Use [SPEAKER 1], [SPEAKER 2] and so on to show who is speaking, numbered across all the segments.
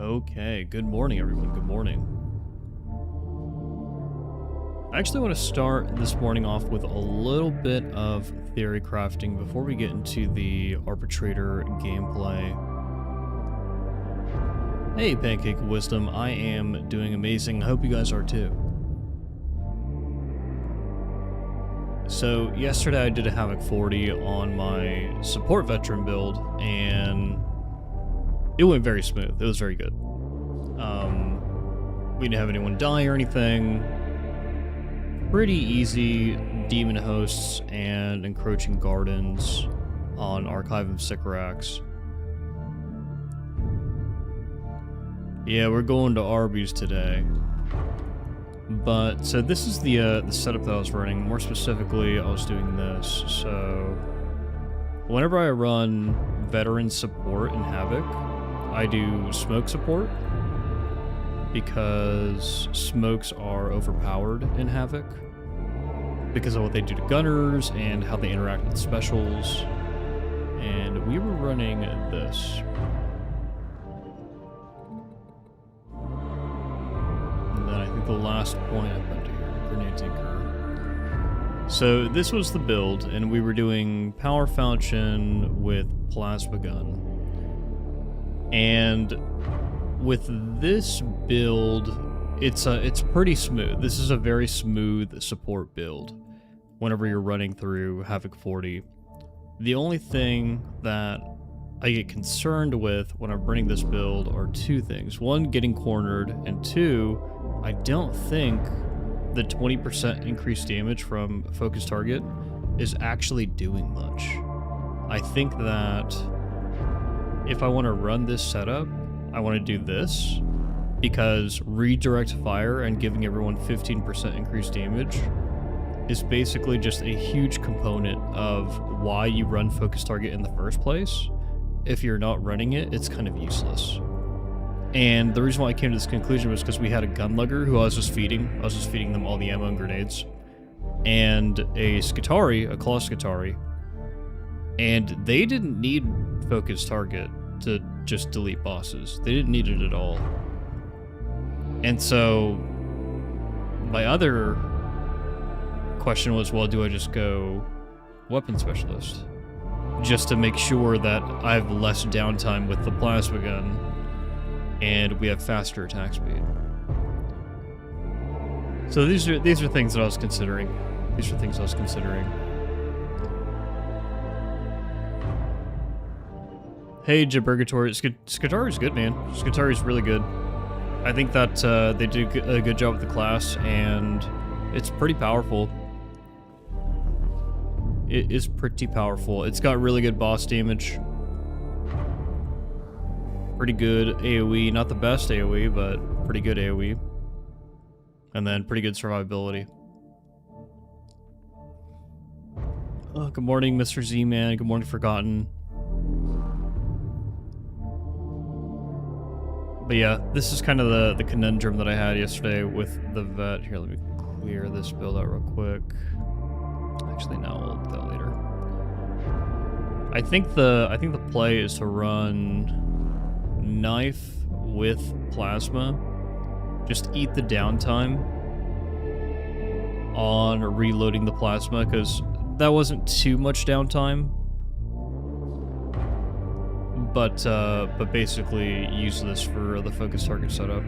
[SPEAKER 1] Okay, good morning, everyone. Good morning. I actually want to start this morning off with a little bit of theory crafting before we get into the arbitrator gameplay. Hey, Pancake of Wisdom, I am doing amazing. I hope you guys are too. So, yesterday I did a Havoc 40 on my support veteran build, and it went very smooth. It was very good. We didn't have anyone die or anything. Pretty easy demon hosts and encroaching gardens on Archive of Sycorax. Yeah, we're going to Arby's today. But, so this is the setup that I was running. More specifically, I was doing this. So, whenever I run veteran support in Havoc, I do smoke support, because smokes are overpowered in Havoc, because of what they do to gunners and how they interact with specials. And we were running this. And then I think the last point I put here, Grenade Tinker. So this was the build, and we were doing Power Falchion with Plasma Gun. And with this build, it's pretty smooth. This is a very smooth support build whenever you're running through Havoc 40. The only thing that I get concerned with when I'm running this build are two things. One, getting cornered, and two, I don't think the 20% increased damage from focus target is actually doing much. I think that if I want to run this setup, I want to do this, because redirect fire and giving everyone 15% increased damage is basically just a huge component of why you run focus target in the first place. If you're not running it, it's kind of useless. And the reason why I came to this conclusion was because we had a gunlugger who I was just feeding. I was just feeding them all the ammo and grenades. And a Skitari, a Claw Skitari. And they didn't need focus target to just delete bosses. They didn't need it at all. And so my other question was, well, do I just go weapon specialist just to make sure that I have less downtime with the plasma gun and we have faster attack speed? So these are things that I was considering. These are things I was considering. Hey, Jaburgatory. Skitari's good, man. Skitari's really good. I think that they did a good job with the class, and it's pretty powerful. It is pretty powerful. It's got really good boss damage. Pretty good AoE. Not the best AoE, but pretty good AoE. And then pretty good survivability. Oh, good morning, Mr. Z-Man. Good morning, Forgotten. But yeah, this is kind of the conundrum that I had yesterday with the vet. Here, let me clear this build out real quick. Actually, no, we'll do that later. I think the play is to run knife with plasma. Just eat the downtime on reloading the plasma, because that wasn't too much downtime. But basically use this for the focus target setup.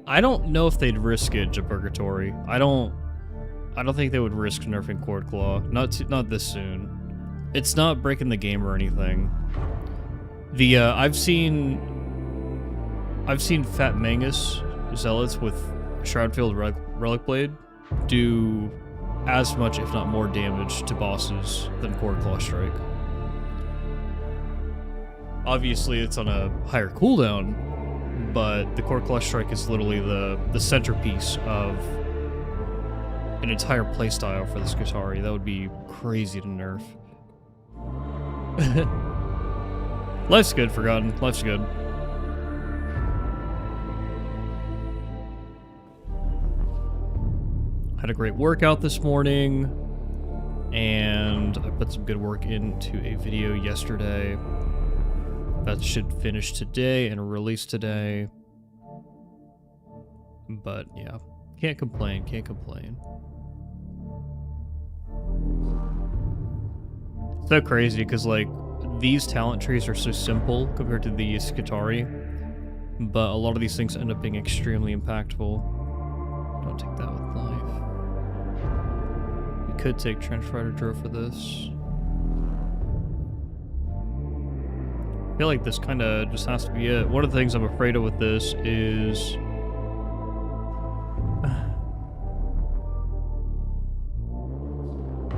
[SPEAKER 1] I don't know if they'd risk it, Jaburgatory. I don't think they would risk nerfing Cord Claw. Not this soon. It's not breaking the game or anything. I've seen Fat Mangus Zealots with Shroudfield Relic Blade do as much, if not more, damage to bosses than Cord Claw Strike. Obviously, it's on a higher cooldown, but the Cord Claw Strike is literally the centerpiece of an entire playstyle for the Skitari. That would be crazy to nerf. Life's good, Forgotten. Life's good. Had a great workout this morning, and I put some good work into a video yesterday. That should finish today and release today. But yeah, can't complain, can't complain. It's so crazy because like these talent trees are so simple compared to the Skitarii, but a lot of these things end up being extremely impactful. Don't take that with life. We could take Trench Rider Drill for this. I feel like this kind of just has to be it. One of the things I'm afraid of with this is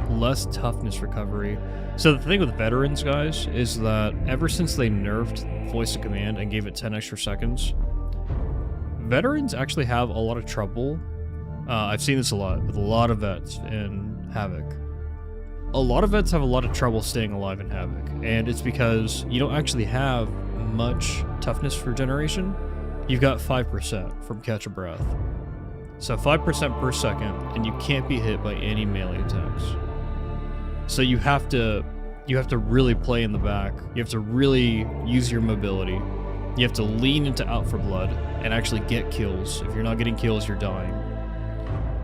[SPEAKER 1] less toughness recovery. So the thing with veterans, guys, is that ever since they nerfed voice of command and gave it 10 extra seconds, veterans actually have a lot of trouble. I've seen this a lot with a lot of vets in Havoc. A lot of vets have a lot of trouble staying alive in Havoc, and it's because you don't actually have much toughness regeneration. You've got 5% from Catch a Breath. So 5% per second, and you can't be hit by any melee attacks. So you have to really play in the back. You have to really use your mobility. You have to lean into Out for Blood and actually get kills. If you're not getting kills, you're dying.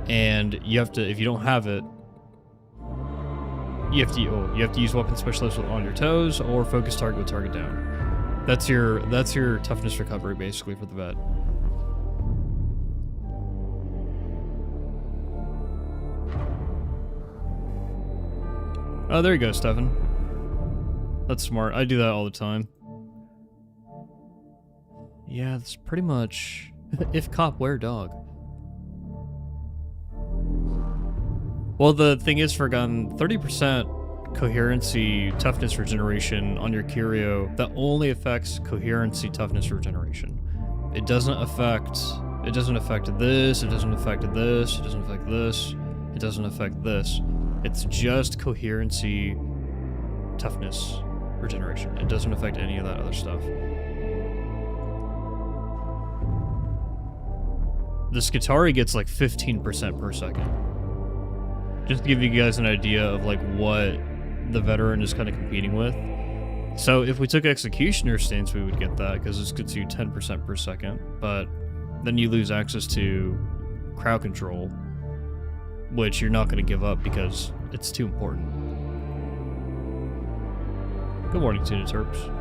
[SPEAKER 1] And you have to, if you don't have it, you have to use Weapon Specialist on your toes or focus target with target down. That's your toughness recovery basically for the vet. Oh, there you go, Stefan. That's smart. I do that all the time. Yeah, that's pretty much... if cop, where dog? Well, the thing is, for gun, 30% coherency toughness regeneration on your Curio, that only affects coherency toughness regeneration. It doesn't affect this, it doesn't affect this, it doesn't affect this, it doesn't affect this, it doesn't affect this. It's just coherency toughness regeneration. It doesn't affect any of that other stuff. The Skitarii gets like 15% per second. Just to give you guys an idea of like what the veteran is kind of competing with. So if we took Executioner stance, we would get that because this gets you 10% per second, but then you lose access to crowd control, which you're not going to give up because it's too important. Good morning, Tuna Terps.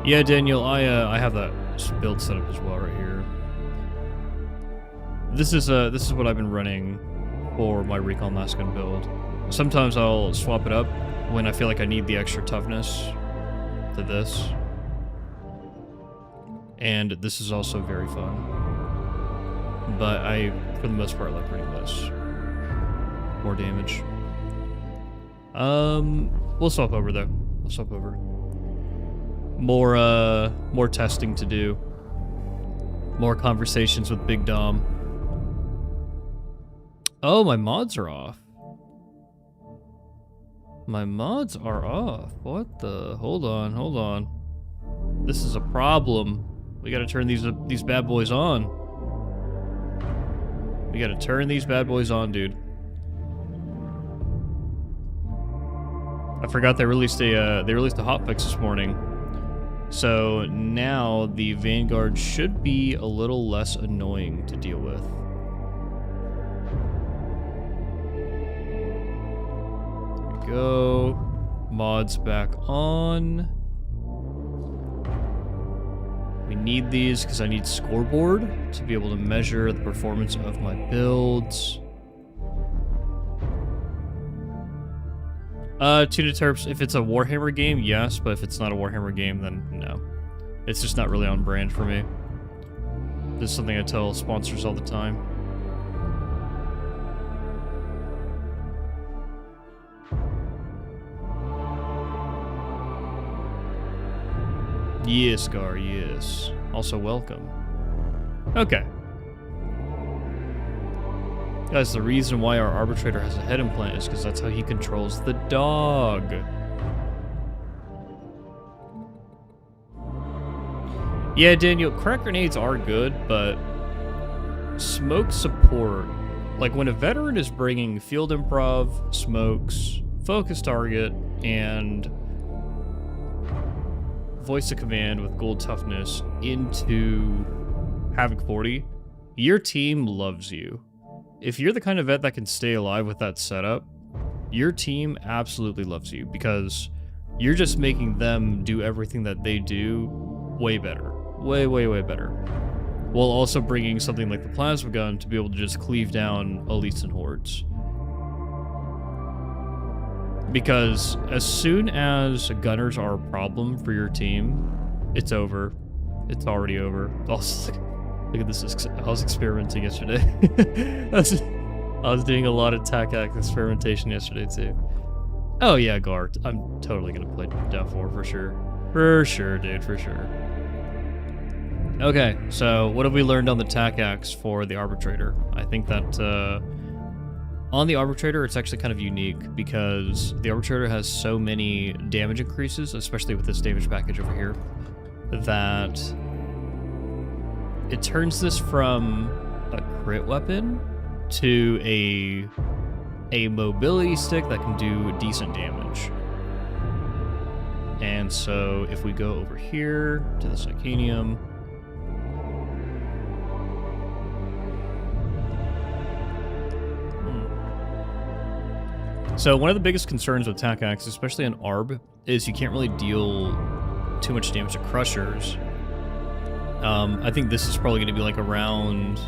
[SPEAKER 1] Yeah, Daniel, I have that build set up as well right here. This is what I've been running for my Recon Last Gun build. Sometimes I'll swap it up when I feel like I need the extra toughness to this. And this is also very fun. But I, for the most part, like running this. More damage. We'll swap over though. We'll swap over. More testing to do. More conversations with Big Dom. Oh, my mods are off. My mods are off. What the? Hold on. This is a problem. We gotta turn these bad boys on. We gotta turn these bad boys on, dude. I forgot they released a hotfix this morning. So now the Vanguard should be a little less annoying to deal with. There we go. Mods back on. We need these because I need scoreboard to be able to measure the performance of my builds. Tuna Terps, if it's a Warhammer game, yes, but if it's not a Warhammer game, then no. It's just not really on brand for me. This is something I tell sponsors all the time. Yes, Gar, yes. Also welcome. Okay. Guys, the reason why our arbitrator has a head implant is because that's how he controls the dog. Yeah, Daniel, crack grenades are good, but smoke support, like when a veteran is bringing field improv, smokes, focus target, and voice a command with gold toughness into Havoc 40, your team loves you. If you're the kind of vet that can stay alive with that setup, your team absolutely loves you because you're just making them do everything that they do way better. Way, way, way better. While also bringing something like the plasma gun to be able to just cleave down elites and hordes. Because as soon as gunners are a problem for your team, it's over. It's already over. Also, look at this. I was experimenting yesterday. I was doing a lot of TAC experimentation yesterday too. Oh yeah, Gart. I'm totally gonna play Death 4 for sure. For sure, dude, for sure. Okay, so what have we learned on the TAC for the Arbitrator? I think that on the Arbitrator, it's actually kind of unique because the Arbitrator has so many damage increases, especially with this damage package over here, that it turns this from a crit weapon to a mobility stick that can do decent damage. And so if we go over here to the Psychanium, so one of the biggest concerns with TAC Axe, especially on ARB, is you can't really deal too much damage to Crushers. I think this is probably going to be like around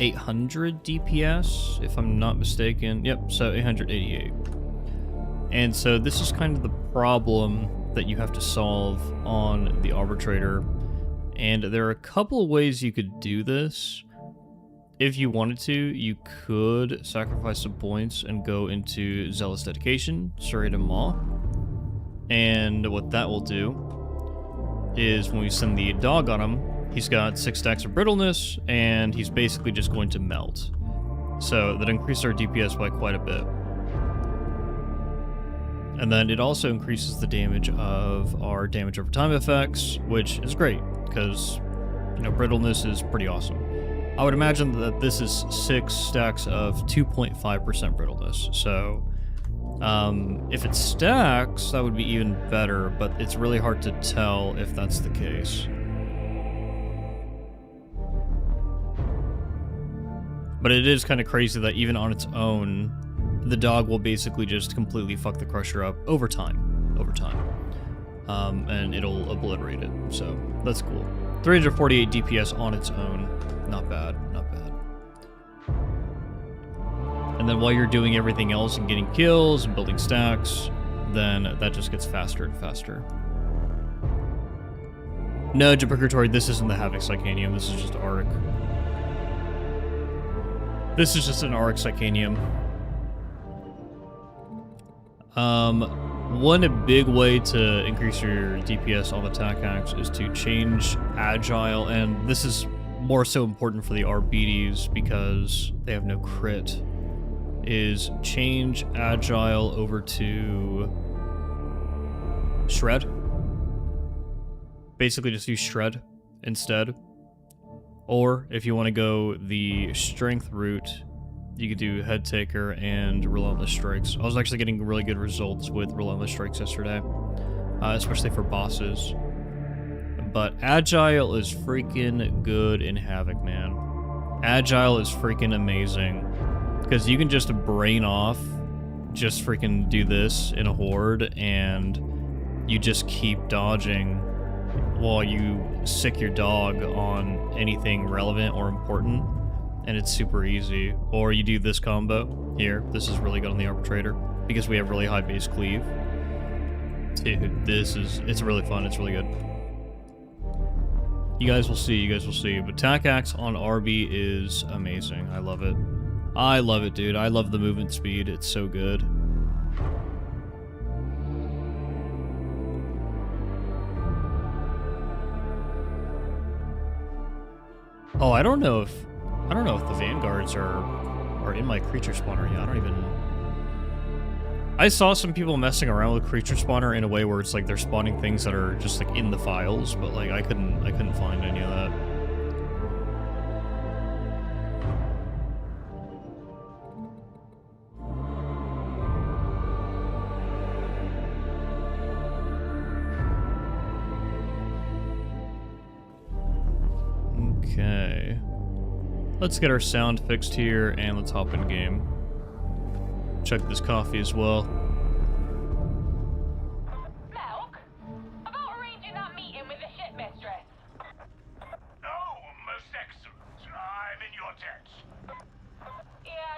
[SPEAKER 1] 800 DPS, if I'm not mistaken. Yep, so 888. And so this is kind of the problem that you have to solve on the Arbitrator. And there are a couple of ways you could do this. If you wanted to, you could sacrifice some points and go into Zealous Dedication, Serrated Maw. And what that will do is when we send the dog on him, he's got 6 stacks of brittleness, and he's basically just going to melt. So that increases our DPS by quite a bit. And then it also increases the damage of our damage over time effects, which is great, because, you know, brittleness is pretty awesome. I would imagine that this is 6 stacks of 2.5% brittleness, so if it stacks, that would be even better, but it's really hard to tell if that's the case. But it is kind of crazy that even on its own, the dog will basically just completely fuck the Crusher up over time. And it'll obliterate it, so that's cool. 348 DPS on its own. Not bad, not bad. And then while you're doing everything else and getting kills and building stacks, then that just gets faster and faster. No, Purgatory, this isn't the Havoc Psychanium, this is just Auric. This is just an Auric Psychanium. One big way to increase your DPS on the TAC Axe is to change Agile, and this is more so important for the RBDs because they have no crit, is change Agile over to Shred. Basically just use Shred instead. Or if you want to go the Strength route, you could do Head Taker and Relentless Strikes. I was actually getting really good results with Relentless Strikes yesterday, especially for bosses. But Agile is freaking good in Havoc, man. Agile is freaking amazing. Because you can just brain off, just freaking do this in a horde, and you just keep dodging while you sick your dog on anything relevant or important. And it's super easy. Or you do this combo here. This is really good on the Arbitrator because we have really high base cleave. Dude, it's really fun. It's really good. You guys will see. But TAC Axe on RB is amazing. I love it. I love it, dude. I love the movement speed. It's so good. Oh, I don't know if the Vanguards are in my creature spawner yet. I saw some people messing around with creature spawner in a way where it's like they're spawning things that are just like in the files, but like I couldn't find any of that. Okay. Let's get our sound fixed here, and let's hop in game. Check this coffee as well.
[SPEAKER 2] Milk? About arranging that meeting with the shipmistress.
[SPEAKER 3] Oh, most excellent. I'm in your debt.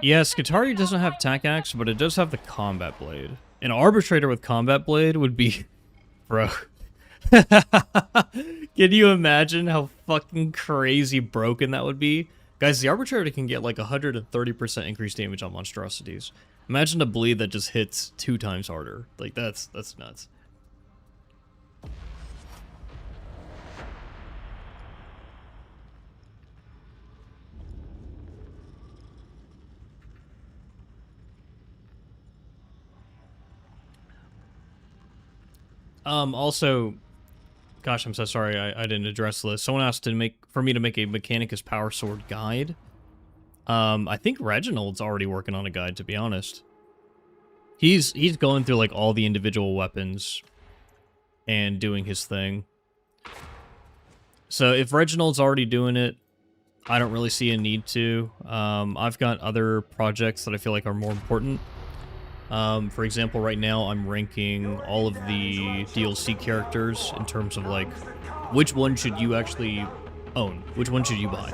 [SPEAKER 1] Yeah, Skitarii doesn't have Tac Axe, but it does have the Combat Blade. An Arbitrator with Combat Blade would be... Bro. Can you imagine how fucking crazy broken that would be? Guys, the Arbitrator can get like 130% increased damage on monstrosities. Imagine a bleed that just hits 2 times harder. Like, that's nuts. Also, gosh, I'm so sorry I didn't address this. Someone asked for me to make a Mechanicus Power Sword guide. I think Reginald's already working on a guide, to be honest. He's going through like all the individual weapons and doing his thing. So if Reginald's already doing it, I don't really see a need to. I've got other projects that I feel like are more important. For example, right now I'm ranking all of the DLC characters in terms of like, which one should you actually own? Which one should you buy?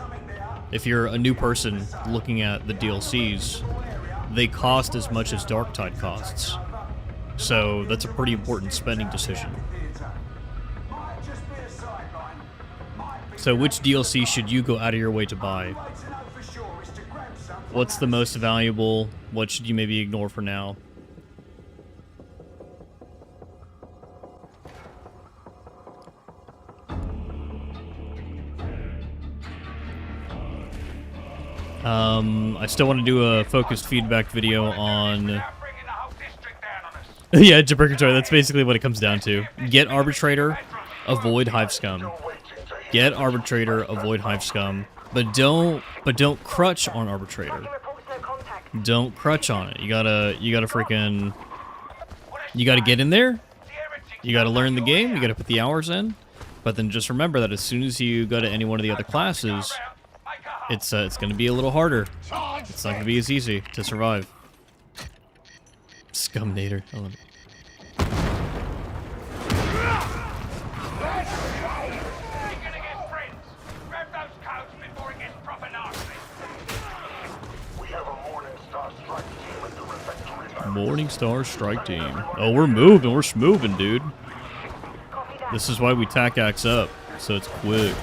[SPEAKER 1] If you're a new person looking at the DLCs, they cost as much as Darktide costs. So that's a pretty important spending decision. So which DLC should you go out of your way to buy? What's the most valuable? What should you maybe ignore for now? I still want to do a focused feedback video on... Yeah, Jabberkatoy, that's basically what it comes down to. Get Arbitrator, avoid Hive Scum. Get Arbitrator, avoid Hive Scum. But don't crutch on Arbitrator. Don't crutch on it. You gotta freaking... You gotta get in there. You gotta learn the game. You gotta put the hours in. But then just remember that as soon as you go to any one of the other classes... It's going to be a little harder. It's not going to be as easy to survive. Scumnator. I love it. Morningstar Strike Team. Oh, we're moving. We're schmoving, dude. This is why we tac axe up, so it's quick.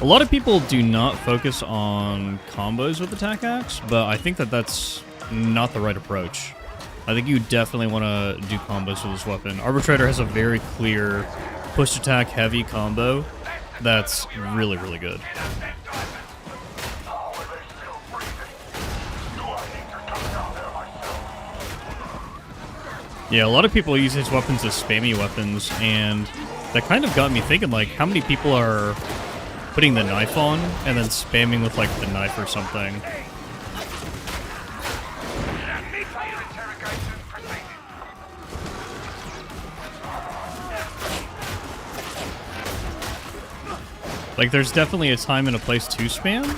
[SPEAKER 1] A lot of people do not focus on combos with the Tac Axe, but I think that that's not the right approach. I think you definitely want to do combos with this weapon. Arbitrator has a very clear push attack heavy combo that's really, really good. Yeah, a lot of people use these weapons as spammy weapons, and that kind of got me thinking, like, how many people are putting the knife on and then spamming with like the knife or something. Like there's definitely a time and a place to spam.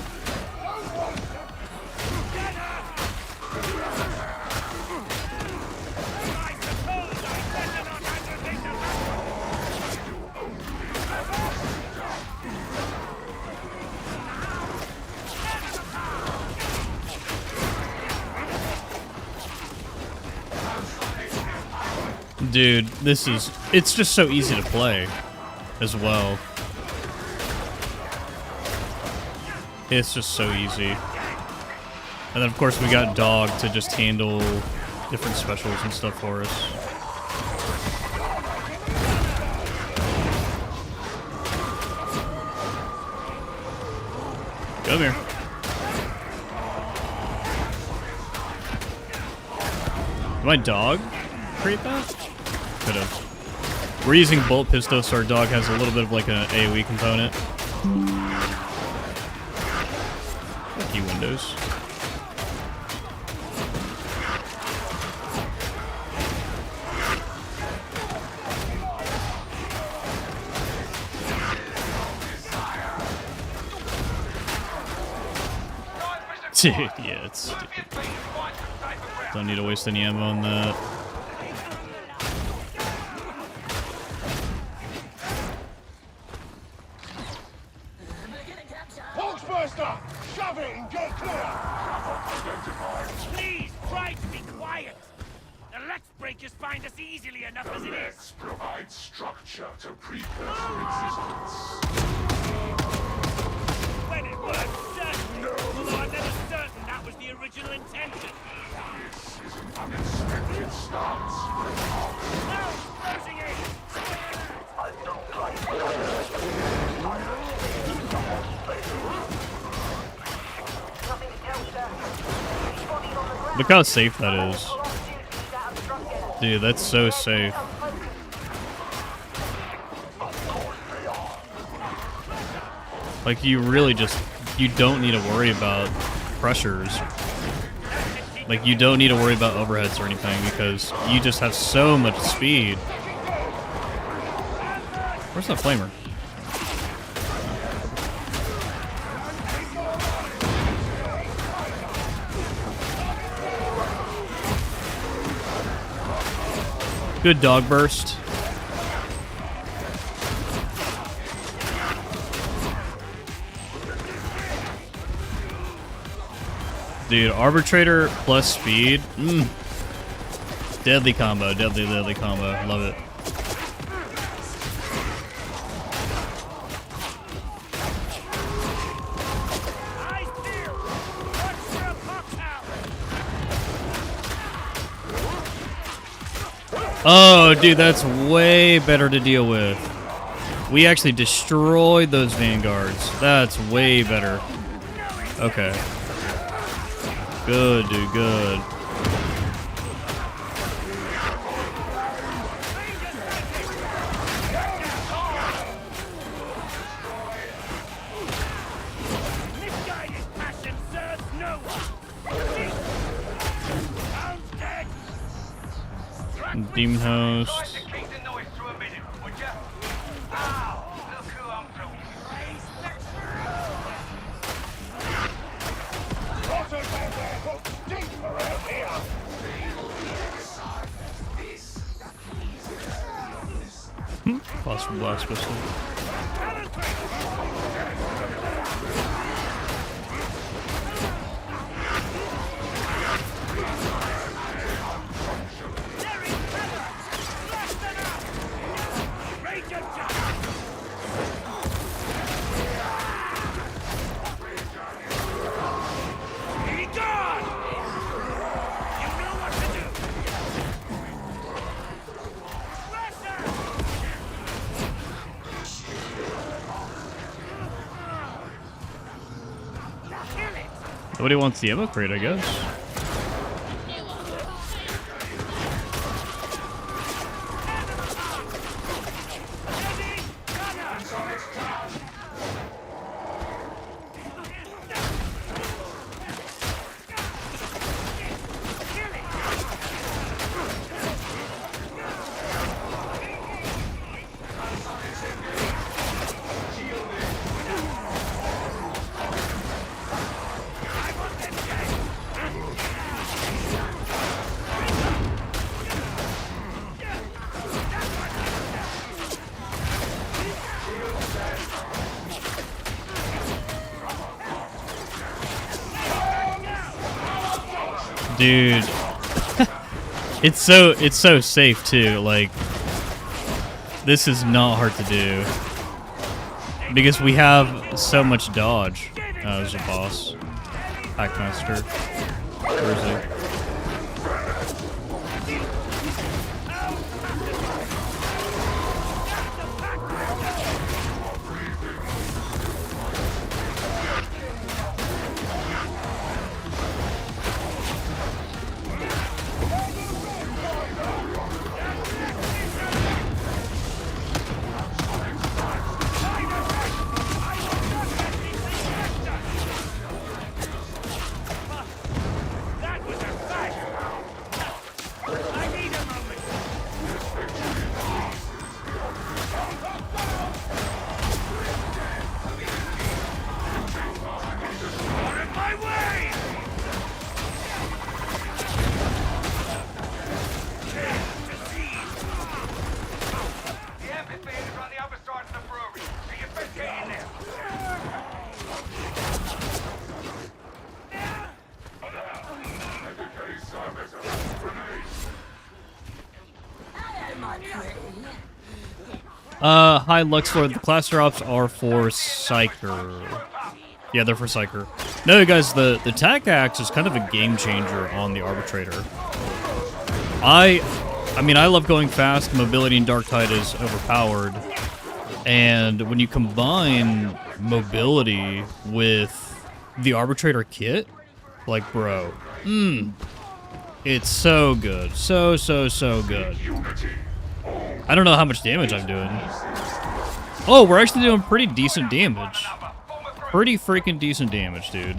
[SPEAKER 1] Dude, it's just so easy to play as well. It's just so easy. And then of course we got Dog to just handle different specials and stuff for us. Come here. Did my dog create that? Could've. We're using Bolt Pistol, so our dog has a little bit of like an AoE component. Fuck you, Windows. Dude, yeah, it's stupid. Don't need to waste any ammo on that.
[SPEAKER 3] Hogsbuster! Shove it and get clear!
[SPEAKER 4] Please try to be quiet. The Lex Breakers find us easily enough as it is.
[SPEAKER 3] Provide structure to precursor existence.
[SPEAKER 4] When it works, certainly. Although I'm never certain that was the original intention.
[SPEAKER 3] This is an unexpected start.
[SPEAKER 4] No! Closing in!
[SPEAKER 1] Look how safe that is. Dude, that's so safe. Like, you really just, you don't need to worry about pressures. Like, you don't need to worry about overheads or anything because you just have so much speed. Where's that flamer? Good dog burst. Dude, arbitrator plus speed. Deadly combo, deadly combo. Love it.
[SPEAKER 4] Eyes peeled! Watch for a pop out!
[SPEAKER 1] Oh, dude, that's way better to deal with. We actually destroyed those vanguards. That's way better. Okay. Good, dude, good.
[SPEAKER 4] Misguided passion serves no one! Sounds dead!
[SPEAKER 1] Demon host.
[SPEAKER 3] Keep the noise to a minute, would ya? Ow! Look who I'm talking
[SPEAKER 1] Plus from blast pistol.
[SPEAKER 4] Rage of justice! Be gone! You know what to do! Pressure! Kill it!
[SPEAKER 1] Nobody wants the ammo crate, I guess.
[SPEAKER 4] Ready? Gunner! Kill it! I want them dead!
[SPEAKER 1] Dude. it's so safe too, like this is not hard to do. Because we have so much dodge. Oh, there's a boss. Packmaster. Where is he?
[SPEAKER 4] That was a
[SPEAKER 1] Hi, Luxlord. The class drops are for Psyker. Yeah, they're for Psyker. No, guys, the tac axe is kind of a game changer on the Arbitrator. I mean, I love going fast. Mobility in Darktide is overpowered. And when you combine mobility with the Arbitrator kit, like, bro, it's so good. So good. I don't know how much damage I'm doing. Oh, we're actually doing pretty decent damage. Pretty freaking decent damage, dude.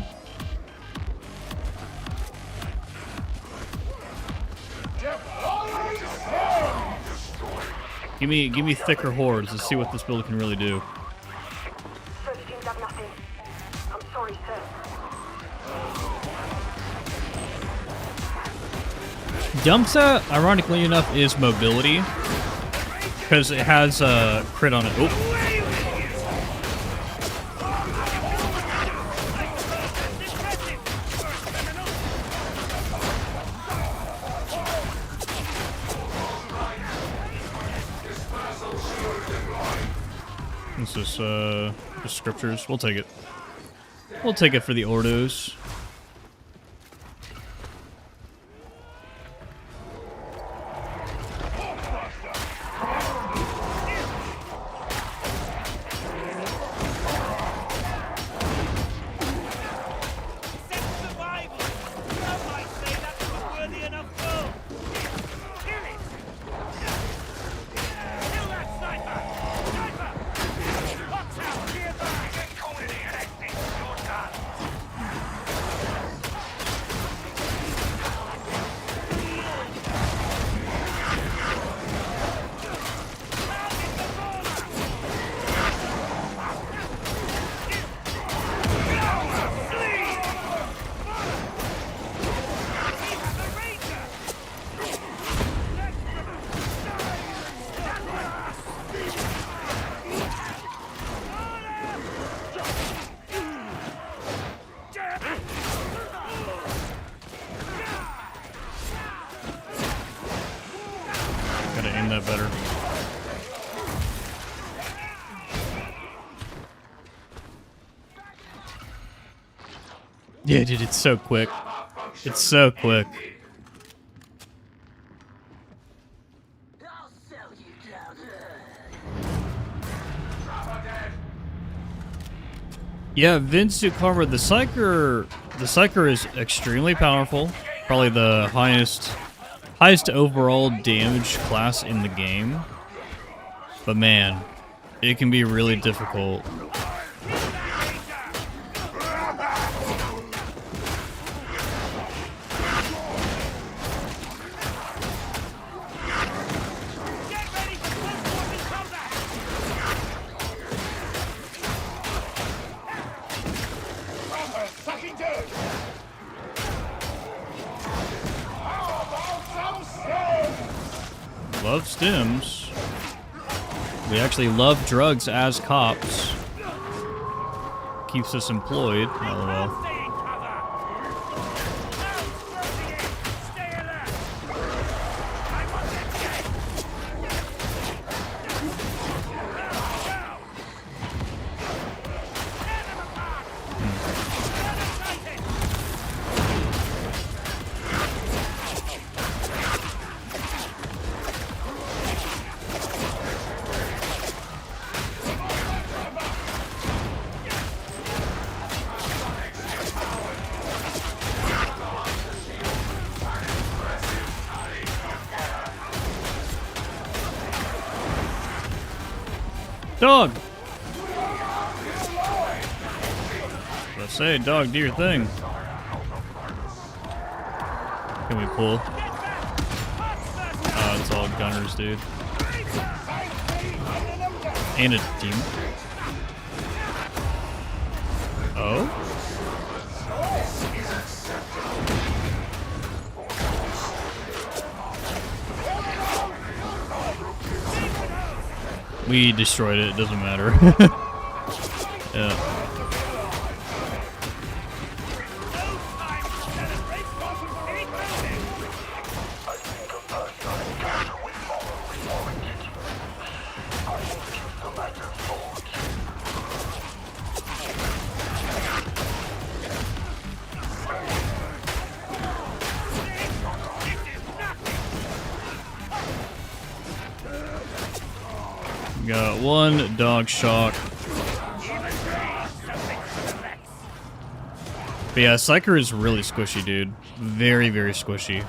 [SPEAKER 1] Give me thicker hordes. Let's see what this build can really do.
[SPEAKER 5] Search teams have nothing. I'm sorry, sir.
[SPEAKER 1] Dumpsa, ironically enough, is mobility. Because it has a crit on it. Oh. This is the scriptures. We'll take it. We'll take it for the Ordos. Gotta aim that better. Yeah, dude, it's so quick. It's so quick. Yeah, Vince Dukarma, the Psyker is extremely powerful. Probably the highest overall damage class in the game. But man, it can be really difficult. Love stims. We actually love drugs as cops. Keeps us employed. LOL. Dog! Let's say, dog, do your thing. Can we pull? Oh, it's all gunners, dude. And a demon. Oh? We destroyed it, it doesn't matter. Yeah. got one dog shock. But yeah, Psyker is really squishy, dude. Very, very squishy.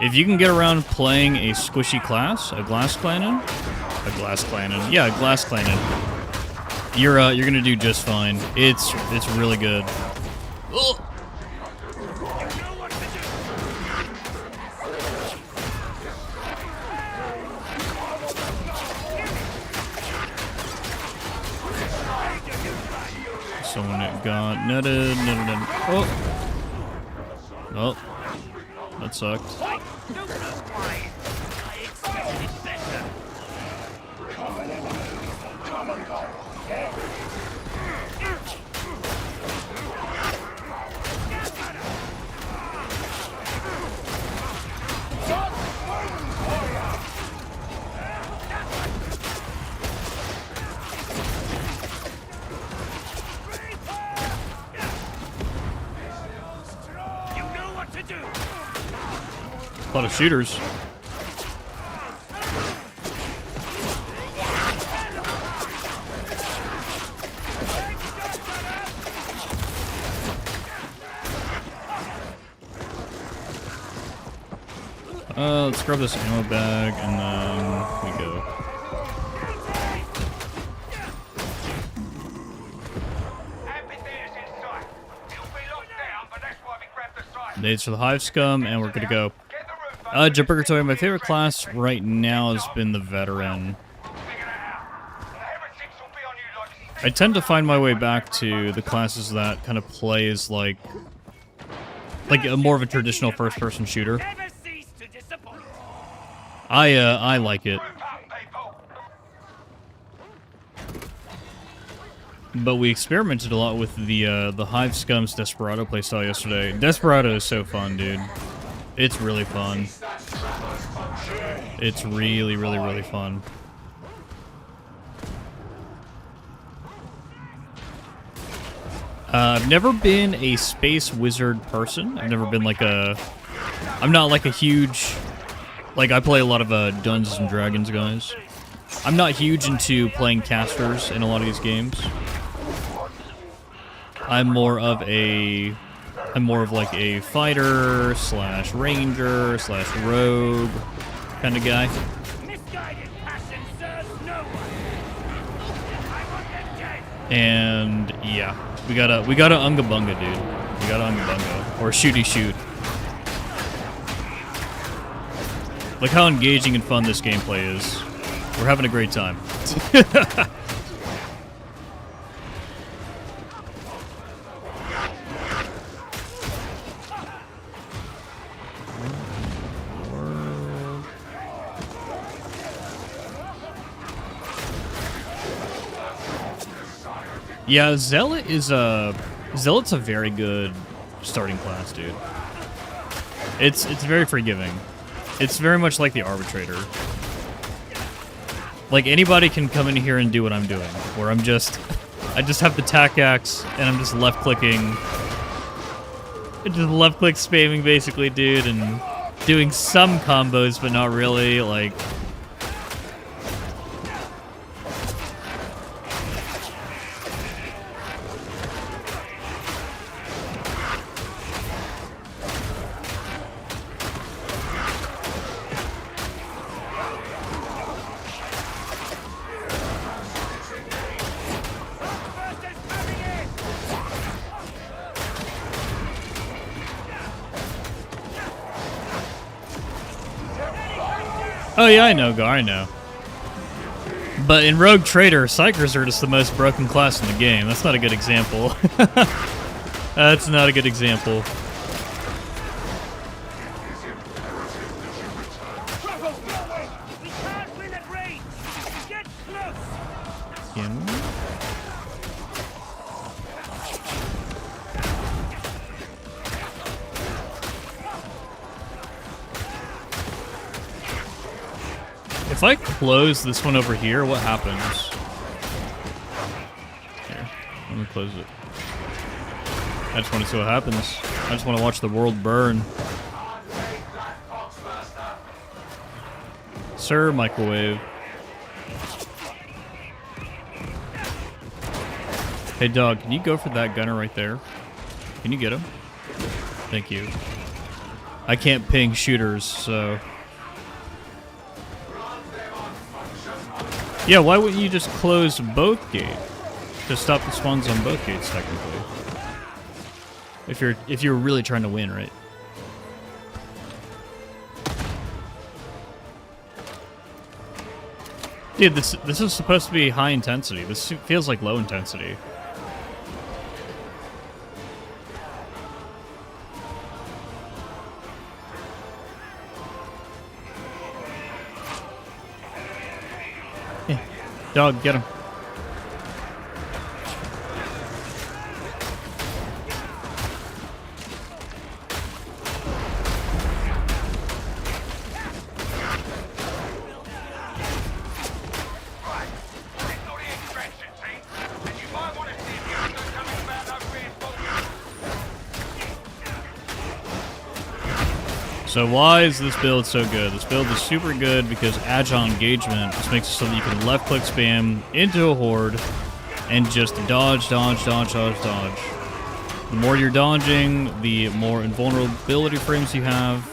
[SPEAKER 1] If you can get around playing a squishy class, a glass cannon, yeah, a glass cannon, you're gonna do just fine. It's really good. Ugh. Someone got netted. Oh. Oh. That sucked. A lot of shooters. Let's grab this ammo bag and then we go. Nades for the Hive Scum, and we're good to go. Jumpertoy, my favorite class right now has been the Veteran. I tend to find my way back to the classes that kind of play as like a more of a traditional first-person shooter. I like it. But we experimented a lot with the Hive Scum's Desperado playstyle yesterday. Desperado is so fun, dude. It's really fun. It's really, really, really fun. I've never been a space wizard person. I've never been like a... I'm not like a huge... Like, I play a lot of Dungeons and Dragons, guys. I'm not huge into playing casters in a lot of these games. I'm more of like a fighter slash ranger slash rogue kind of guy. And yeah, we got a unga bunga, dude. We got a unga bunga or shooty shoot. Look how engaging and fun this gameplay is. We're having a great time. Yeah, Zealot's a very good starting class, dude. It's very forgiving. It's very much like the Arbitrator. Like, anybody can come in here and do what I'm doing, where I just have the tack axe and I'm just left-clicking. Just left-click spamming, basically, dude, and doing some combos, but not really, like... Oh yeah, I know, Gar, I know. But in Rogue Trader, Psychers are just the most broken class in the game. That's not a good example. That's not a good example. If I close this one over here, what happens? Here, let me close it. I just want to see what happens. I just want to watch the world burn. Sir, microwave. Hey, dog, can you go for that gunner right there? Can you get him? Thank you. I can't ping shooters, so... Yeah, why wouldn't you just close both gates? To stop the spawns on both gates, technically. If you're really trying to win, right? Dude, this is supposed to be high intensity. This feels like low intensity. Dog, get him. So why is this build so good? This build is super good because agile engagement just makes it so that you can left click spam into a horde and just dodge, dodge, dodge, dodge, dodge. The more you're dodging, the more invulnerability frames you have,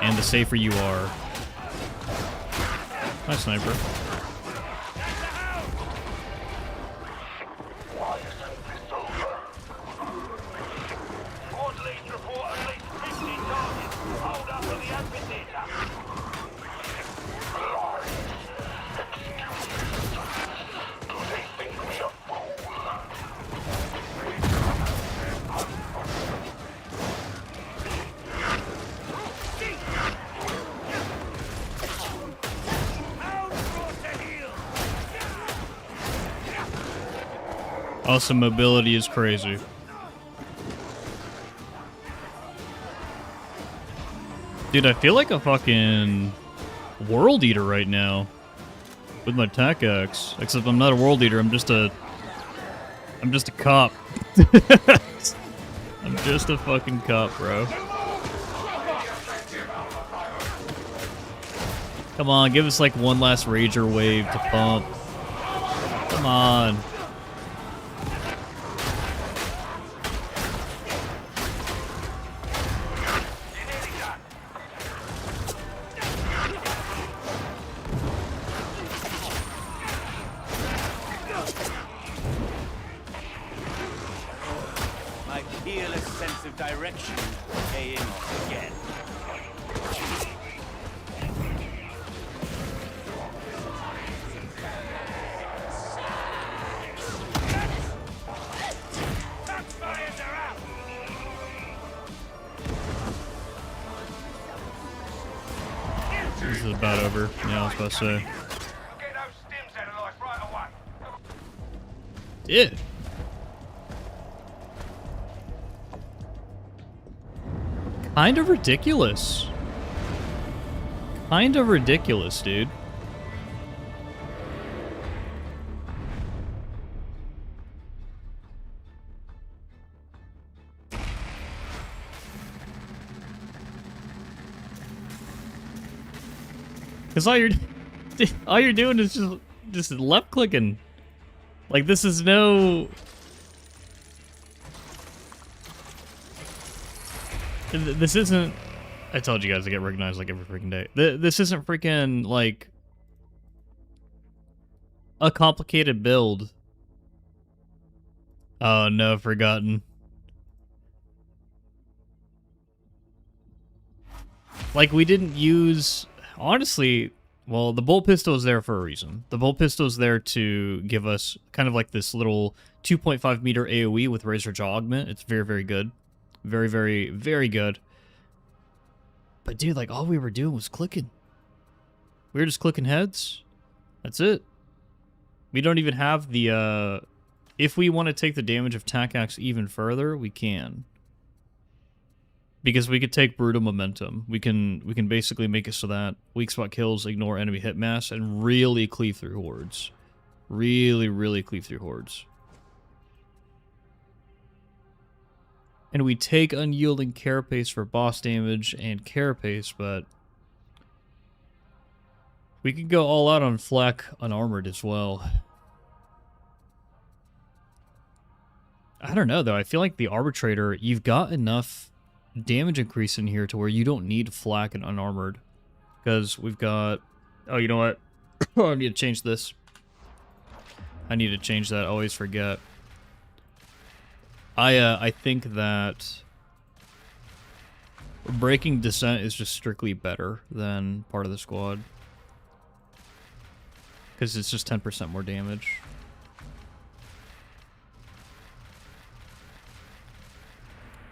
[SPEAKER 1] and the safer you are. Nice sniper. Also, mobility is crazy. Dude, I feel like a fucking world eater right now with my tac axe. Except I'm not a world eater. I'm just a cop. I'm just a fucking cop, bro. Come on, give us like one last rager wave to pump. Come on.
[SPEAKER 4] My fearless sense of direction paying off again. Backfires are out.
[SPEAKER 1] This is about over. Yeah, I was about to say.
[SPEAKER 3] Get those stims out of life right away.
[SPEAKER 1] Did. Kind of ridiculous. Kind of ridiculous, dude. Cause all you're doing is just left clicking. Like this is no. This isn't. I told you guys to get recognized like every freaking day. This isn't freaking like a complicated build. Oh no, forgotten. Like we didn't use. Honestly, well, the bolt pistol is there for a reason. The bolt pistol is there to give us kind of like this little 2.5 meter AoE with Razor Jaw Augment. It's very, very good. Very, very, very good. But dude, like all we were doing was clicking. We were just clicking heads. That's it. We don't even have the, if we want to take the damage of Tac Axe even further, we can. Because we could take brutal momentum. We can basically make it so that weak spot kills ignore enemy hit mass and really cleave through hordes. Really, really cleave through hordes. And we take unyielding carapace for boss damage and carapace, but we could go all out on flak unarmored as well. I don't know, though. I feel like the Arbitrator, you've got enough damage increase in here to where you don't need flak and unarmored. Because we've got... Oh, you know what? I need to change this. I need to change that. I always forget. I think that breaking descent is just strictly better than part of the squad. Because it's just 10% more damage.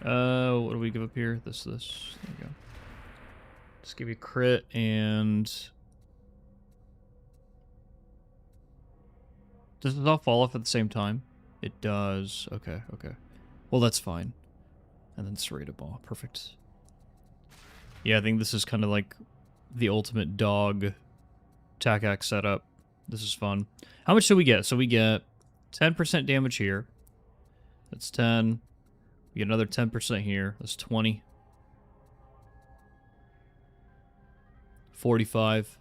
[SPEAKER 1] What do we give up here? This. There we go. Just give you crit and... Does it all fall off at the same time? It does. Okay, okay. Well, that's fine. And then serrate a ball. Perfect. Yeah, I think this is kind of like the ultimate dog TAC-Axe setup. This is fun. How much do we get? So we get 10% damage here. That's 10. We get another 10% here. That's 20. 45.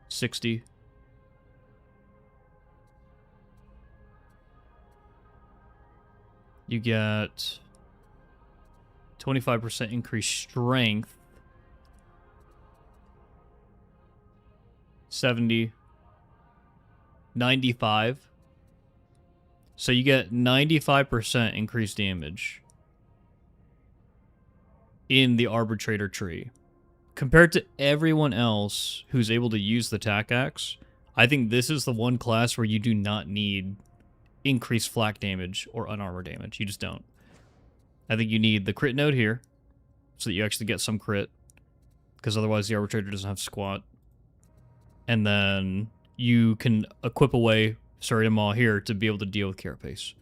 [SPEAKER 1] 60. You get 25% increased strength. 70. 95. So you get 95% increased damage in the Arbitrator tree. Compared to everyone else who's able to use the TAC-Axe, I think this is the one class where you do not need increased flak damage or unarmored damage. You just don't. I think you need the crit node here, so that you actually get some crit, because otherwise the Arbitrator doesn't have squat. And then you can equip away Serrate Maw here to be able to deal with Carapace.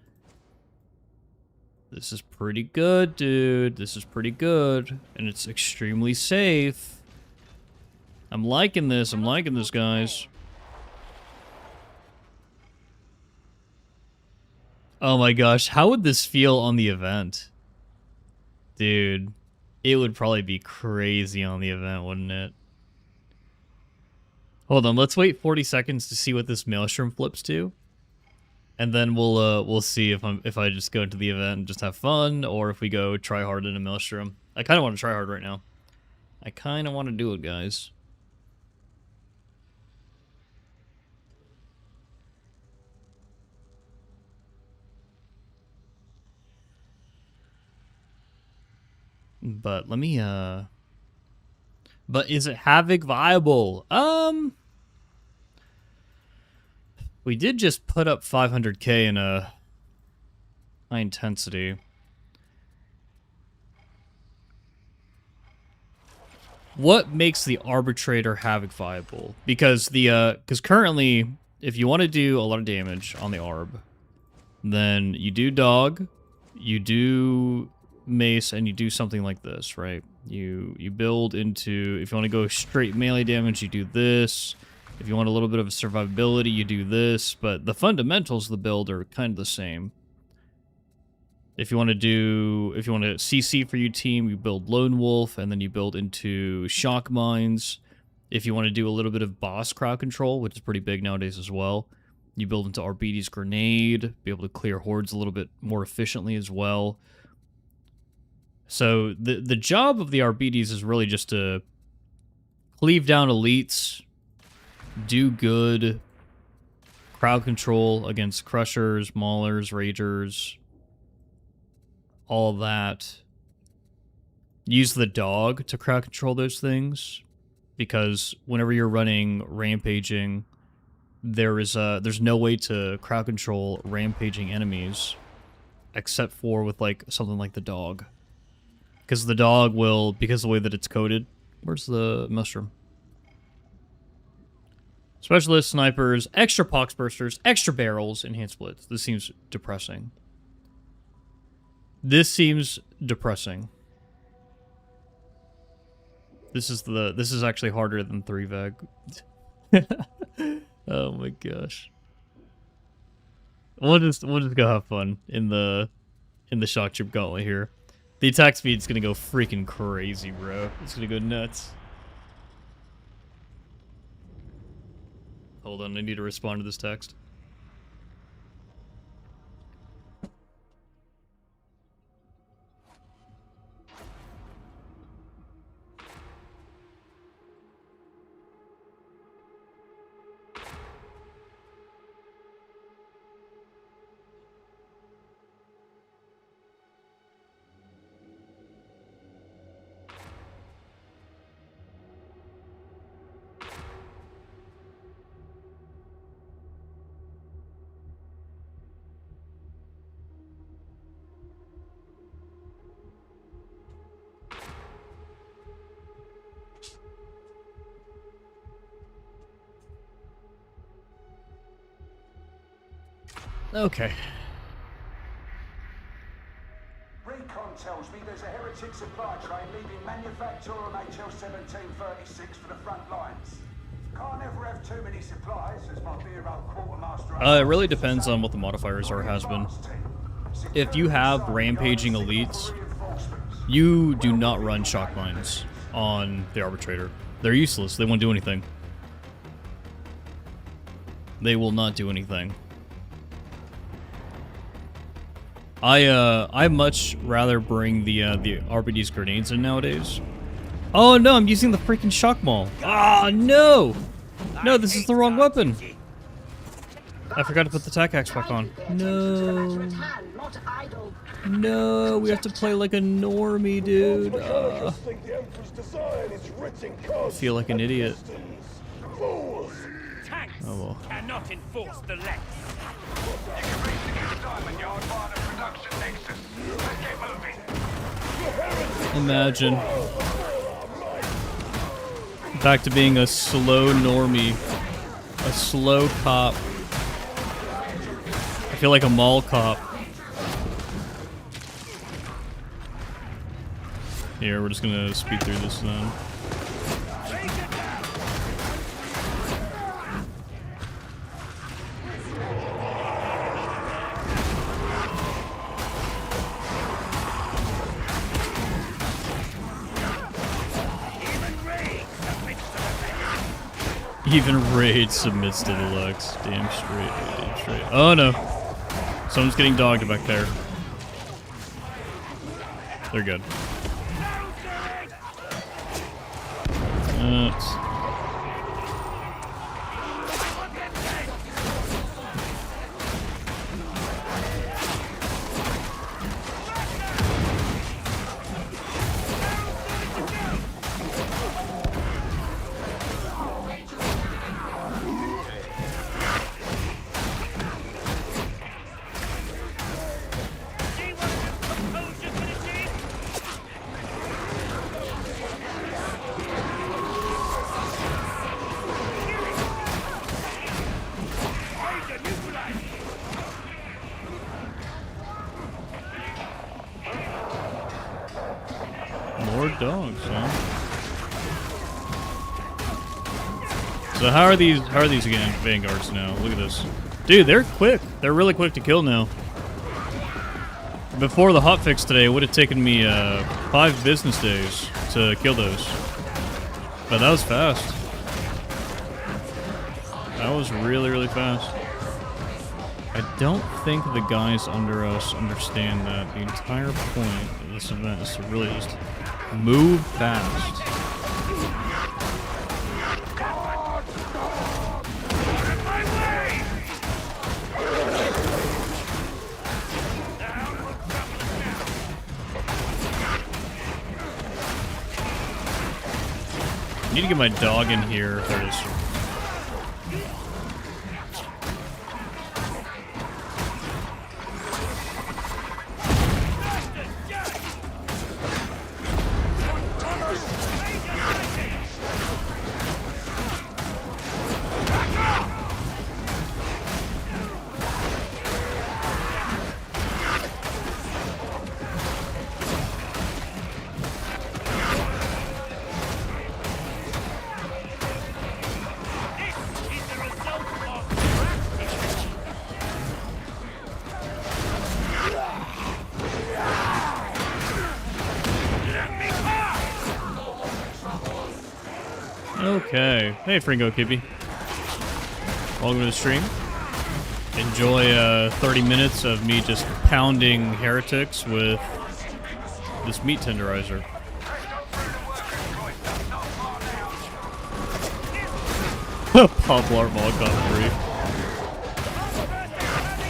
[SPEAKER 1] This is pretty good, dude. This is pretty good. And it's extremely safe. I'm liking this. I'm liking this, guys. Oh my gosh. How would this feel on the event? Dude, it would probably be crazy on the event, wouldn't it? Hold on. Let's wait 40 seconds to see what this Maelstrom flips to. And then we'll see if I just go into the event and just have fun, or if we go try hard in a Maelstrom. I kind of want to try hard right now. I kind of want to do it, guys. But let me But is it Havoc viable? We did just put up 500k in a high intensity. What makes the Arbitrator Havoc viable? Because currently, if you want to do a lot of damage on the Arb, then you do Dog, you do Mace, and you do something like this, right? You build into, if you want to go straight melee damage, you do this. If you want a little bit of survivability, you do this, but the fundamentals of the build are kind of the same. If you want to CC for your team, you build Lone Wolf, and then you build into Shock Mines. If you want to do a little bit of boss crowd control, which is pretty big nowadays as well, you build into Arbides Grenade, be able to clear hordes a little bit more efficiently as well. So the job of the Arbides is really just to cleave down elites, do good crowd control against Crushers, Maulers, Ragers, all that. Use the Dog to crowd control those things, because whenever you're running Rampaging, there's no way to crowd control Rampaging enemies except for with like something like the Dog. Because the Dog will, because of the way that it's coded. Where's the Mushroom? Specialist, snipers, extra pox bursters, extra barrels, enhanced blitz. This seems depressing. This seems depressing. This is actually harder than 3-Veg. Oh my gosh. We'll just go have fun in the shock troop gauntlet here. The attack speed's gonna go freaking crazy, bro. It's gonna go nuts. Hold on, I need to respond to this text. Okay.
[SPEAKER 6] Recon tells me there's a heretic supply train leaving Manufactorum HL1736 for the front lines. Can't ever have too many supplies, as my dear old quartermaster...
[SPEAKER 1] It really depends on what the modifiers are, has been. If you have rampaging elites, you do not run shock mines on the arbitrator. They're useless. They won't do anything. They will not do anything. I much rather bring the RBD's grenades in nowadays. Oh no, I'm using the freaking shock maul. Ah, no! No, this is the wrong weapon. I forgot to put the tac axe back on. No. No, we have to play like a normie, dude. I feel like an idiot.
[SPEAKER 4] Tanks
[SPEAKER 1] Oh well.
[SPEAKER 4] cannot enforce the Lex.
[SPEAKER 3] You can reach the new diamond yard via the production nexus. Let's get moving.
[SPEAKER 1] Imagine. Back to being a slow normie. A slow cop. I feel like a mall cop. Here, we're just gonna speed through this then. Even Raid submits to the Lex. Damn straight, damn straight. Oh no. Someone's getting dogged back there. They're good. More dogs, huh? So how are these again, vanguards now? Look at this. Dude, they're quick. They're really quick to kill now. Before the hotfix today, it would have taken me 5 business days to kill those. But that was fast. That was really, really fast. I don't think the guys under us understand that the entire point of this event is to really just move fast. I need to get my dog in here. There it is. Okay. Hey, Fringo Kippy. Welcome to the stream. Enjoy 30 minutes of me just pounding heretics with this meat tenderizer. Poplar Molotov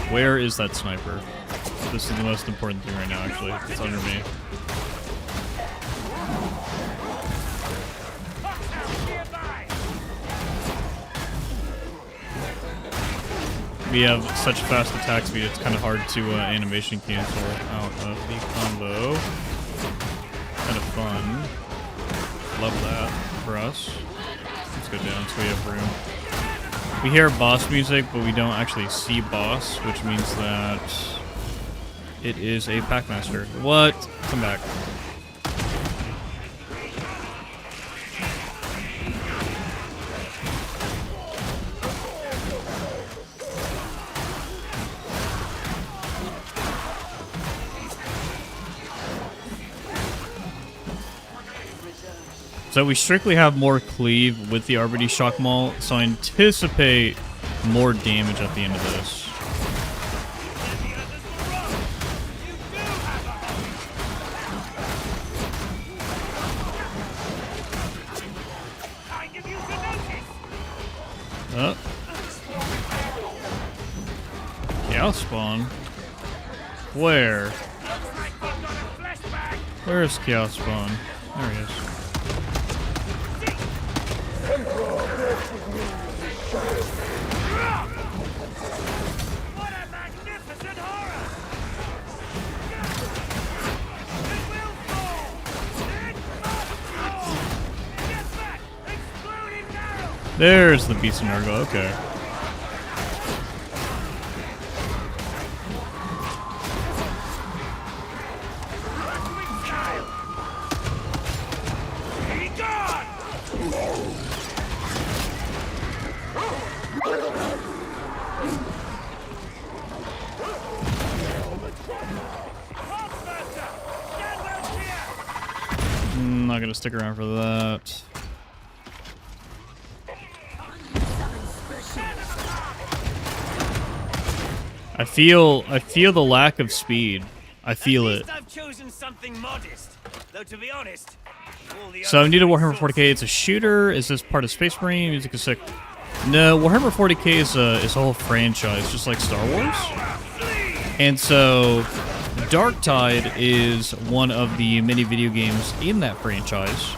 [SPEAKER 1] 3. Where is that sniper? This is the most important thing right now, actually. It's under me. We have such fast attack speed, it's kind of hard to animation cancel out of the combo. Kind of fun. Love that for us. Let's go down so we have room. We hear boss music, but we don't actually see boss, which means that it is a Packmaster. What? Come back. So we strictly have more cleave with the RBD Shock Maul, so I anticipate more damage at the end of this. Oh. Chaos Spawn? Where? Where's Chaos Spawn? There he is.
[SPEAKER 4] What a magnificent horror! It will fall! It must fall! Get back! Exploding barrel!
[SPEAKER 1] There's the Beast of Nurgle, okay.
[SPEAKER 4] Be gone! Hoffmaster! Stand well clear!
[SPEAKER 1] I'm not gonna stick around for that. I feel the lack of speed. I feel
[SPEAKER 4] At
[SPEAKER 1] it.
[SPEAKER 4] least I've chosen something modest. Though to be honest, all the
[SPEAKER 1] So I
[SPEAKER 4] others
[SPEAKER 1] need a
[SPEAKER 4] are
[SPEAKER 1] Warhammer
[SPEAKER 4] exhausted.
[SPEAKER 1] 40k. It's a shooter. Is this part of Space Marine? Music is sick. No, Warhammer 40k is a whole franchise, just like Star Wars. And so Darktide is one of the many video games in that franchise.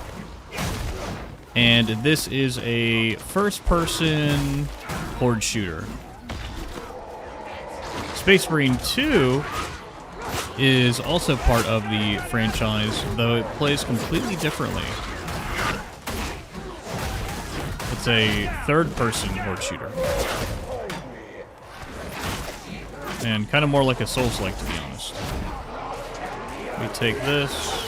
[SPEAKER 1] And this is a first-person horde shooter. Space Marine 2 is also part of the franchise, though it plays completely differently. It's a third-person horde shooter. And kind of more like a Souls-like, to be honest. We take this.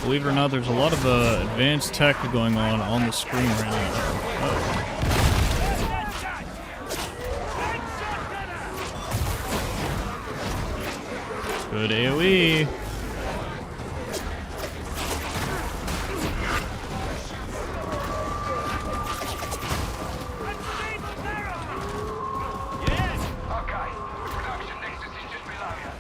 [SPEAKER 1] Believe it or not, there's a lot of advanced tech going on the screen right now. Oh. Good AoE.
[SPEAKER 3] Okay, the production nexus is just below you.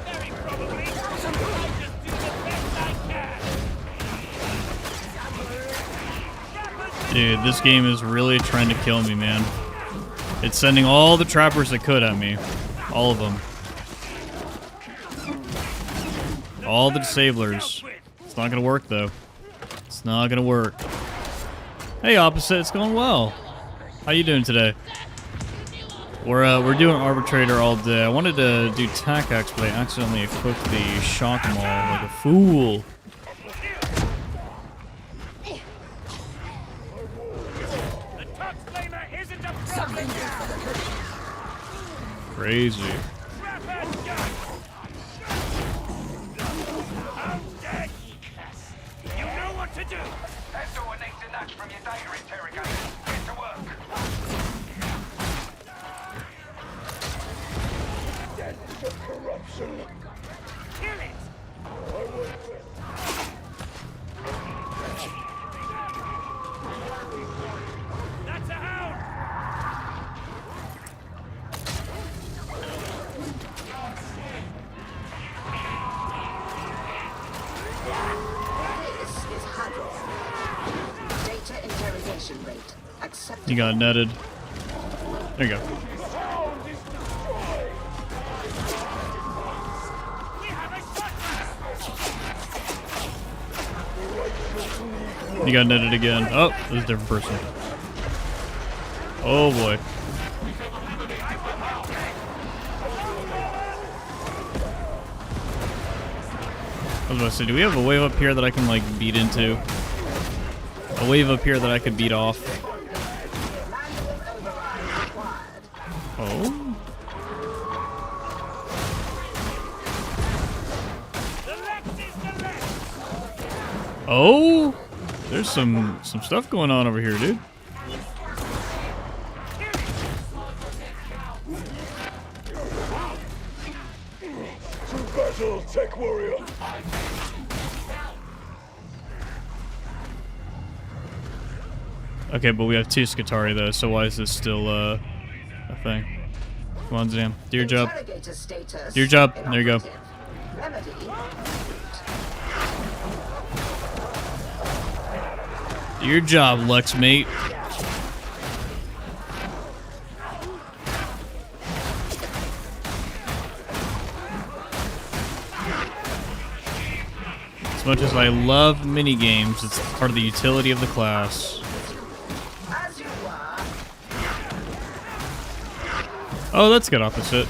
[SPEAKER 4] Very probably. I'll just do the best I can.
[SPEAKER 1] Dude, this game is really trying to kill me, man. It's sending all the trappers it could at me. All of them. All the disablers. It's not gonna work, though. It's not gonna work. Hey, Opposite, it's going well. How you doing today? We're doing Arbitrator all day. I wanted to do TAC-X, but I accidentally equipped the Shock Maul like a fool.
[SPEAKER 4] The Tux Flamer isn't a problem now.
[SPEAKER 1] Crazy.
[SPEAKER 4] Trapper's gun. How dare ye, Cass? You know what to do.
[SPEAKER 3] That's all it needs to nudge from your data interrogator. Get to work.
[SPEAKER 4] Kill it. That's a hound.
[SPEAKER 7] This is Hadron. Data interrogation rate acceptable.
[SPEAKER 1] You got netted. There you go.
[SPEAKER 4] We have a shotgun.
[SPEAKER 1] You got netted again. Oh, this is a different person. Oh boy. I was about to say, do we have a wave up here that I can, like, beat into? A wave up here that I could beat off? Oh? Oh? There's some stuff going on over here, dude.
[SPEAKER 3] To battle, Tech Warrior.
[SPEAKER 1] Okay, but we have 2 Skitarii though, so why is this still a thing? Come on, Zam. Do your job.
[SPEAKER 7] Interrogator status
[SPEAKER 1] Do your job. There you go.
[SPEAKER 7] inoperative. Remedy.
[SPEAKER 1] Do your job, Lex mate. As much as I love minigames, it's part of the utility of the class.
[SPEAKER 7] As you were.
[SPEAKER 1] Oh, that's good opposite.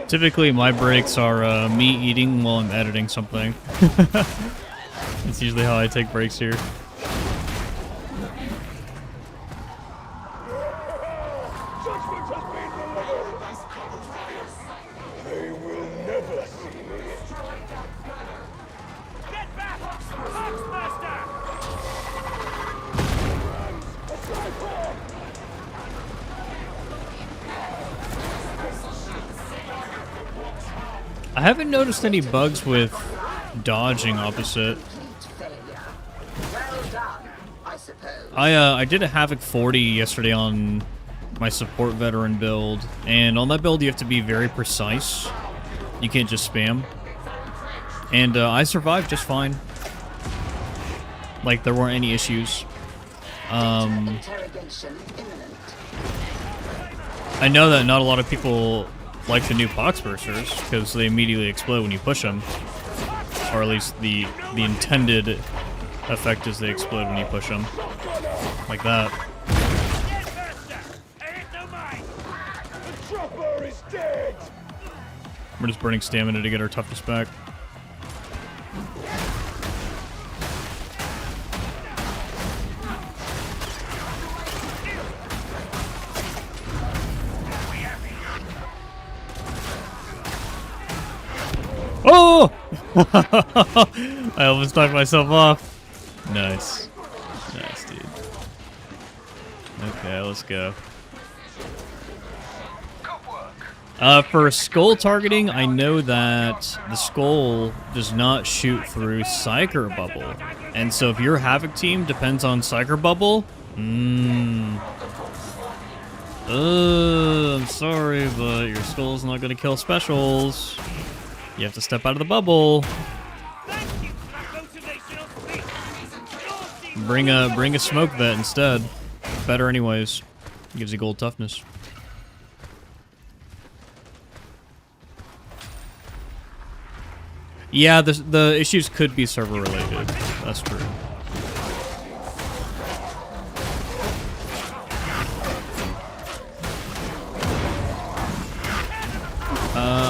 [SPEAKER 1] Typically, my breaks are me eating while I'm editing something. That's usually how I take breaks here.
[SPEAKER 3] Judgment has been delivered. They will never see me.
[SPEAKER 4] Get back! Foxmaster!
[SPEAKER 1] I haven't noticed any bugs with dodging opposite.
[SPEAKER 7] Complete failure. Well done, I suppose.
[SPEAKER 1] I did a Havoc 40 yesterday on my support veteran build, and on that build you have to be very precise. You can't just spam. And I survived just fine. Like, there weren't any issues.
[SPEAKER 7] Interrogation imminent.
[SPEAKER 1] I know that not a lot of people like the new Poxbursers, because they immediately explode when you push them. Or at least the intended effect is they explode when you push them. Like that.
[SPEAKER 4] Get faster! I ain't no mind!
[SPEAKER 3] The chopper is dead.
[SPEAKER 1] We're just burning stamina to get our toughness back. Oh! I almost knocked myself off. Nice. Nice, dude. Okay, let's go. For skull targeting, I know that the skull does not shoot through Psyker Bubble. And so if your Havoc team depends on Psyker Bubble, I'm sorry, but your skull's not gonna kill specials. You have to step out of the bubble.
[SPEAKER 4] Thank you for that motivational speech! Your team
[SPEAKER 1] Bring a smoke vet instead. Better anyways. Gives you gold toughness. Yeah, the issues could be server related. That's true.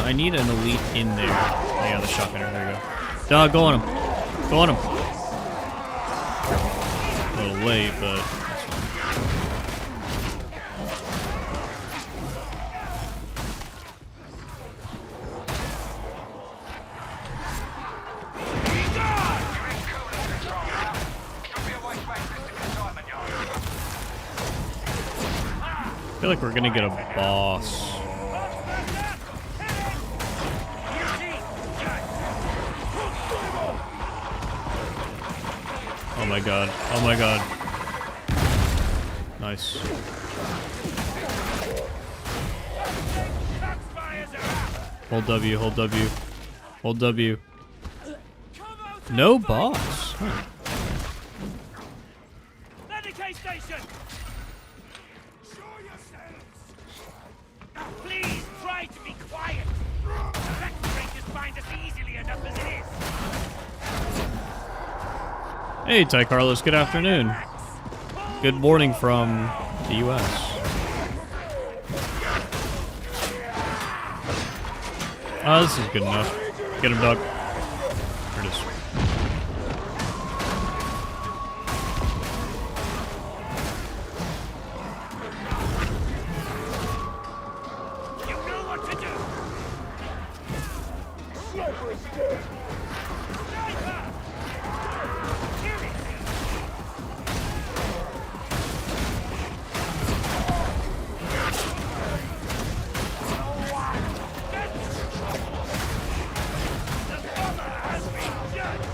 [SPEAKER 1] I need an elite in there. Yeah, the shotgunner. There you go. Dog, go on him. Go on him. A little late, but that's I feel like we're gonna get a boss. Oh my god. Oh my god. Nice. Hold W, hold W. Hold W. No boss. Huh.
[SPEAKER 4] Medicaid station! Show yourselves! Please try to be quiet! Vectorators find us easily enough as it is!
[SPEAKER 1] Hey, Ty Carlos, good afternoon. Good morning from the US. Oh, this is good enough. Get him, dog. There it is.
[SPEAKER 4] You know what to do! Sniper is dead! Sniper! Kill it! The bomber has been judged!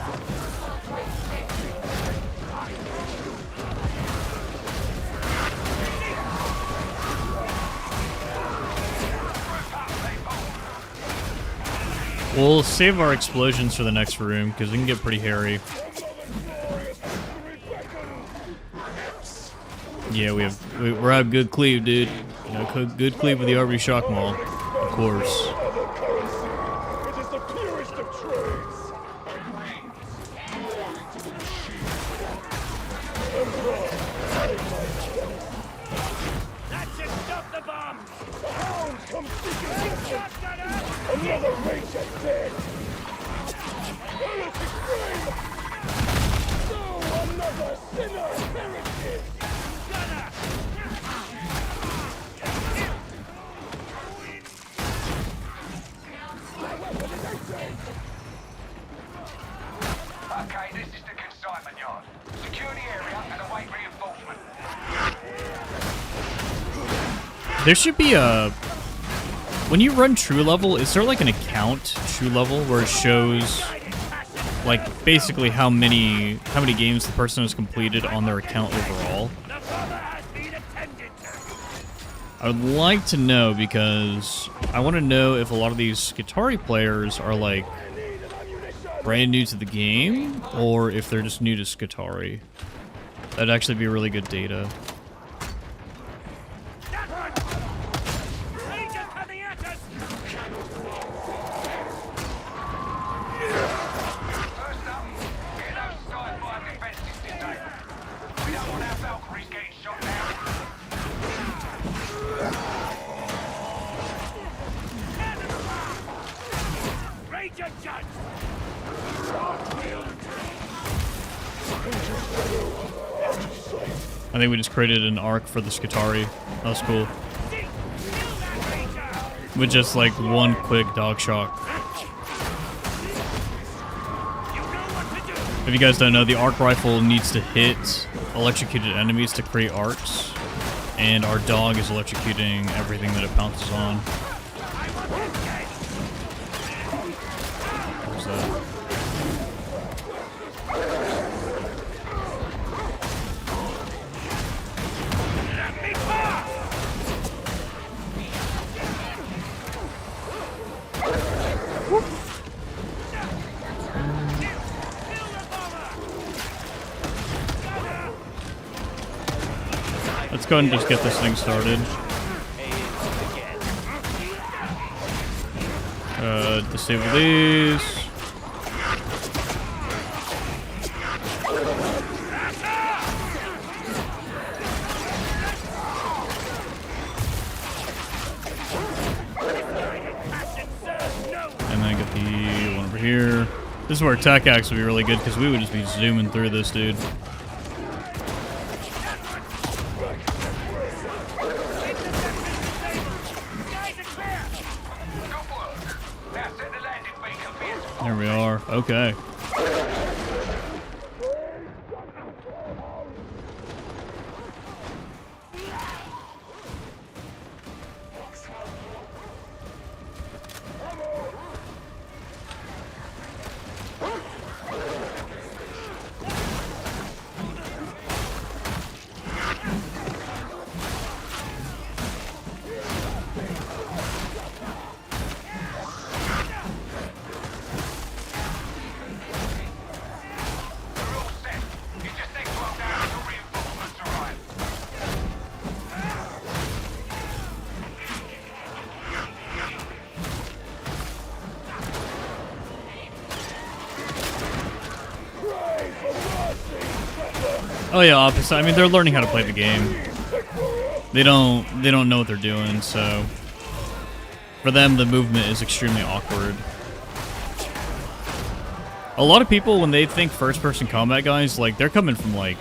[SPEAKER 1] We'll save our explosions for the next room because we can get pretty hairy. Yeah, we're at good cleave, dude. You know, good cleave with the RB shock maul, of course.
[SPEAKER 4] It is the purest of trades! That should stop the bomb! The hounds come seeking vengeance! Another ranger dead! Heretic flame! So another sinner perishes! Gunner!
[SPEAKER 3] Okay, this is the consignment yard. Secure the area and await reinforcement.
[SPEAKER 1] There should be a... When you run true level, is there like an account true level where it shows like basically how many games the person has completed on their account overall?
[SPEAKER 4] The bomber has been attended to!
[SPEAKER 1] I would like to know because I want to know if a lot of these Skitarii players are like brand new to the game or if they're just new to Skitarii. That'd actually be really good data.
[SPEAKER 4] That one! Ranger coming at us!
[SPEAKER 3] First up, get those sci-fi defenses disabled. We don't want our Valkyries getting shot down.
[SPEAKER 4] Ranger judge!
[SPEAKER 1] I think we just created an arc for the Skitarii. That was cool.
[SPEAKER 4] Kill that ranger!
[SPEAKER 1] With just like one quick dog shock.
[SPEAKER 4] You know what to do!
[SPEAKER 1] If you guys don't know, the arc rifle needs to hit electrocuted enemies to create arcs. And our dog is electrocuting everything that it pounces on.
[SPEAKER 4] I want him dead!
[SPEAKER 1] Where's that?
[SPEAKER 4] Let me pass! Kill the bomber! Gunner!
[SPEAKER 1] Let's go ahead and just get this thing started. Disable these. And then get the one over here. This is where attack axe would be really good because we would just be zooming through this dude.
[SPEAKER 4] Guys are clear!
[SPEAKER 3] Good work. Now set the landing beacon for
[SPEAKER 1] There we are. Okay.
[SPEAKER 3] We're all set. You just need to hold down until reinforcements arrive.
[SPEAKER 1] Oh yeah, opposite. I mean, they're learning how to play the game. They don't know what they're doing, so For them, the movement is extremely awkward. A lot of people, when they think first-person combat, guys, like, they're coming from, like,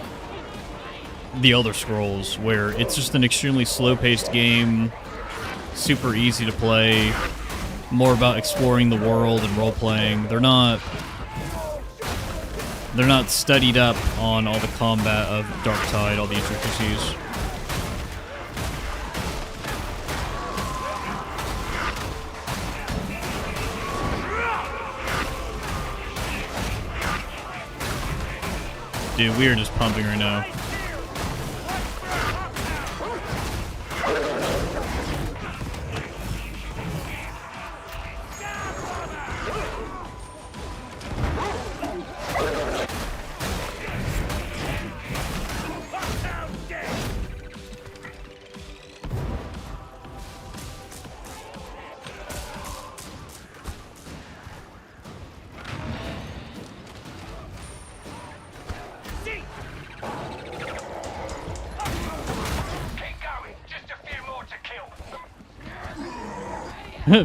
[SPEAKER 1] the Elder Scrolls, where it's just an extremely slow-paced game, super easy to play, more about exploring the world and role-playing. They're not studied up on all the combat of Darktide, all the intricacies. Dude, we are just pumping right now.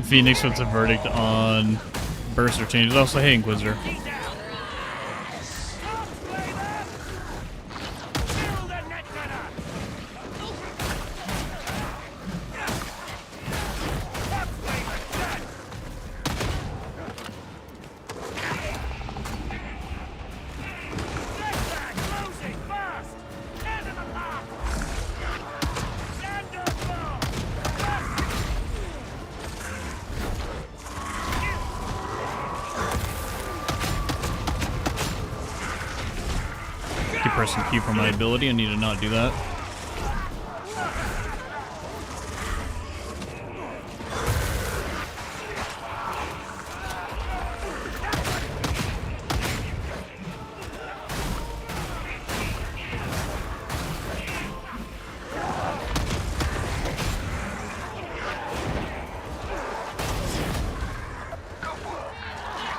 [SPEAKER 1] Phoenix puts a verdict on Burster changes. Also, hey, Inquisitor. Pressing Q for my ability. I need to not do that.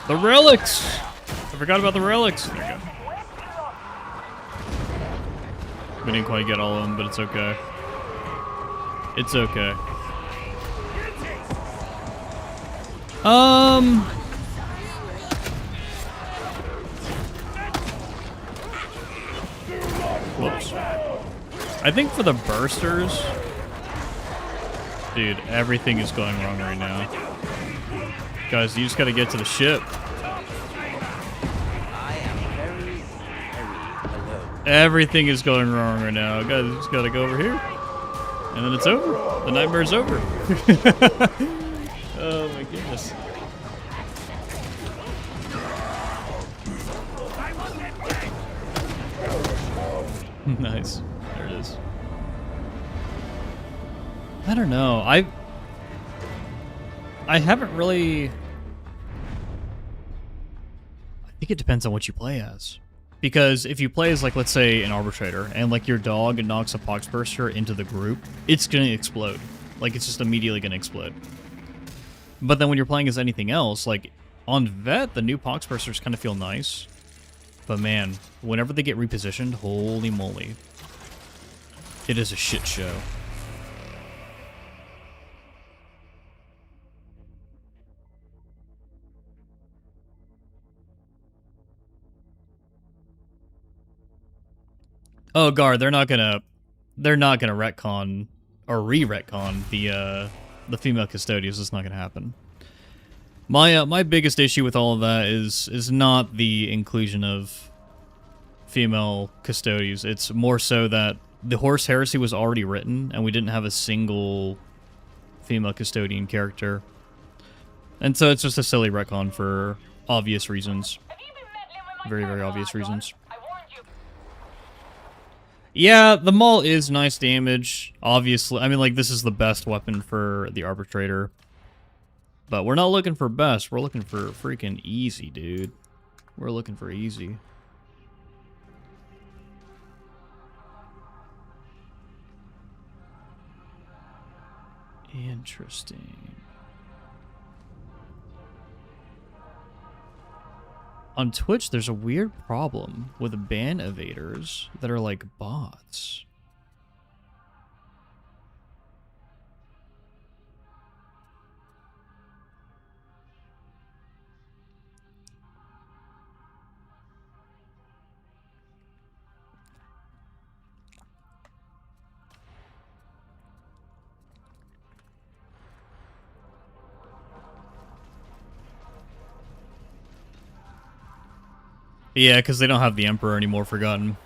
[SPEAKER 1] The relics! I forgot about the relics. There you go. We didn't quite get all of them, but it's okay. It's okay. Whoops. I think for the bursters, dude, everything is going wrong right now. Guys, you just gotta get to the ship. Everything is going wrong right now. Guys, just gotta go over here. And then it's over. The nightmare's over. Oh my goodness. Nice. There it is. I don't know. I haven't really... I think it depends on what you play as. Because if you play as, like, let's say, an arbitrator, and, like, your dog knocks a Poxburster into the group, it's gonna explode. Like, it's just immediately gonna explode. But then when you're playing as anything else, like, on Vet, the new Poxbursters kind of feel nice. But man, whenever they get repositioned, holy moly. It is a shit show. Oh, Guard, they're not gonna retcon or re-retcon the female custodians. It's not gonna happen. My biggest issue with all of that is not the inclusion of female custodians. It's more so that the Horse Heresy was already written, and we didn't have a single female custodian character, and so it's just a silly retcon for obvious reasons. Very, very obvious reasons. Yeah, the Maul is nice damage, obviously. I mean, like, this is the best weapon for the Arbitrator. But we're not looking for best, we're looking for freaking easy, dude. We're looking for easy. Interesting. On Twitch, there's a weird problem with ban evaders that are like bots. Yeah, because they don't have the Emperor anymore, Forgotten.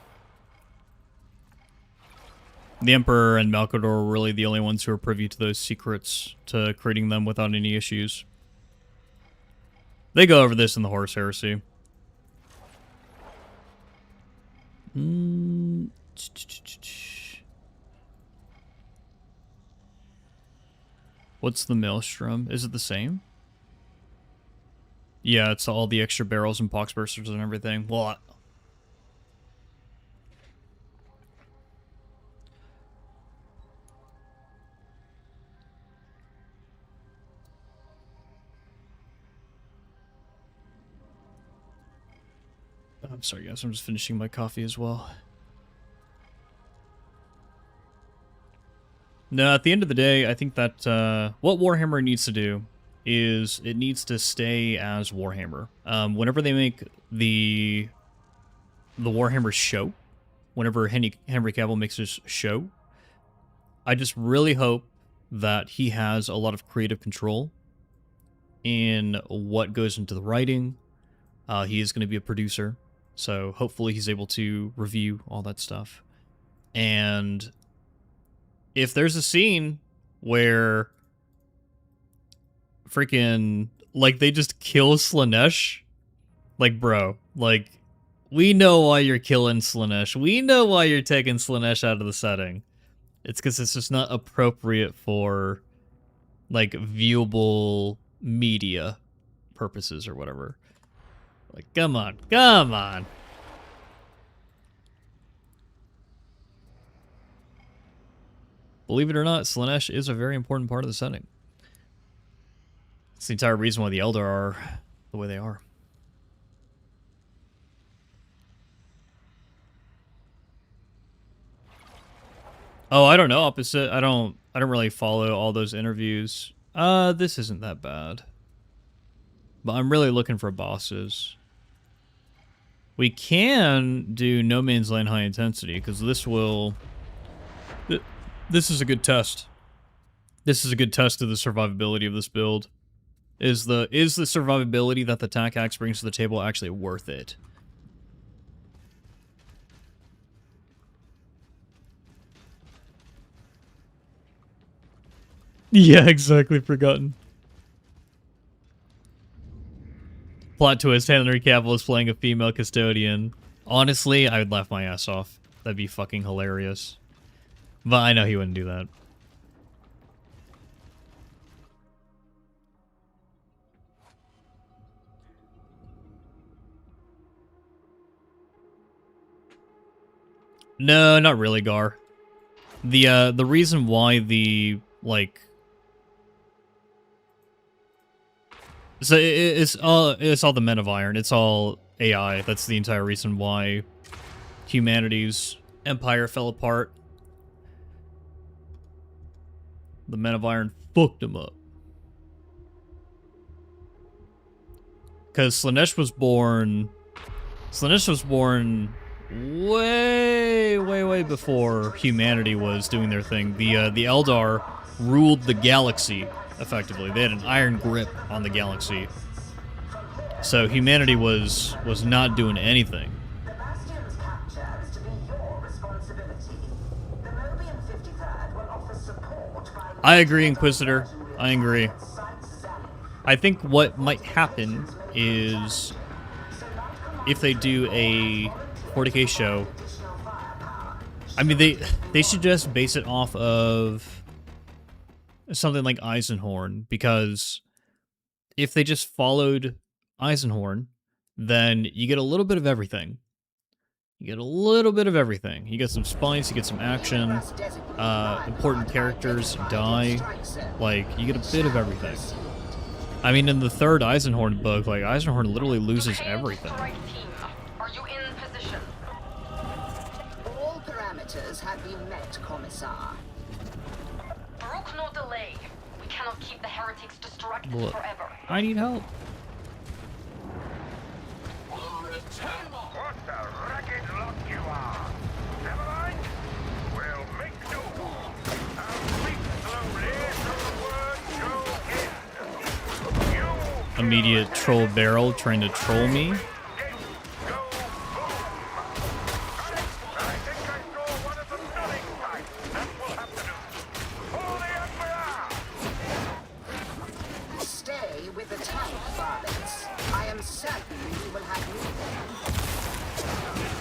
[SPEAKER 1] The Emperor and Malcador were really the only ones who are privy to those secrets, to creating them without any issues. They go over this in the Horus Heresy. What's the Maelstrom? Is it the same? Yeah, it's all the extra barrels and poxbursters and everything. Well, I'm sorry, guys. I'm just finishing my coffee as well. No, at the end of the day, I think that what Warhammer needs to do is it needs to stay as Warhammer. Whenever they make the Warhammer show, whenever Henry Cavill makes his show, I just really hope that he has a lot of creative control in what goes into the writing. He is going to be a producer, so hopefully he's able to review all that stuff. And if there's a scene where freaking, like, they just kill Slaanesh, like, bro, like, we know why you're killing Slaanesh. We know why you're taking Slaanesh out of the setting. It's because it's just not appropriate for, like, viewable media purposes or whatever. Like, come on, come on. Believe it or not, Slaanesh is a very important part of the setting. It's the entire reason why the Eldar are the way they are. Oh, I don't know, opposite. I don't really follow all those interviews. This isn't that bad. But I'm really looking for bosses. We can do No Man's Land High Intensity, because this will... This is a good test. This is a good test of the survivability of this build. Is the survivability that the attack axe brings to the table actually worth it? Yeah, exactly. Forgotten. Plot twist: Henry Cavill is playing a female custodian. Honestly, I would laugh my ass off. That'd be fucking hilarious. But I know he wouldn't do that. No, not really, Gar. The reason why the, like... So it's all the Men of Iron. It's all AI. That's the entire reason why humanity's empire fell apart. The Men of Iron fucked him up. Because Slaanesh was born way before humanity was doing their thing. The Eldar ruled the galaxy, effectively. They had an iron grip on the galaxy. So humanity was not doing anything.
[SPEAKER 7] The Bastion's capture is to be your responsibility. The Mobian 53rd will offer support by...
[SPEAKER 1] I agree, Inquisitor. I agree. I think what might happen is if they do a 40K show, I mean, they should just base it off of something like Eisenhorn, because if they just followed Eisenhorn, then you get a little bit of everything. You get a little bit of everything. You get some spice, you get some action, important characters die, like, you get a bit of everything. I mean, in the third Eisenhorn book, like, Eisenhorn literally loses everything.
[SPEAKER 2] Strike team, are you in position?
[SPEAKER 7] All parameters have been met, Commissar.
[SPEAKER 2] Brook, no delay. We cannot keep the heretics distracted
[SPEAKER 1] Look,
[SPEAKER 2] forever.
[SPEAKER 1] I need help.
[SPEAKER 3] What the ragged lot you are! Never mind. We'll make do. I'll speak slowly so the words go in. You
[SPEAKER 1] Immediate troll barrel trying to troll me.
[SPEAKER 3] go
[SPEAKER 7] am certain we will have you.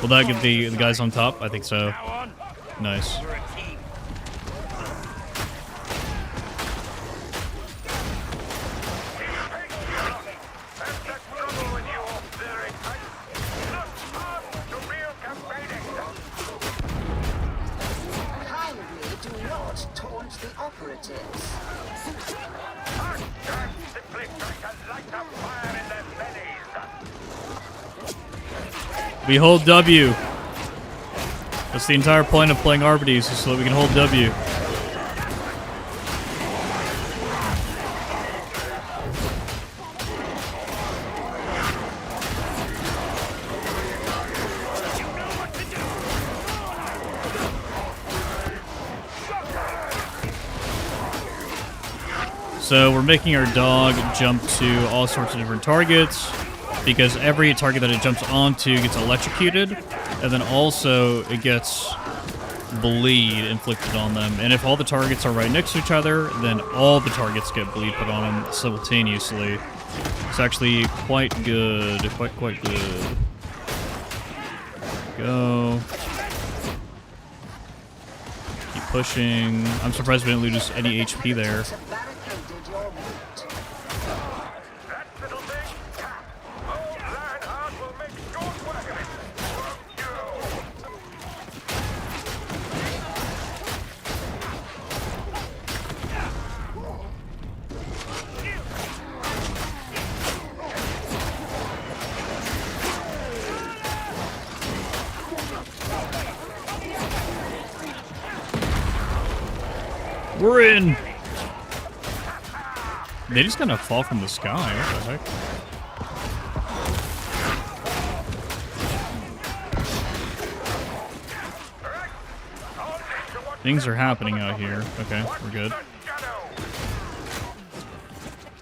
[SPEAKER 1] Will that get the guys on top? I think so.
[SPEAKER 4] Now on.
[SPEAKER 1] Nice.
[SPEAKER 4] We're a team.
[SPEAKER 3] That's the trouble with you off there, not up to real campaigning.
[SPEAKER 7] Kindly do not taunt the operatives.
[SPEAKER 3] I'm simply trying to light a fire in their bellies.
[SPEAKER 1] We hold W. That's the entire point of playing Arbides, is so that we can hold W. So we're making our dog jump to all sorts of different targets, because every target that it jumps onto gets electrocuted, and then also it gets bleed inflicted on them. And if all the targets are right next to each other, then all the targets get bleed put on them simultaneously. It's actually quite good, quite good. Go. Keep pushing. I'm surprised we didn't lose any HP there.
[SPEAKER 7] Barricaded your route.
[SPEAKER 3] That little thing, old Lionheart will make short work of it.
[SPEAKER 1] We're in! They just kind of fall from the sky. What the heck? Things are happening out here. Okay, we're good.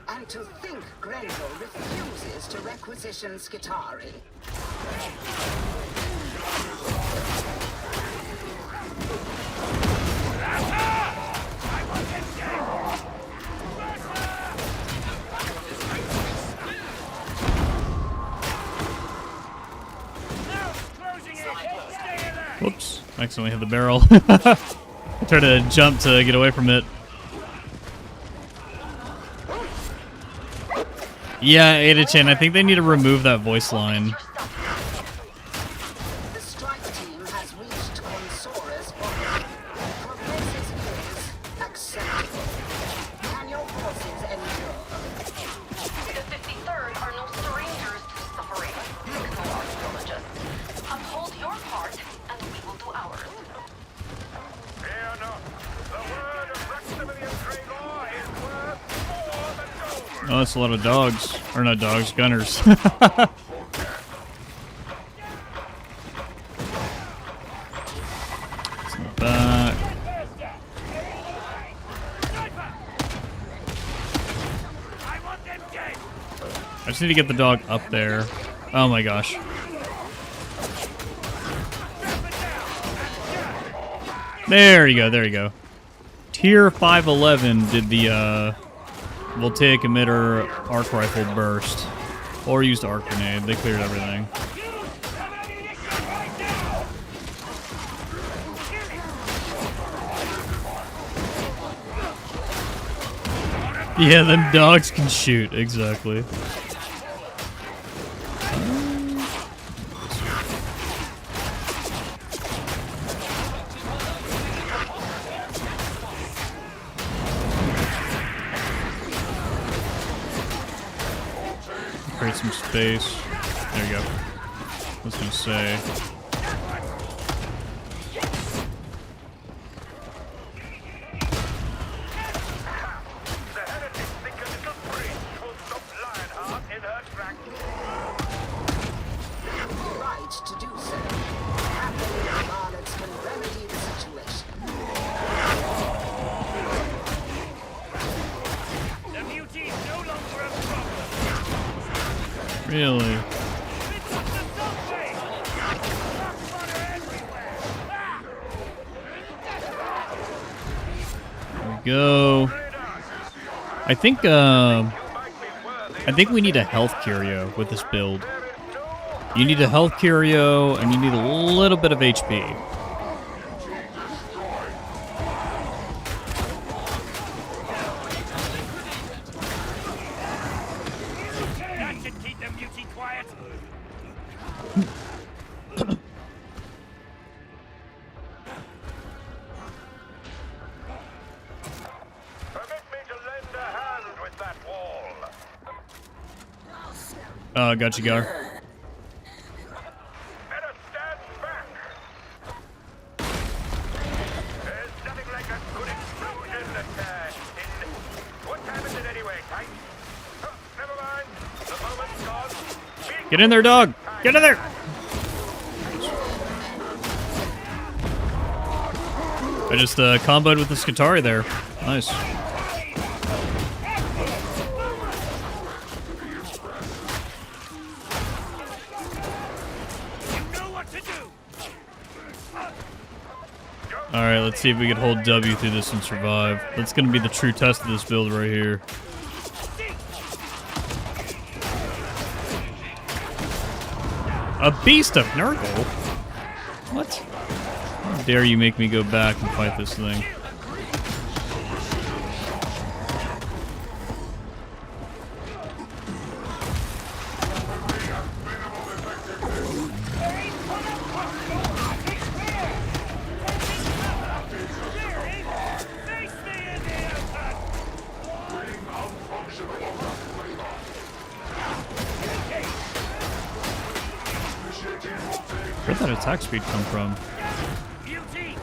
[SPEAKER 7] And to think Grendel refuses to requisition Skitari.
[SPEAKER 1] Whoops. Accidentally hit the barrel. I tried to jump to get away from it. Yeah, Ada-chan, I think they need to remove that voice line.
[SPEAKER 7] The strike team has reached Consora's body. Prognosis is acceptable. Can your forces endure?
[SPEAKER 5] The 53rd are no strangers to suffering. Ignore archaeologists. Uphold your part, and we will do ours.
[SPEAKER 3] Fear not. The word of Maximilian Gregor is worth more than gold.
[SPEAKER 1] Oh, that's a lot of dogs. Or not dogs, gunners. Back. I just need to get the dog up there. Oh my gosh. There you go, there you go. Tier 511 did the voltaic emitter arc rifle burst. Or used arc grenade. They cleared everything. Yeah, them dogs can shoot, exactly. Create some space. There you go. I was gonna say.
[SPEAKER 3] The heretics think a little bridge will stop Lionheart in her tracks.
[SPEAKER 7] Right to do so. Happily, the varlets can remedy the situation.
[SPEAKER 4] The beauty is no longer a problem.
[SPEAKER 1] Really?
[SPEAKER 4] It's up the subway. Rock butter everywhere.
[SPEAKER 1] There we go. I think
[SPEAKER 3] You might be worthy
[SPEAKER 1] I think we need a health curio with this build. You need a health curio, and you need a little bit of HP.
[SPEAKER 4] That should keep them beauty quiet.
[SPEAKER 3] Permit me to lend a hand with that wall.
[SPEAKER 1] Got you, Gar.
[SPEAKER 3] Better stand back. There's nothing like a good explosion what time is it anyway, Tight? Oh, never mind. The moment's gone.
[SPEAKER 1] Get in there, dog! Get in there! I just comboed with the Skitari there. Nice. Alright, let's see if we can hold W through this and survive. That's gonna be the true test of this build right here. A beast of Nurgle? What? How dare you make me go back and fight this thing? Where'd that attack speed come from?
[SPEAKER 4] Beauty!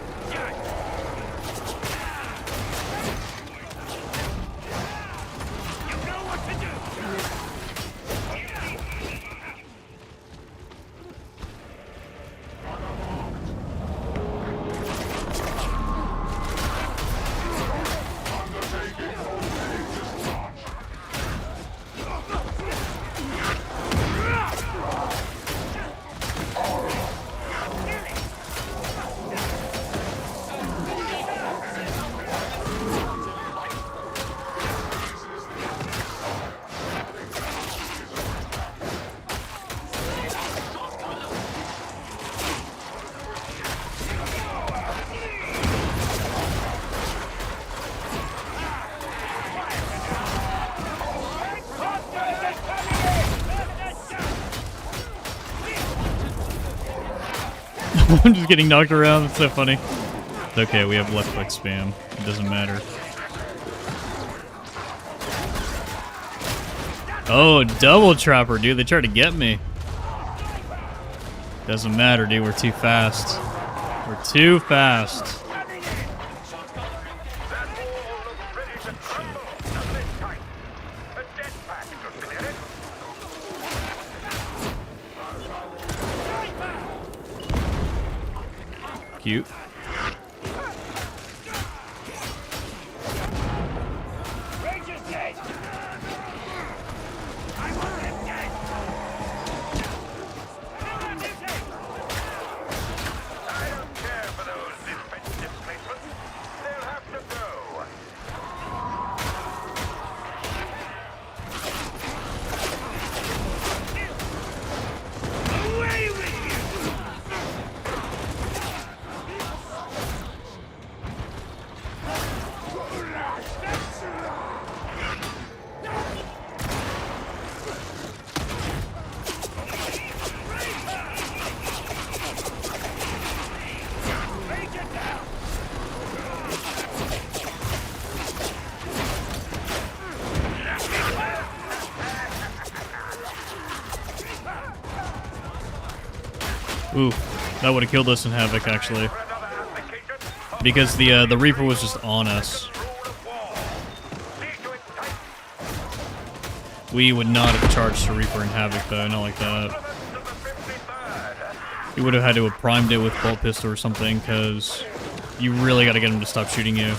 [SPEAKER 4] You know what to do!
[SPEAKER 1] I'm just getting knocked around. It's so funny. It's okay, we have left click spam. It doesn't matter. Oh, double trapper, dude. They tried to get me. Doesn't matter, dude. We're too fast. We're too fast. Cute.
[SPEAKER 4] Ranger's dead! I want him dead!
[SPEAKER 3] I don't care for those defense displacements. They'll have to go.
[SPEAKER 4] Away with you!
[SPEAKER 1] Ooh, that would have killed us in Havoc, actually. Because the Reaper was just on us. We would not have charged the Reaper in Havoc, though, not like that. You would have had to have primed it with Bolt Pistol or something, because you really got to get him to stop shooting you.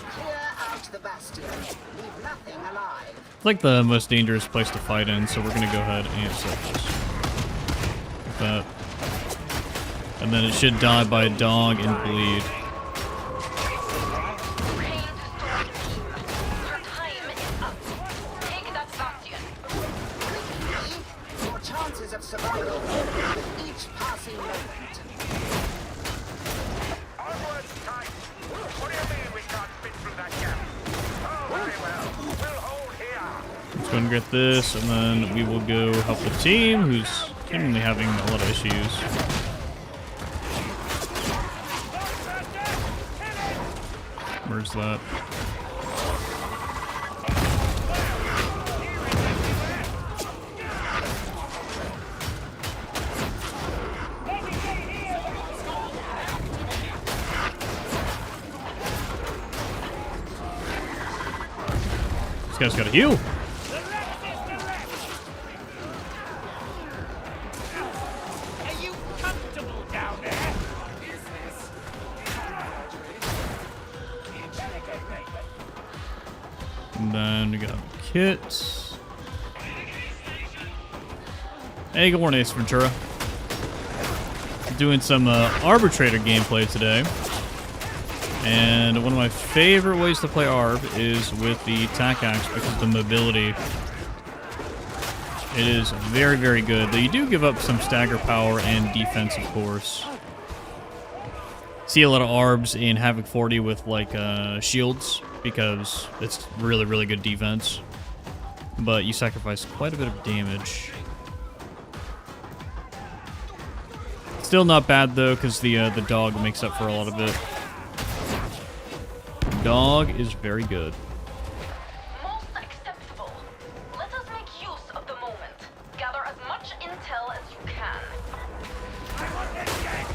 [SPEAKER 1] It's like the most dangerous place to fight in, so we're going to go ahead and set this. Like that. And then it should die by a dog and bleed.
[SPEAKER 5] Your time is up. Take that bastion.
[SPEAKER 7] chances of survival with each passing moment.
[SPEAKER 3] Onwards, Tight! What do you mean we can't fit through that gap? Oh, very well. We'll hold here.
[SPEAKER 1] Let's go and get this, and then we will go help the team, who's seemingly having a lot of issues. Where's that? This guy's got a heal.
[SPEAKER 4] Are you comfortable down there?
[SPEAKER 1] And then we got a kit. Hey, good morning, Ace Ventura. Doing some Arbitrator gameplay today. And one of my favorite ways to play Arb is with the attack axe because of the mobility. It is very, very good. Though you do give up some stagger power and defense, of course. See a lot of Arbs in Havoc 40 with like shields because it's really, really good defense. But you sacrifice quite a bit of damage. Still not bad though, because the dog makes up for a lot of it. Dog is very good.
[SPEAKER 5] Most acceptable. Let us make use of the moment. Gather as much intel as you can.
[SPEAKER 4] I want this gang!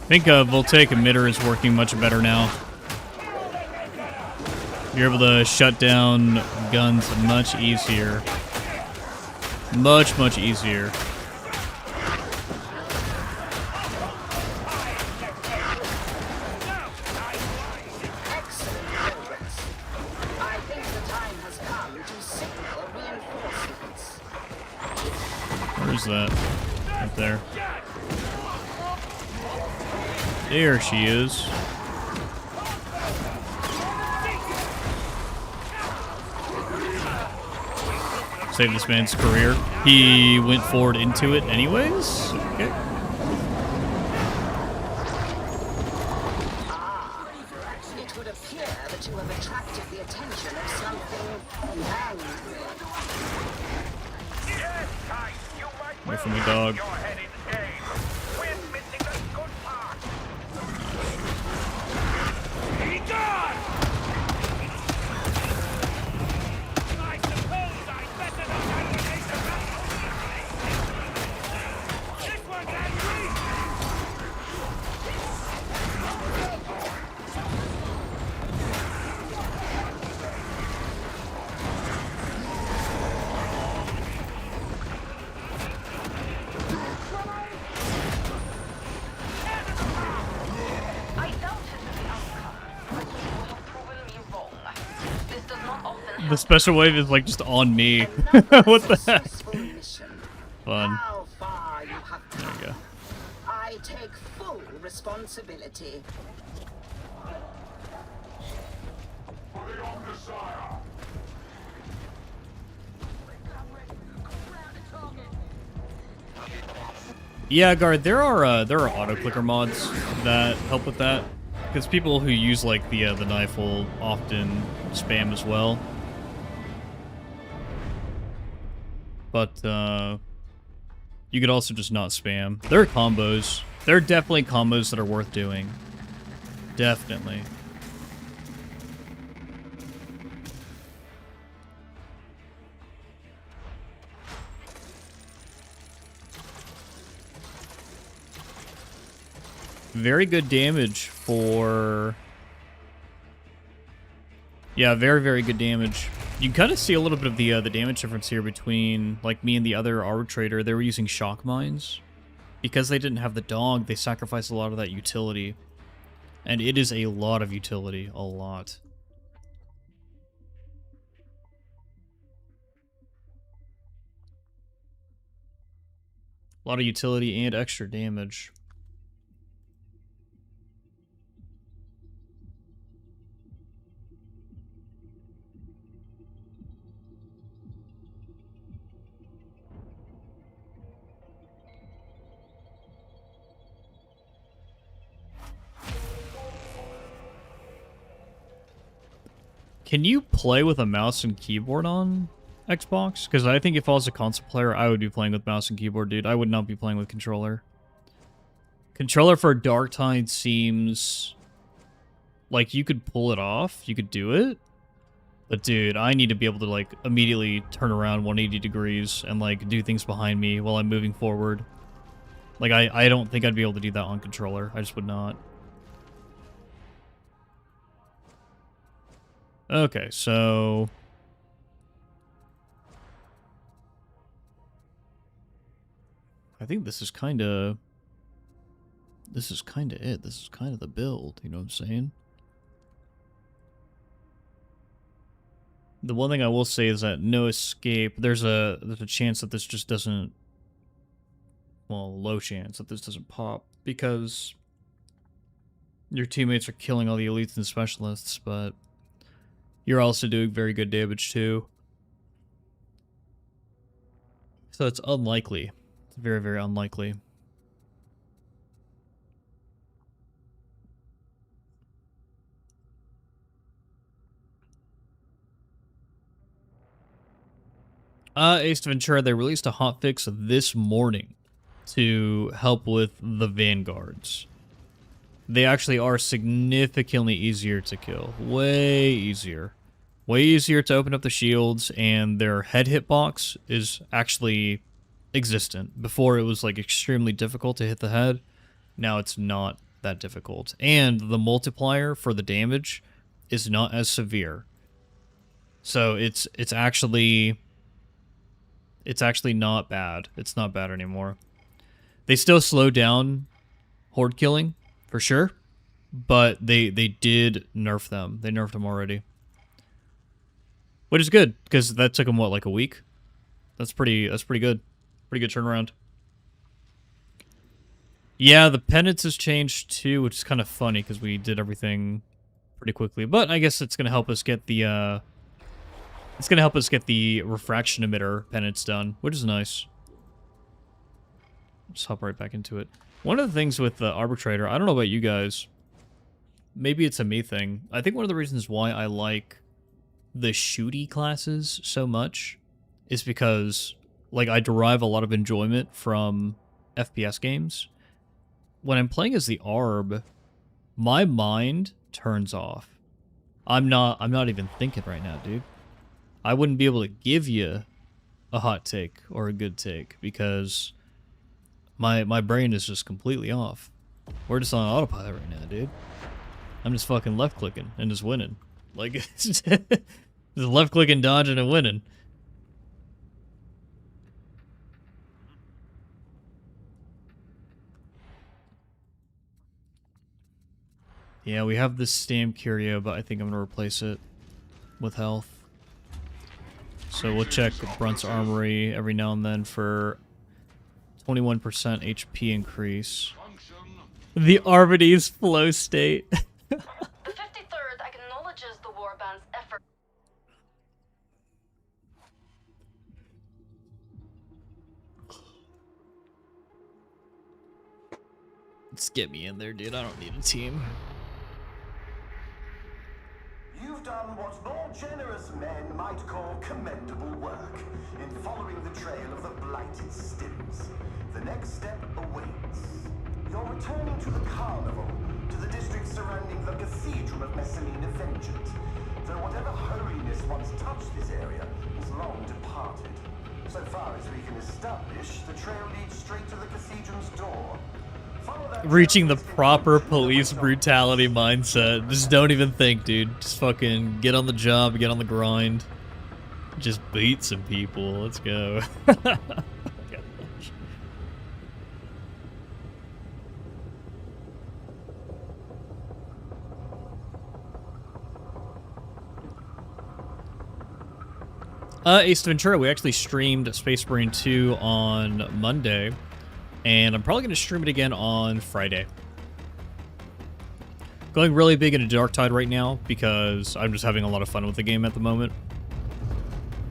[SPEAKER 1] I think Voltaic emitter is working much better now. You're able to shut down guns much easier. Much, much easier.
[SPEAKER 7] Excellent progress. I think the time has come to signal reinforcements.
[SPEAKER 1] Where's that? Right there. There she is. Save this man's career. He went forward into it anyways? Okay.
[SPEAKER 7] It would appear that you have attracted the attention of something angry.
[SPEAKER 3] Yes, Tight! You might
[SPEAKER 1] Away
[SPEAKER 3] well
[SPEAKER 1] from me,
[SPEAKER 3] have
[SPEAKER 1] dog.
[SPEAKER 3] your head in the game. We're missing the good part.
[SPEAKER 4] Be gone! I suppose I'd better not aggravate the battle. This one's angry!
[SPEAKER 5] I doubted the outcome, but you have proven me wrong. This does not often
[SPEAKER 1] The special wave is like just on me.
[SPEAKER 7] Another
[SPEAKER 1] What the heck?
[SPEAKER 7] successful mission.
[SPEAKER 1] Fun.
[SPEAKER 7] How far you have
[SPEAKER 1] There
[SPEAKER 7] come.
[SPEAKER 1] you go.
[SPEAKER 7] I take full responsibility.
[SPEAKER 1] Yeah, Guard, there are auto clicker mods that help with that. Because people who use like the knife will often spam as well. But you could also just not spam. There are combos. There are definitely combos that are worth doing. Definitely. Very good damage for... Yeah, very, very good damage. You can kind of see a little bit of the damage difference here between, like, me and the other arbitrator. They were using shock mines. Because they didn't have the dog, they sacrificed a lot of that utility. And it is a lot of utility. A lot. A lot of utility and extra damage. Can you play with a mouse and keyboard on Xbox? Because I think if I was a console player, I would be playing with mouse and keyboard, dude. I would not be playing with controller. Controller for Darktide seems like you could pull it off. You could do it. But dude, I need to be able to like immediately turn around 180 degrees and like do things behind me while I'm moving forward. Like I don't think I'd be able to do that on controller. I just would not. Okay, so I think this is kind of it. This is kind of the build, you know what I'm saying? The one thing I will say is that no escape. There's a chance that this just doesn't, well, low chance that this doesn't pop because your teammates are killing all the elites and specialists, but you're also doing very good damage too. So it's unlikely. It's very, very unlikely. Ace Ventura, they released a hotfix this morning to help with the vanguards. They actually are significantly easier to kill. Way easier. Way easier to open up the shields, and their head hitbox is actually existent. Before it was like extremely difficult to hit the head. Now it's not that difficult. And the multiplier for the damage is not as severe. So it's actually not bad. It's not bad anymore. They still slow down horde killing, for sure, but they did nerf them. They nerfed them already. Which is good, because that took them, what, like a week? That's pretty good. Pretty good turnaround. Yeah, the penance has changed too, which is kind of funny, because we did everything pretty quickly. But I guess it's going to help us get the, refraction emitter penance done, which is nice. Just hop right back into it. One of the things with the arbitrator, I don't know about you guys, maybe it's a me thing. I think one of the reasons why I like the shooty classes so much is because, like, I derive a lot of enjoyment from FPS games. When I'm playing as the Arb, my mind turns off. I'm not even thinking right now, dude. I wouldn't be able to give you a hot take or a good take because my brain is just completely off. We're just on autopilot right now, dude. I'm just fucking left clicking and just winning. Like, just left clicking, dodging, and winning. Yeah, we have this Stam Curio, but I think I'm gonna replace it with health. So we'll check Brunt's Armory every now and then for 21% HP increase. The Armides flow state.
[SPEAKER 5] The 53rd acknowledges the warband's effort.
[SPEAKER 1] Let's get me in there, dude. I don't need a team.
[SPEAKER 6] You've done what more generous men might call commendable work in following the trail of the blighted Stims. The next step awaits. You're returning to the carnival, to the district surrounding the Cathedral of Messalina Vengeant. Though whatever holiness once touched this area is long departed. So far as we can establish, the trail leads straight to the cathedral's door.
[SPEAKER 1] Reaching the proper police brutality mindset. Just don't even think, dude. Just fucking get on the job, get on the grind. Just beat some people. Let's go. Ace Ventura, we actually streamed Space Marine 2 on Monday. And I'm probably going to stream it again on Friday. Going really big into Darktide right now because I'm just having a lot of fun with the game at the moment.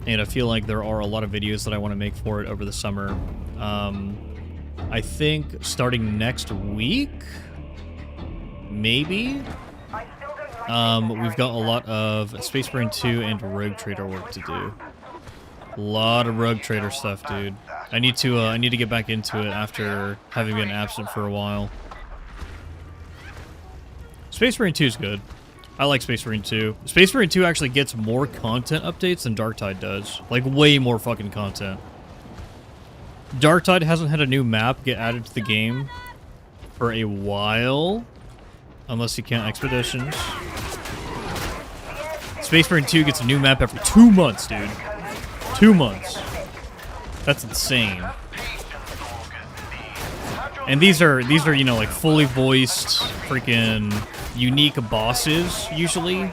[SPEAKER 1] And I feel like there are a lot of videos that I want to make for it over the summer. I think starting next week, maybe, we've got a lot of Space Marine 2 and Rogue Trader work to do. A lot of Rogue Trader stuff, dude. I need to get back into it after having been absent for a while. Space Marine 2 is good. I like Space Marine 2. Space Marine 2 actually gets more content updates than Darktide does. Like, way more fucking content. Darktide hasn't had a new map get added to the game for a while. Unless you count Expeditions. Space Marine 2 gets a new map every 2 months, dude. 2 months. That's insane. And these are, you know, like fully voiced, freaking unique bosses, usually.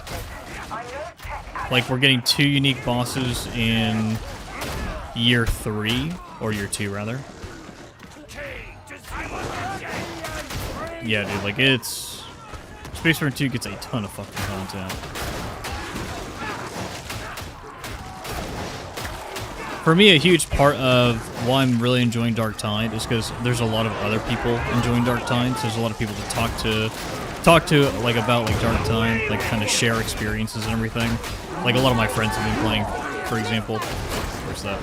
[SPEAKER 1] Like, we're getting 2 unique bosses in year 3, or year 2, rather. Yeah, dude, like, it's... Space Marine 2 gets a ton of fucking content. For me, a huge part of why I'm really enjoying Darktide is because there's a lot of other people enjoying Darktide. So there's a lot of people to talk to like about like Darktide, like kind of share experiences and everything. Like a lot of my friends have been playing, for example. Where's that?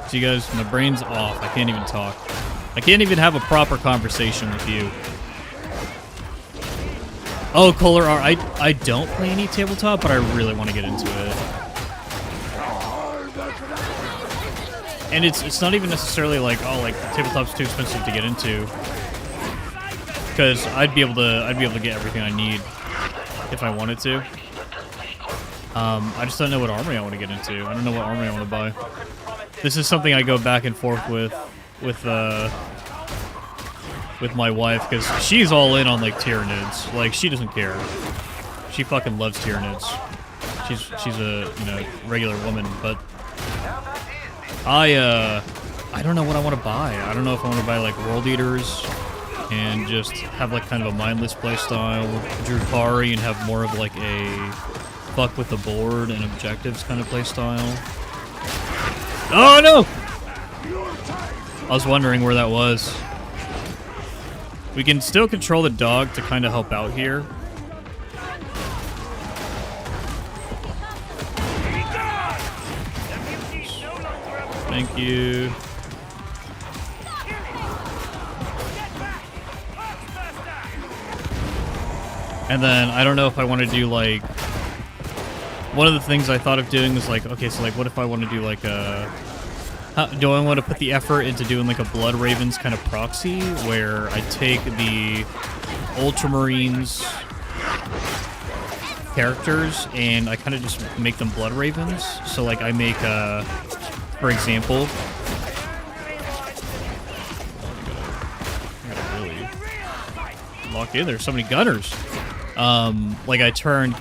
[SPEAKER 1] So you guys, my brain's off. I can't even talk. I can't even have a proper conversation with you. Oh, Kohler, I don't play any tabletop, but I really want to get into it. And it's not even necessarily like, oh, like tabletop's too expensive to get into, because I'd be able to get everything I need if I wanted to. I just don't know what army I want to get into. I don't know what army I want to buy. This is something I go back and forth with my wife, because she's all in on like Tyranids. Like, she doesn't care. She fucking loves Tyranids. She's a, you know, regular woman, but I don't know what I want to buy. I don't know if I want to buy like World Eaters and just have like kind of a mindless playstyle, Drukari, and have more of like a fuck with the board and objectives kind of playstyle. Oh no! I was wondering where that was. We can still control the dog to kind of help out here. Thank you. And then I don't know if I want to do like... One of the things I thought of doing was like, okay, so like what if I want to do like a... do I want to put the effort into doing like a Blood Ravens kind of proxy where I take the Ultramarines characters and I kind of just make them Blood Ravens? So like I make, for example... I gotta really lock in. There's so many gunners. Like I turn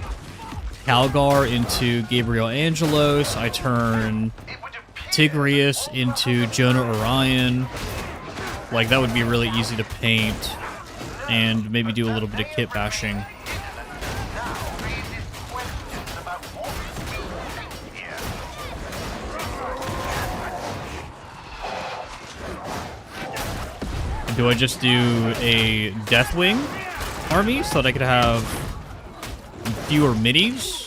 [SPEAKER 1] Calgar into Gabriel Angelos. I turn Tigrius into Jonah Orion. Like, that would be really easy to paint. And maybe do a little bit of kit bashing. Do I just do a Deathwing army so that I could have fewer minis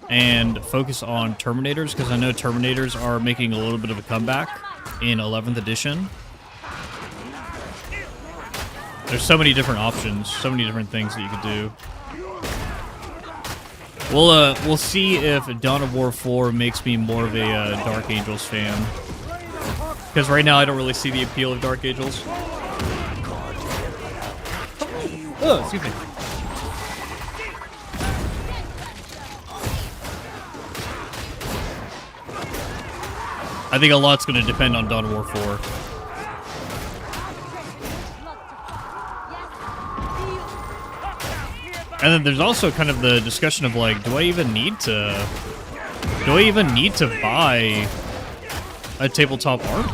[SPEAKER 1] and focus on Terminators, because I know Terminators are making a little bit of a comeback in 11th edition. There's so many different options, so many different things that you could do. We'll see if Dawn of War 4 makes me more of a Dark Angels fan, because right now I don't really see the appeal of Dark Angels. Oh, excuse me. I think a lot's going to depend on Dawn of War 4. And then there's also kind of the discussion of like, do I even need to buy a tabletop army?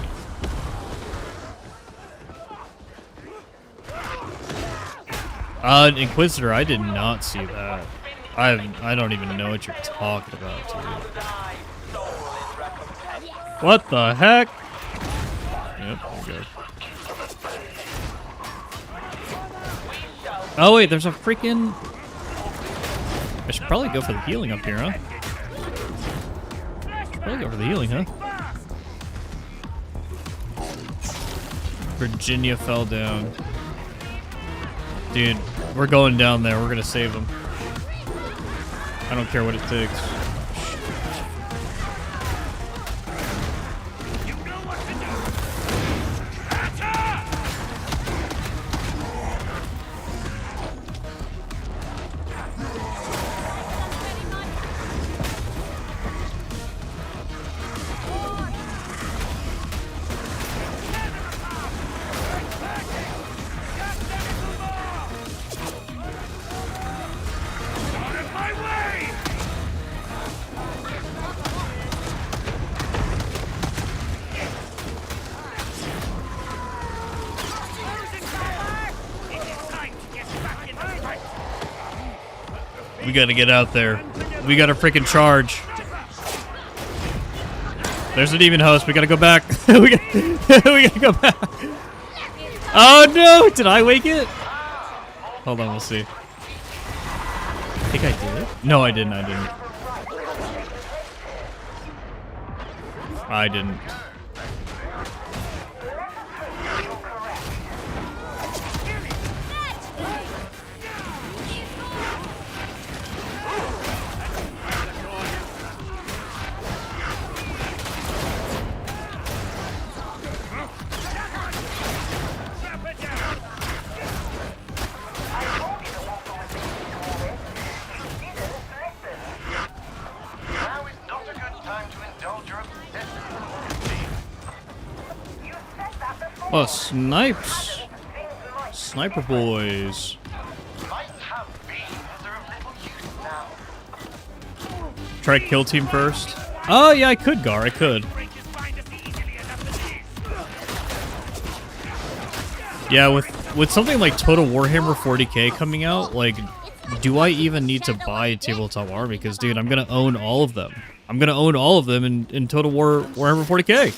[SPEAKER 1] Inquisitor, I did not see that. I don't even know what you're talking about, dude. What the heck? Yep, there we go. Oh wait, there's a freaking... I should probably go for the healing up here, huh? Probably go for the healing, huh? Virginia fell down. Dude, we're going down there. We're gonna save them. I don't care what it takes. We gotta get out there. We gotta freaking charge. There's an even host. We gotta go back. we gotta go back. Oh no! Did I wake it? Hold on, we'll see. I think I did. No, I didn't. I didn't. Oh, snipes! Sniper boys. Try kill team first. Oh yeah, I could, Gar. I could. Yeah, with something like Total Warhammer 40k coming out, like, do I even need to buy a tabletop army? Because, dude, I'm gonna own all of them. I'm gonna own all of them in Total Warhammer 40k.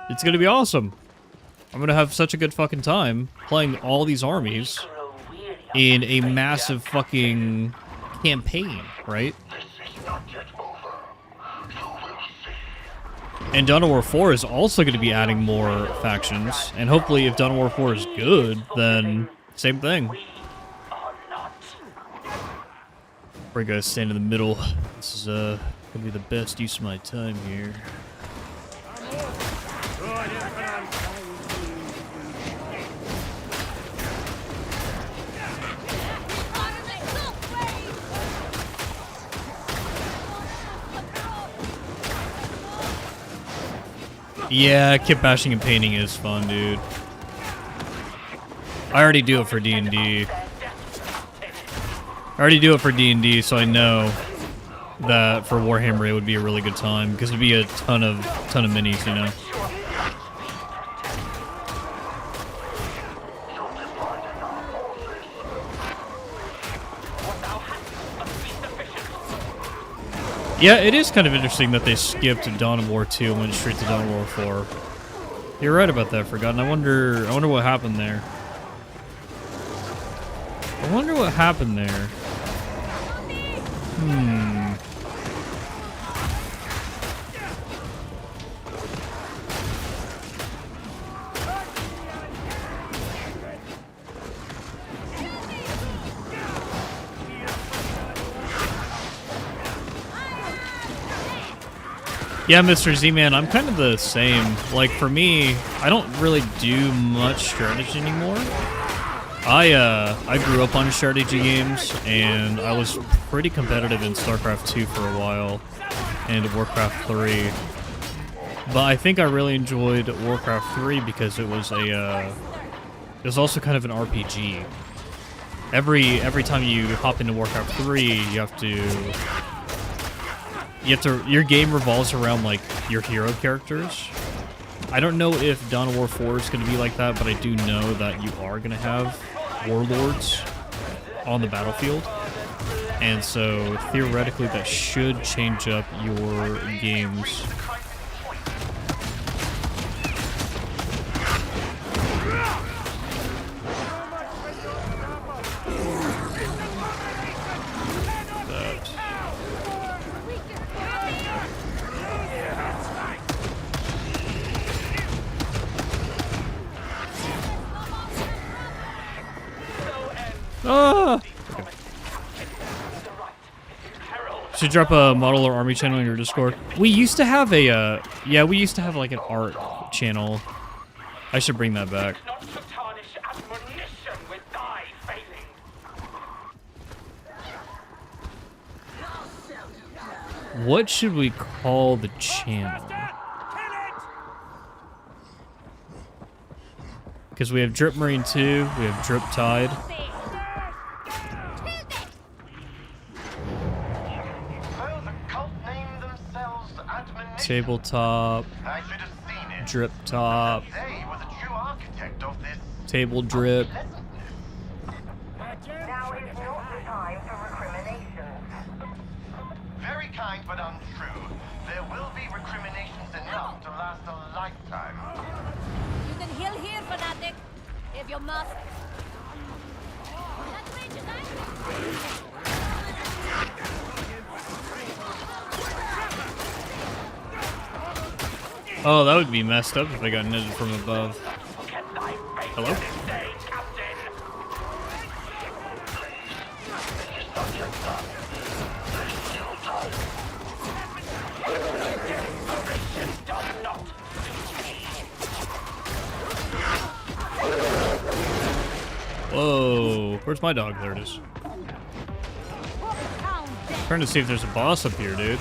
[SPEAKER 1] It's gonna be awesome. I'm gonna have such a good fucking time playing all these armies in a massive fucking campaign, right? And Dawn of War 4 is also going to be adding more factions, and hopefully if Dawn of War 4 is good, then same thing. We're gonna stand in the middle. This is gonna be the best use of my time here. Yeah, kit bashing and painting is fun, dude. I already do it for D&D. I already do it for D&D, so I know that for Warhammer it would be a really good time because it'd be a ton of minis, you know. Yeah, it is kind of interesting that they skipped Dawn of War 2 and went straight to Dawn of War 4. You're right about that, Forgotten. I wonder what happened there. I wonder what happened there. Yeah, Mr. Z-Man, I'm kind of the same. Like, for me, I don't really do much strategy anymore. I grew up on strategy games, and I was pretty competitive in StarCraft 2 for a while, and Warcraft 3. But I think I really enjoyed Warcraft 3 because it was also kind of an RPG. every time you hop into Warcraft 3, you have to your game revolves around like your hero characters. I don't know if Dawn of War 4 is going to be like that, but I do know that you are going to have warlords on the battlefield. And so theoretically that should change up your game's Ah! Okay. Should drop a model or army channel in your Discord. We used to have a, yeah, we used to have like an art channel. I should bring that back.
[SPEAKER 4] Not to tarnish admonition with thy failing.
[SPEAKER 1] What should we call the channel? Because we have Drip Marine 2, we have Drip Tide. Tabletop, Drip Top, Table Drip.
[SPEAKER 2] Now is not the time for recriminations.
[SPEAKER 3] Very kind but untrue. There will be recriminations enough to last a lifetime.
[SPEAKER 8] You can heal here, fanatic, if you must. That bridge is active.
[SPEAKER 1] Oh, that would be messed up if I got netted from above. Hello? Whoa, where's my dog? There it is. Trying to see if there's a boss up here, dude.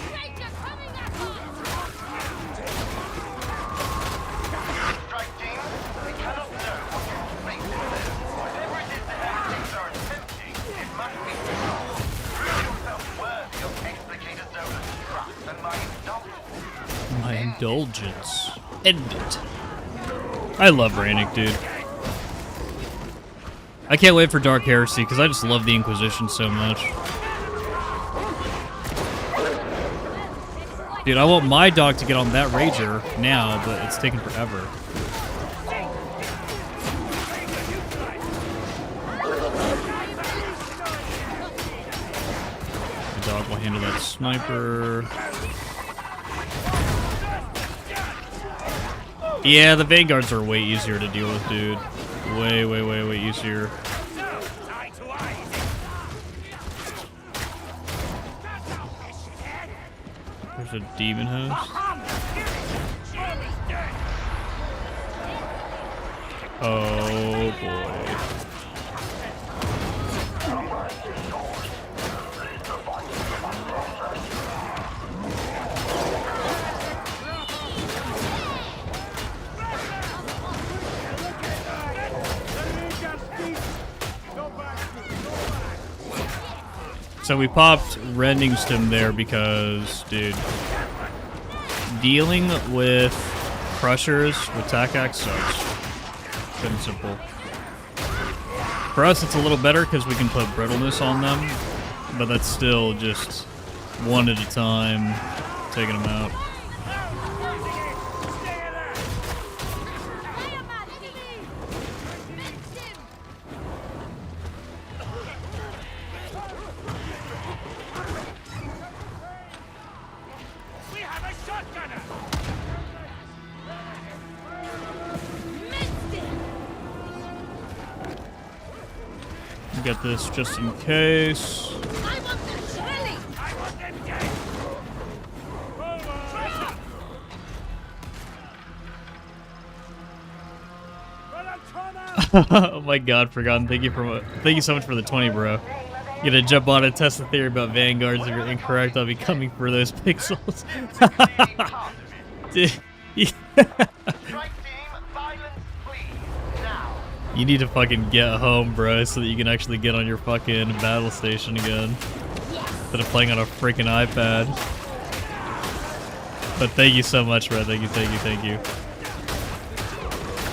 [SPEAKER 1] My indulgence. End it. I love Rannick, dude. I can't wait for Dark Heresy, because I just love the Inquisition so much. Dude, I want my dog to get on that Rager now, but it's taking forever. The dog will handle that sniper. Yeah, the Vanguards are way easier to deal with, dude. Way, way, way, way easier. There's a demon host. Oh boy. So we popped Rendingston there because, dude, dealing with Crushers with Tac Axe sucks. Good and simple. For us, it's a little better because we can put Brittleness on them, but that's still just one at a time, taking them out. Get this just in case.
[SPEAKER 8] I want them chilly.
[SPEAKER 4] I want them dead.
[SPEAKER 1] Oh my god, Forgotten, thank you so much for the 20, bro. You gotta jump on and test the theory about Vanguards. If you're incorrect, I'll be coming for those pixels. Dude, yeah.
[SPEAKER 3] Strike team, silence, please. Now.
[SPEAKER 1] You need to fucking get home, bro, so that you can actually get on your fucking battle station again. Instead of playing on a freaking iPad. But thank you so much, bro. Thank you, thank you, thank you.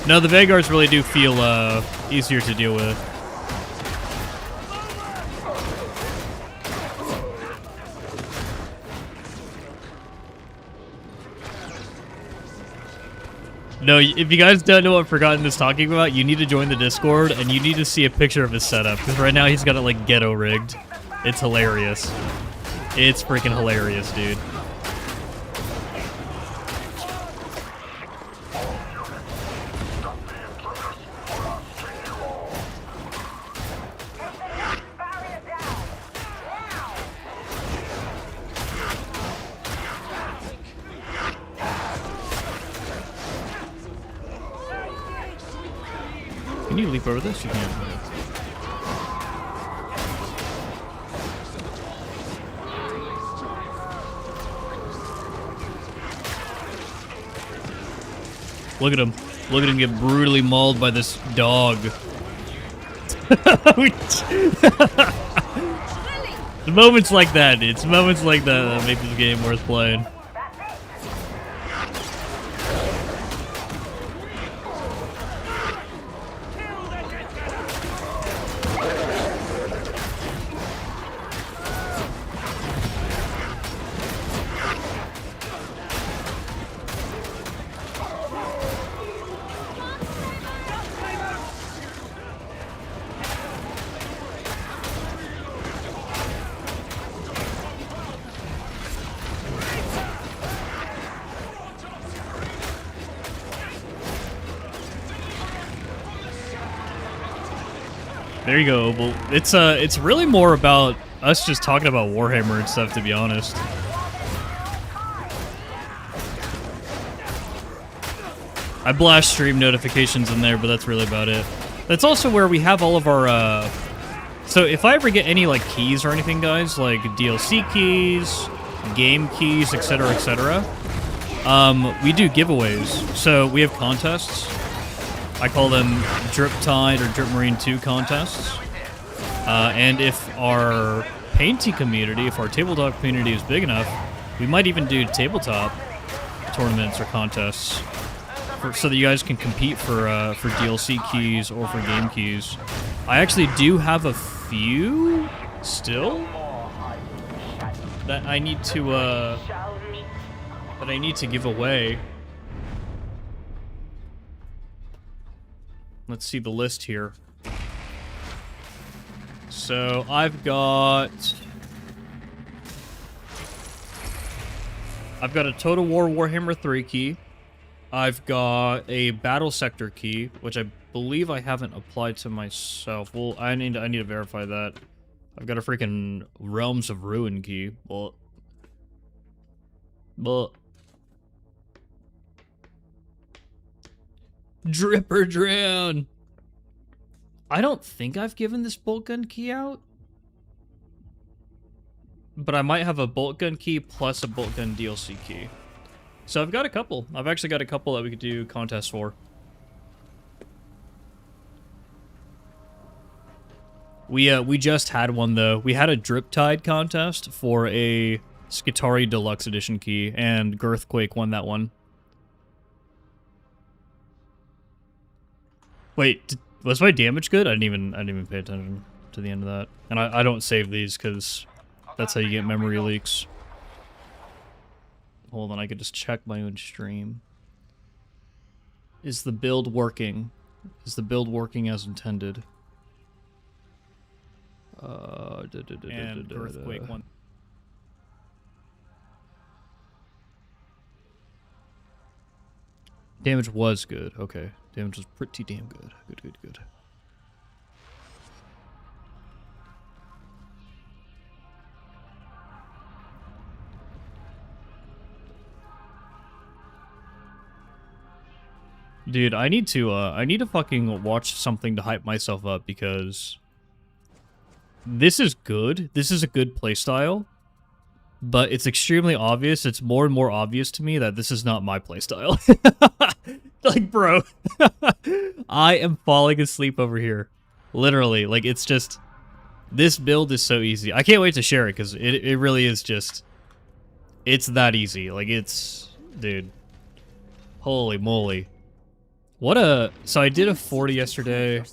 [SPEAKER 1] No, the Vanguards really do feel easier to deal with. No, if you guys don't know what Forgotten is talking about, you need to join the Discord and you need to see a picture of his setup. Because right now he's got it like ghetto rigged. It's hilarious. It's freaking hilarious, dude. Can you leap over this? You can. Look at him. Look at him get brutally mauled by this dog. It's moments like that, dude. It's moments like that that make this game worth playing. There you go. Well, it's really more about us just talking about Warhammer and stuff, to be honest. I blast stream notifications in there, but that's really about it. That's also where we have all of our, so if I ever get any, like, keys or anything, guys, like DLC keys, game keys, etc., etc., we do giveaways. So we have contests. I call them Darktide or Drip Marine 2 contests. And if our painting community, if our tabletop community is big enough, we might even do tabletop tournaments or contests so that you guys can compete for DLC keys or for game keys. I actually do have a few still that I need to give away. Let's see the list here. So I've got a Total War Warhammer 3 key. I've got a Battle Sector key, which I believe I haven't applied to myself. Well, I need to verify that. I've got a freaking Realms of Ruin key. But Drip or Drown. I don't think I've given this bolt gun key out. But I might have a bolt gun key plus a bolt gun DLC key. So I've got a couple. I've actually got a couple that we could do contests for. We just had one though. We had a Darktide contest for a Skitarii Deluxe Edition key, and Girthquake won that one. Wait, was my damage good? I didn't even pay attention to the end of that. And I don't save these because that's how you get memory leaks. Hold on, I could just check my own stream. Is the build working? Is the build working as intended? And Earthquake one. Damage was good. Okay. Damage was pretty damn good. Good. Dude, I need to fucking watch something to hype myself up because this is good. This is a good playstyle, but it's extremely obvious. It's more and more obvious to me that this is not my playstyle. Like, bro, I am falling asleep over here. Literally, like, it's just, this build is so easy. I can't wait to share it, because it really is just, it's that easy. Like, it's, dude, holy moly. What a, so I did a 40 yesterday.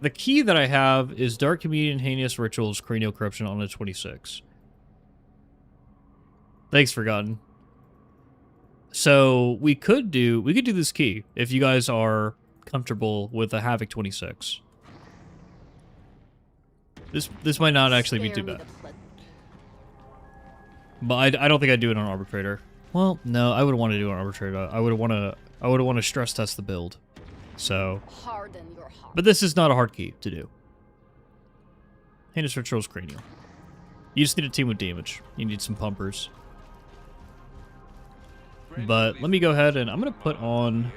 [SPEAKER 1] The key that I have is Dark Comedian, Heinous Rituals, Cranial Corruption on a 26. Thanks, Forgotten. So we could do this key if you guys are comfortable with a Havoc 26. This might not actually be too bad. But I don't think I'd do it on Arbitrator. Well, no, I would want to do it on Arbitrator. I would want to stress test the build. So,
[SPEAKER 8] Harden your heart.
[SPEAKER 1] but this is not a hard key to do. Heinous Rituals, Cranial. You just need a team with damage. You need some pumpers. But let me go ahead and I'm gonna put on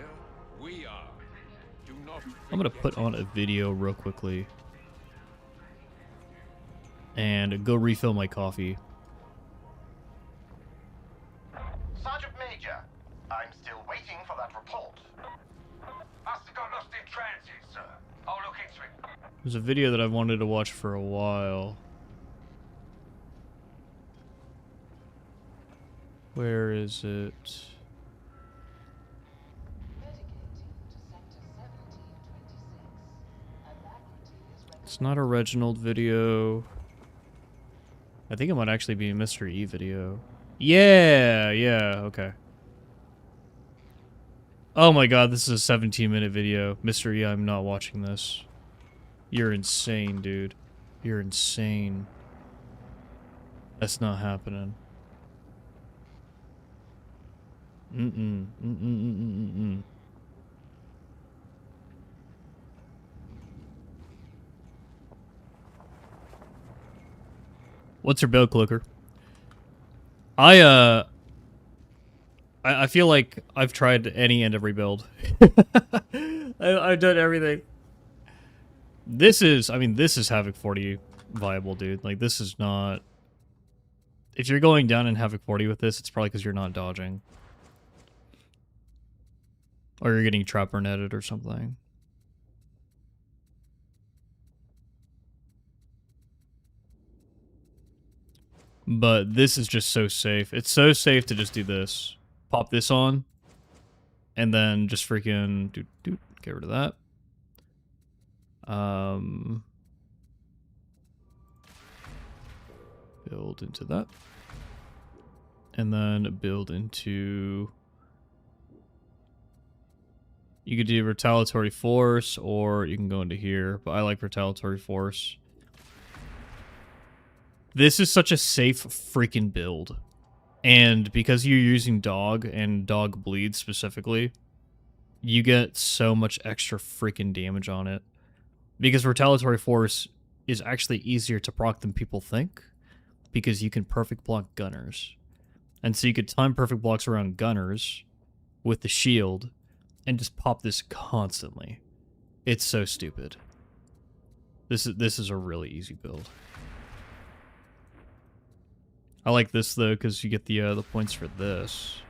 [SPEAKER 1] a video real quickly and go refill my coffee.
[SPEAKER 3] Sergeant Major, I'm still waiting for that report. Must have got lost in transit, sir. I'll look into it.
[SPEAKER 1] There's a video that I've wanted to watch for a while. Where is it? It's not a Reginald video. I think it might actually be a Mr. E video. Yeah, okay. Oh my god, this is a 17-minute video. Mr. E, I'm not watching this. You're insane, dude. You're insane. That's not happening. What's your build, Cloaker? I feel like I've tried any and every build. I've done everything. This is Havoc 40 viable, dude. Like, this is not... If you're going down in Havoc 40 with this, it's probably because you're not dodging. Or you're getting trapper netted or something. But this is just so safe. It's so safe to just do this. Pop this on. And then just freaking... get rid of that. Build into that. And then build into... You could do Retaliatory Force, or you can go into here. But I like Retaliatory Force. This is such a safe freaking build. And because you're using dog and dog bleed specifically, you get so much extra freaking damage on it. Because Retaliatory Force is actually easier to proc than people think. Because you can perfect block gunners. And so you could time perfect blocks around gunners with the shield and just pop this constantly. It's so stupid. This is a really easy build. I like this though because you get the points for this,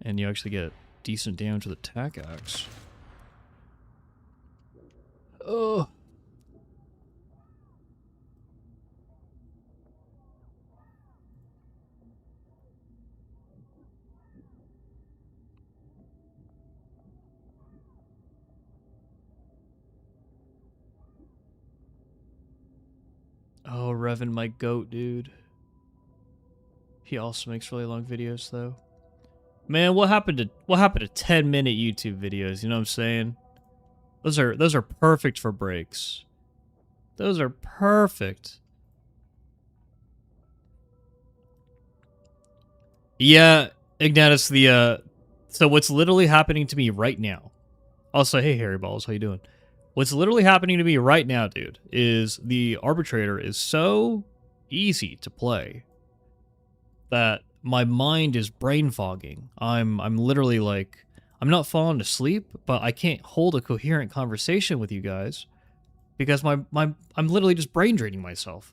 [SPEAKER 1] and you actually get decent damage with attack axe. Oh. Oh, Revan, my goat, dude. He also makes really long videos, though. Man, what happened to 10-minute YouTube videos? You know what I'm saying? Those are perfect for breaks. Those are perfect. Yeah, Ignatius, so what's literally happening to me right now? Also, hey, Harry Balls, how you doing? What's literally happening to me right now, dude, is the Arbitrator is so easy to play that my mind is brain fogging. I'm literally like, I'm not falling asleep, but I can't hold a coherent conversation with you guys because I'm literally just brain draining myself.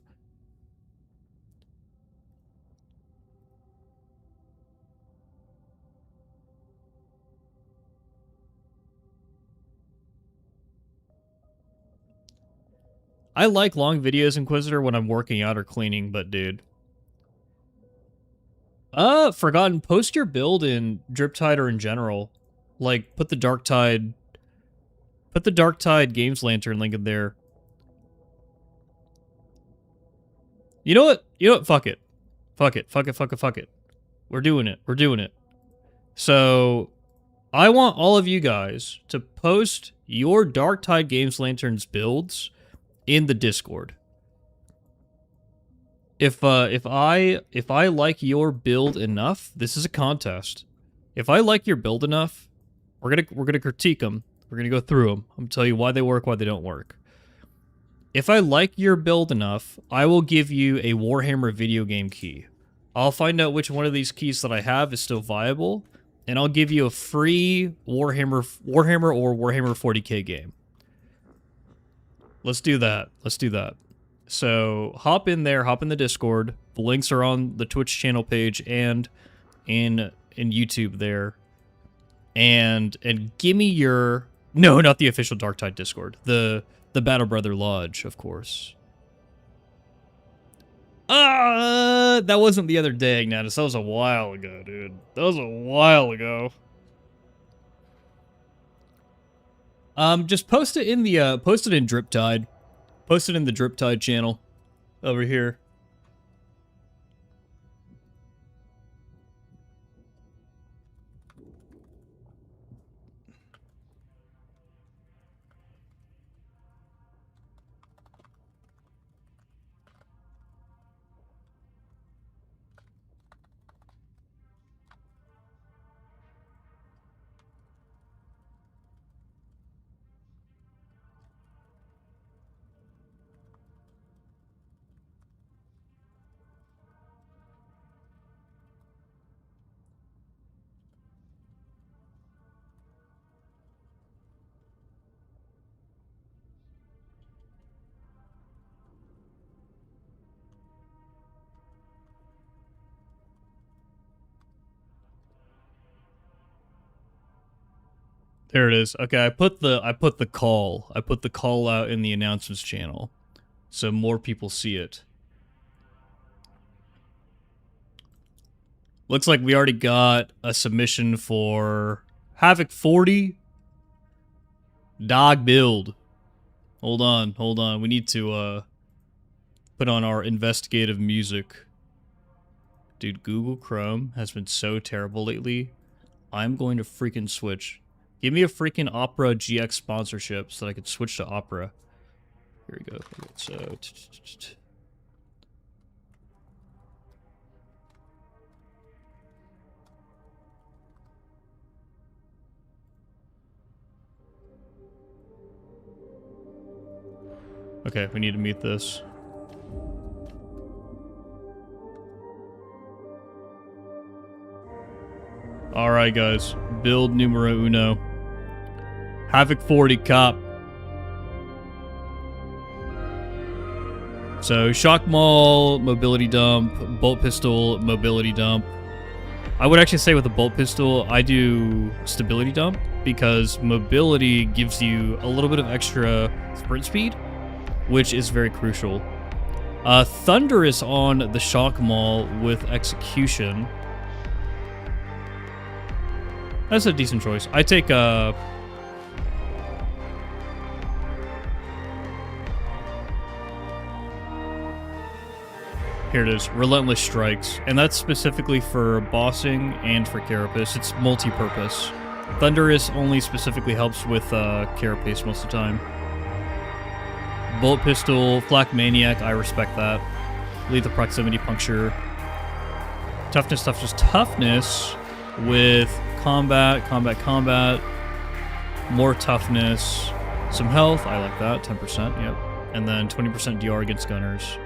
[SPEAKER 1] I like long videos, Inquisitor, when I'm working out or cleaning, but dude. Forgotten, post your build in Driptide or in general. Like, put the Darktide Games Lantern link in there. You know what? Fuck it. Fuck it. We're doing it. So, I want all of you guys to post your Darktide Games Lanterns builds in the Discord. If I like your build enough, this is a contest. If I like your build enough, we're gonna critique them. We're gonna go through them. I'm gonna tell you why they work, why they don't work. If I like your build enough, I will give you a Warhammer video game key. I'll find out which one of these keys that I have is still viable, and I'll give you a free Warhammer or Warhammer 40k game. Let's do that. So hop in there, hop in the Discord. The links are on the Twitch channel page and in YouTube there. And give me your... No, not the official Darktide Discord. The Battle Brother Lodge, of course. That wasn't the other day, Ignatus. That was a while ago, dude. That was a while ago. Just post it in the post it in Driptide. Post it in the Driptide channel over here. There it is. Okay, I put the call out in the announcements channel, so more people see it. Looks like we already got a submission for Havoc 40 dog build. Hold on. We need to put on our investigative music. Dude, Google Chrome has been so terrible lately. I'm going to freaking switch. Give me a freaking Opera GX sponsorship so that I could switch to Opera. Here we go. So, okay, we need to mute this. Alright guys, build numero uno. Havoc 40 cop. So, shock maul, mobility dump, bolt pistol, mobility dump. I would actually say with a bolt pistol, I do stability dump because mobility gives you a little bit of extra sprint speed, which is very crucial. Thunderous on the shock maul with execution. That's a decent choice. I take here it is, Relentless Strikes, and that's specifically for bossing and for Carapace. It's multi-purpose. Thunderous only specifically helps with Carapace most of the time. Bolt Pistol, Flak Maniac, I respect that. Lethal Proximity Puncture. Toughness with combat, more toughness, some health, I like that, 10%, yep. And then 20% DR against gunners.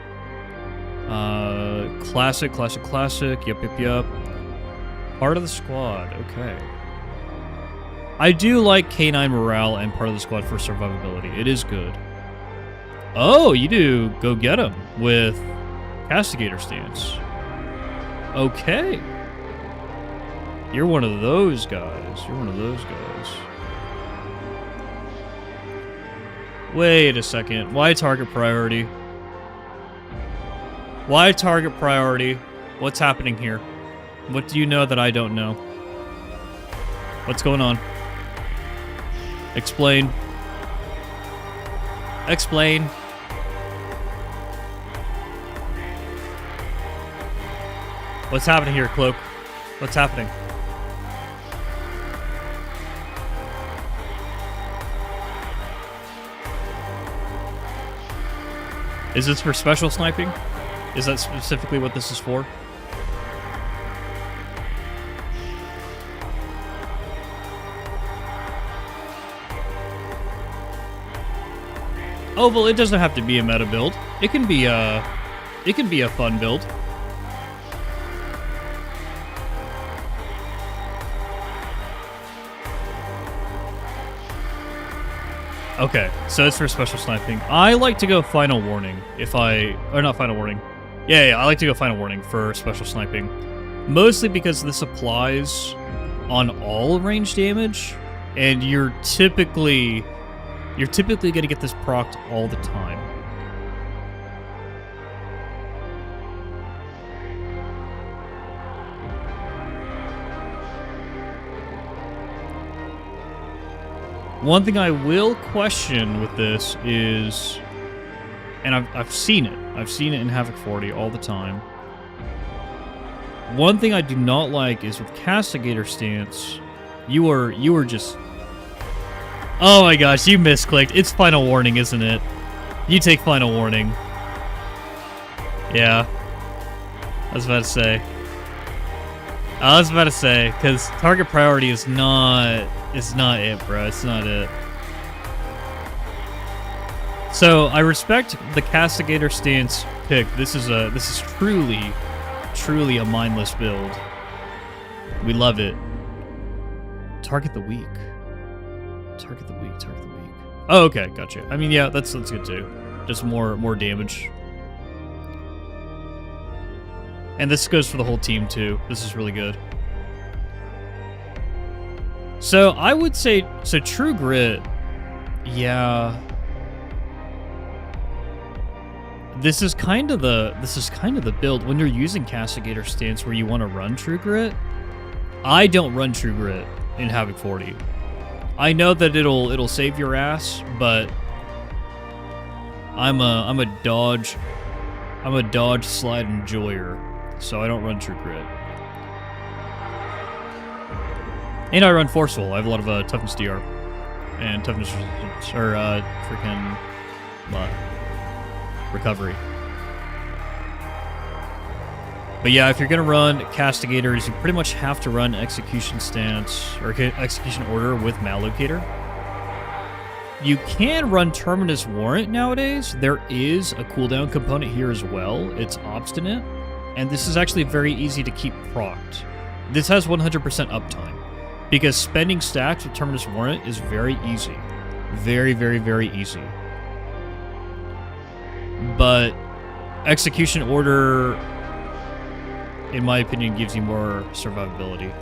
[SPEAKER 1] Classic, yep. Part of the squad, okay. I do like K9 morale and part of the squad for survivability, it is good. Oh, you do go get him with Castigator stance. Okay. You're one of those guys. Wait a second. Why target priority? Why target priority? What's happening here? What do you know that I don't know? What's going on? Explain. Explain. What's happening here, Cloak? What's happening? Is this for special sniping? Is that specifically what this is for? Oh, well, it doesn't have to be a meta build. It can be a fun build. Okay, so it's for special sniping. I like to go final warning or not final warning. Yeah, I like to go final warning for special sniping. Mostly because this applies on all range damage, and you're typically gonna get this procced all the time. One thing I will question with this is, and I've seen it. I've seen it in Havoc 40 all the time. One thing I do not like is with Castigator stance, you are just... Oh my gosh, you misclicked. It's final warning, isn't it? You take final warning. Yeah. I was about to say, because target priority is not it, bro. It's not it. So I respect the Castigator stance pick. This is truly a mindless build. We love it. Target the weak. Target the weak. Target the weak. Oh, okay, gotcha. I mean, yeah, that's good too. Just more damage. And this goes for the whole team too. This is really good. So I would say, True Grit, yeah. This is kind of the build when you're using Castigator stance where you want to run True Grit. I don't run True Grit in Havoc 40. I know that it'll save your ass, but I'm a dodge slide enjoyer, so I don't run True Grit. And I run Forceful. I have a lot of toughness DR and toughness or freaking recovery. But yeah, if you're gonna run Castigators, you pretty much have to run Execution Stance or Execution Order with Mallocator. You can run Terminus Warrant nowadays. There is a cooldown component here as well. It's Obstinate, and this is actually very easy to keep procced. This has 100% uptime, because spending stacks with Terminus Warrant is very easy. Very, very, very easy. But Execution Order, in my opinion, gives you more survivability.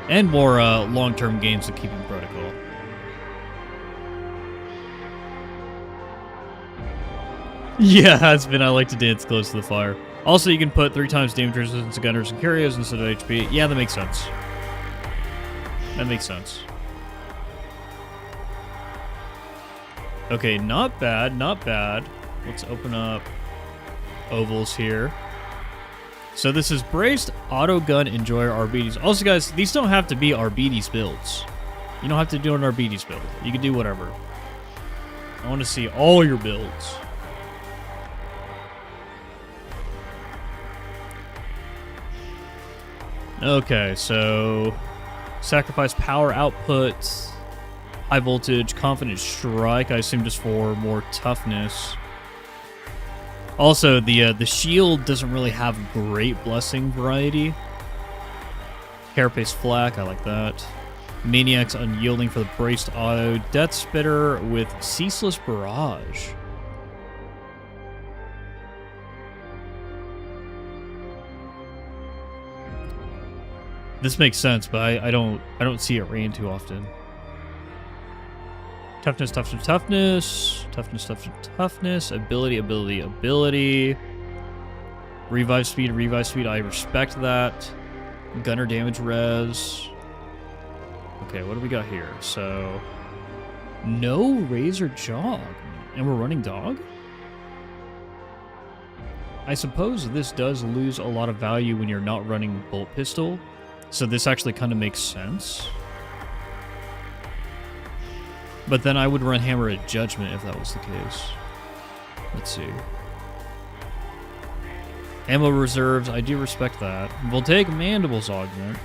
[SPEAKER 1] And more long-term gains of keeping protocol. Yeah, it's been I like to dance close to the fire. Also, you can put 3 times damage resistance to gunners and carriers instead of HP. Yeah, that makes sense. That makes sense. Okay, not bad, not bad. Let's open up ovals here. So this is Braced, Auto Gun, Enjoyer, Arbites. Also, guys, these don't have to be Arbites builds. You don't have to do an Arbites build. You can do whatever. I want to see all your builds. Okay, so sacrifice power output, high voltage, confident strike, I assume just for more toughness. Also, the shield doesn't really have great blessing variety. Carapace flak, I like that. Maniac's unyielding for the braced auto. Death Spitter with ceaseless barrage. This makes sense, but I don't see it ran too often. Toughness, toughness, toughness. Toughness, toughness, toughness. Ability, ability, ability. Revive speed, I respect that. Gunner damage res. Okay, what do we got here? So, no razor jog. And we're running dog? I suppose this does lose a lot of value when you're not running bolt pistol. So this actually kind of makes sense. But then I would run hammer at judgment if that was the case. Let's see. Ammo reserves, I do respect that. We'll take Mandible's Augment.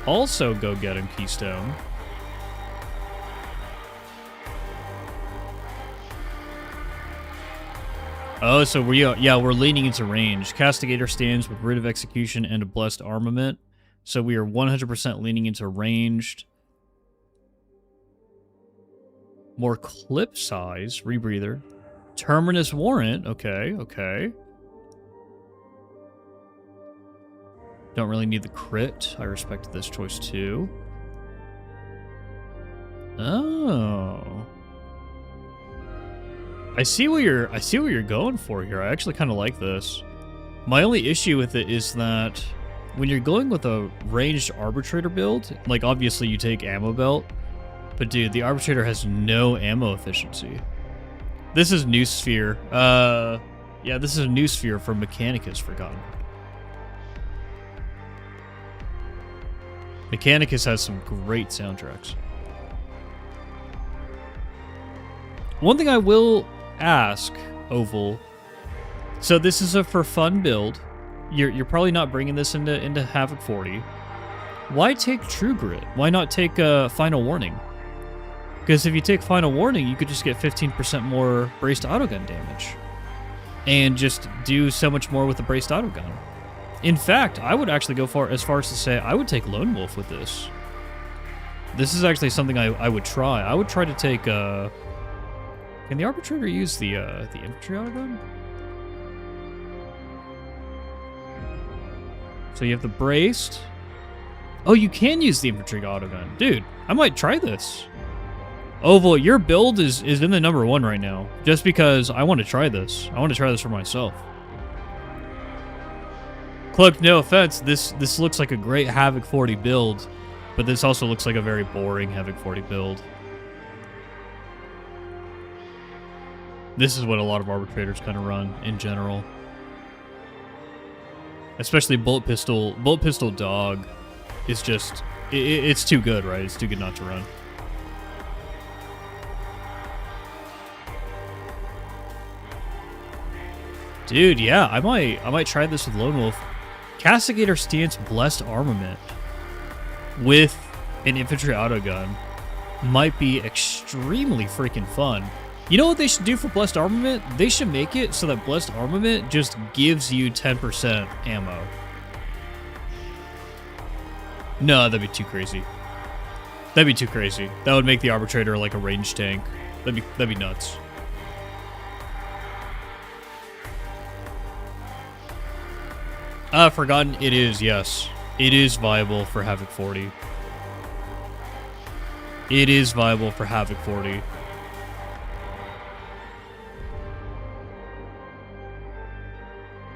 [SPEAKER 1] Also go get him Keystone. Oh, so we're leaning into range. Castigator stands with Writ of Execution and a Blessed Armament. So we are 100% leaning into ranged. More clip size, Rebreather. Terminus Warrant, okay, okay. Don't really need the crit. I respect this choice too. Oh. I see what you're going for here. I actually kind of like this. My only issue with it is that when you're going with a ranged arbitrator build, like obviously you take ammo belt, but dude, the arbitrator has no ammo efficiency. This is New Sphere. Yeah, this is a New Sphere from Mechanicus Forgotten. Mechanicus has some great soundtracks. One thing I will ask, Oval. So this is a for fun build. You're probably not bringing this into Havoc 40. Why take True Grit? Why not take Final Warning? Because if you take Final Warning, you could just get 15% more braced autogun damage. And just do so much more with the braced autogun. In fact, I would actually go as far as to say I would take Lone Wolf with this. This is actually something I would try. I would try to take... Can the Arbitrator use the infantry autogun? So you have the braced. Oh, you can use the infantry autogun. Dude, I might try this. Oval, your build is in the number 1 right now. Just because I want to try this. I want to try this for myself. Cloak, no offense, this looks like a great Havoc 40 build, but this also looks like a very boring Havoc 40 build. This is what a lot of arbitrators kind of run in general. Especially bolt pistol dog is just it's too good, right? It's too good not to run. Dude, yeah, I might try this with Lone Wolf. Castigator Stance Blessed Armament with an infantry autogun might be extremely freaking fun. You know what they should do for Blessed Armament? They should make it so that Blessed Armament just gives you 10% ammo. No, that'd be too crazy. That'd be too crazy. That would make the Arbitrator like a ranged tank. That'd be nuts. Forgotten, it is, yes. It is viable for Havoc 40. It is viable for Havoc 40.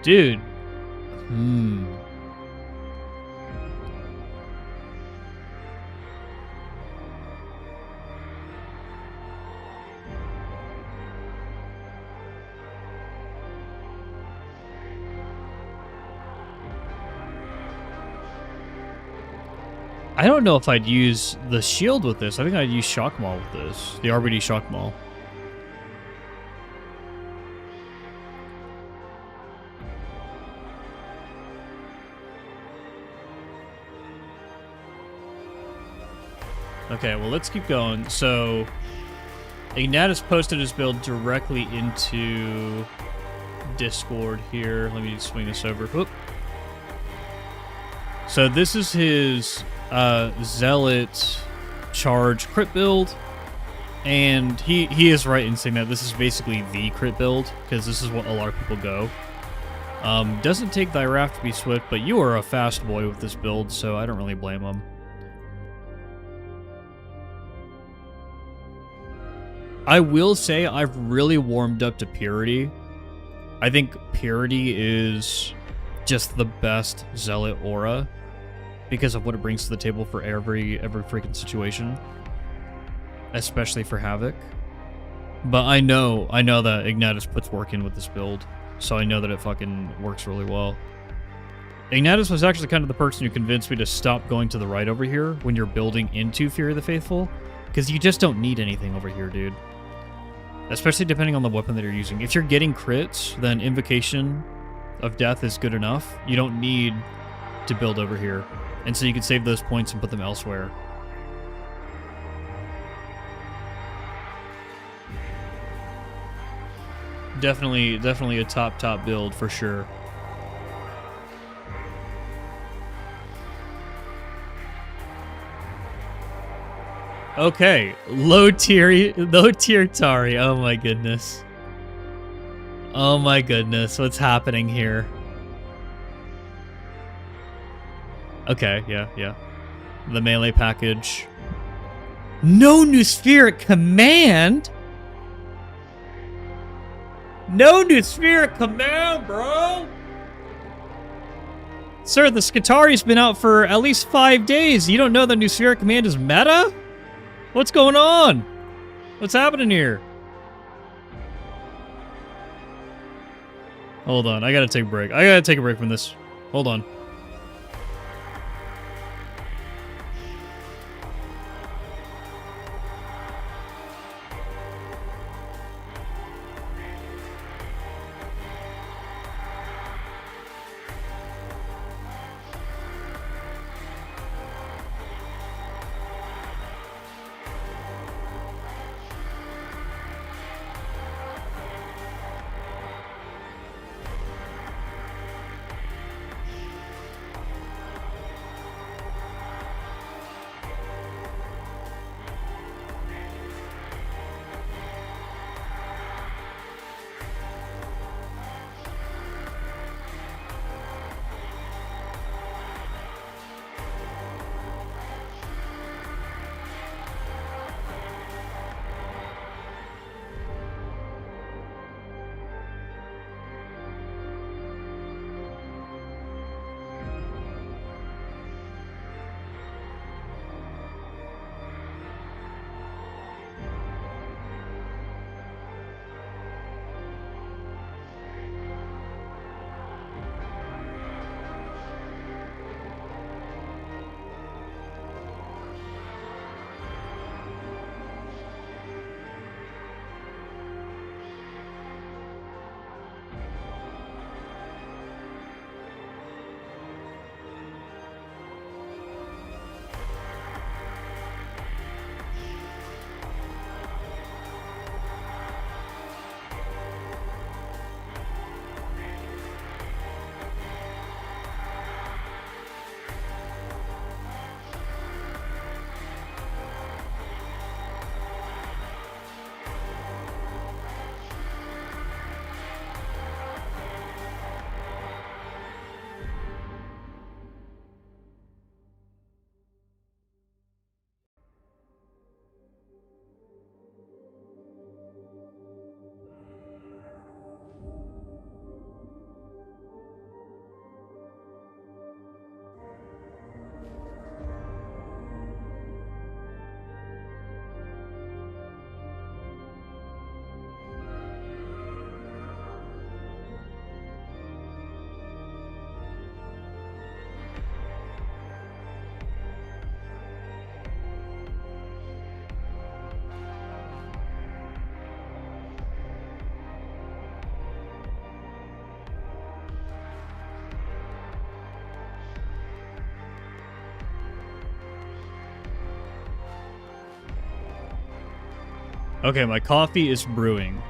[SPEAKER 1] Dude. I don't know if I'd use the shield with this. I think I'd use Shock Maul with this. The RBD Shock Maul. Okay, well, let's keep going. So, Ignatius posted his build directly into Discord here. Let me swing this over. Whoop. So this is his Zealot charge crit build, and he is right in saying that this is basically the crit build, because this is what a lot of people go. Doesn't take thy wrath to be swift, but you are a fast boy with this build, so I don't really blame him. I will say I've really warmed up to Purity. I think Purity is just the best Zealot aura because of what it brings to the table for every freaking situation, especially for Havoc. But I know that Ignatus puts work in with this build, so I know that it fucking works really well. Ignatus was actually kind of the person who convinced me to stop going to the right over here when you're building into Fury of the Faithful, because you just don't need anything over here, dude. Especially depending on the weapon that you're using. If you're getting crits, then Invocation of Death is good enough. You don't need to build over here. And so you can save those points and put them elsewhere. Definitely a top build for sure. Okay, low tier Tari. Oh my goodness. Oh my goodness, what's happening here? Okay, yeah. The melee package. No new Spheric Command? No new Spheric Command, bro! Sir, the Skitari's been out for at least 5 days. You don't know the new Spheric Command is meta? What's going on? What's happening here? Hold on, I gotta take a break. I gotta take a break from this. Hold on. Okay, my coffee is brewing.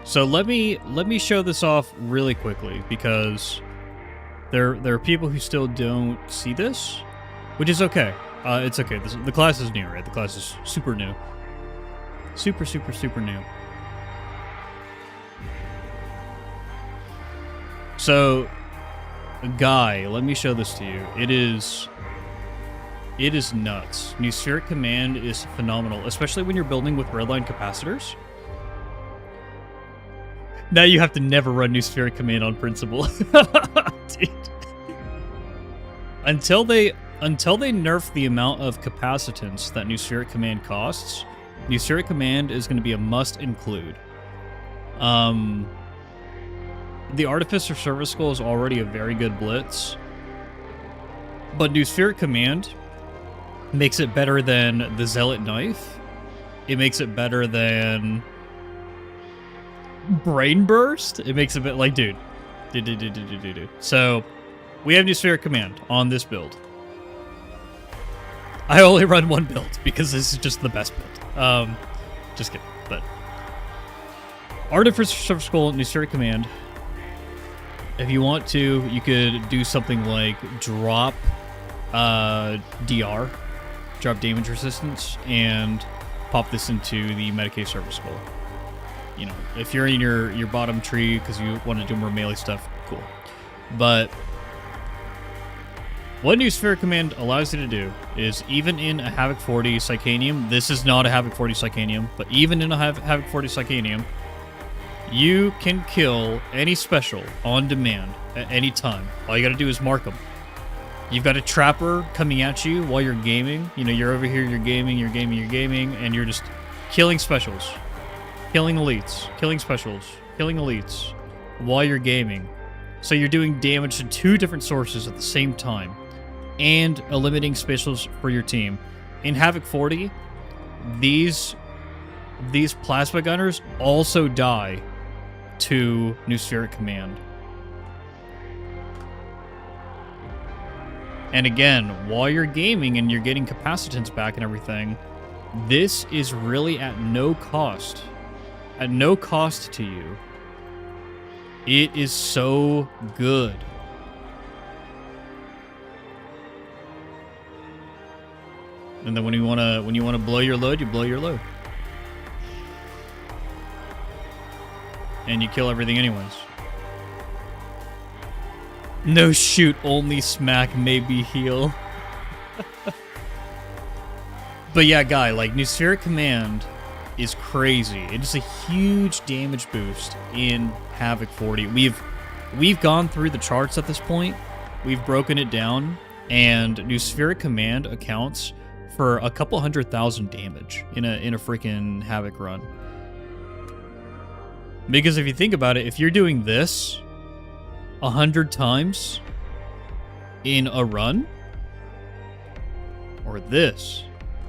[SPEAKER 1] So let me show this off really quickly because there are people who still don't see this, which is okay. It's okay. The class is new, right? The class is super new. Super new. So, Guy, let me show this to you. It is It is nuts. New Spheric Command is phenomenal, especially when you're building with redline capacitors. Now you have to never run New Spheric Command on principle. Dude. Until they nerf the amount of capacitance that New Spheric Command costs, New Spheric Command is going to be a must include. The Artificer Service Skull is already a very good blitz, but New Spheric Command makes it better than the Zealot Knife. It makes it better than Brain Burst. It makes it a bit like, dude. So, we have New Spheric Command on this build. I only run one build because this is just the best build. Just kidding, but Artificer Service Skull, New Spheric Command. If you want to, you could do something like drop DR, drop damage resistance, and pop this into the Medicaid Service Skull. You know, if you're in your bottom tree because you want to do more melee stuff, cool. But what New Spheric Command allows you to do is, even in a Havoc 40 Psychanium, this is not a Havoc 40 Psychanium, but even in a Havoc 40 Psychanium, you can kill any special on demand at any time. All you gotta do is mark them. You've got a trapper coming at you while you're gaming. You know, you're over here, you're gaming, and you're just killing specials. Killing elites, killing specials, killing elites while you're gaming. So you're doing damage to two different sources at the same time and eliminating specials for your team. In Havoc 40, these plasma gunners also die to New Spheric Command. And again, while you're gaming and you're getting capacitance back and everything, this is really at no cost. At no cost to you. It is so good. And then when you wanna blow your load, you blow your load. And you kill everything anyways. No shoot, only smack, maybe heal. But yeah, guy, like, New Spheric Command is crazy. It is a huge damage boost in Havoc 40. We've gone through the charts at this point. We've broken it down, and New Spheric Command accounts for a couple 100,000 damage in a freaking Havoc run. Because if you think about it, if you're doing this 100 times in a run, or this,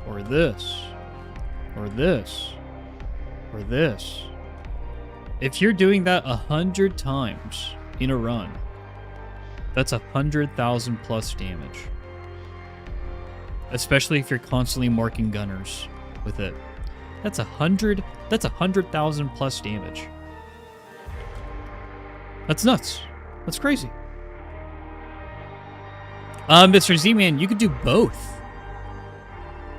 [SPEAKER 1] or this, or this, or this, if you're doing that 100 times in a run, that's 100,000 plus damage. Especially if you're constantly marking gunners with it. That's 100,000 plus damage. That's nuts. That's crazy. Mr. Z-Man, you could do both.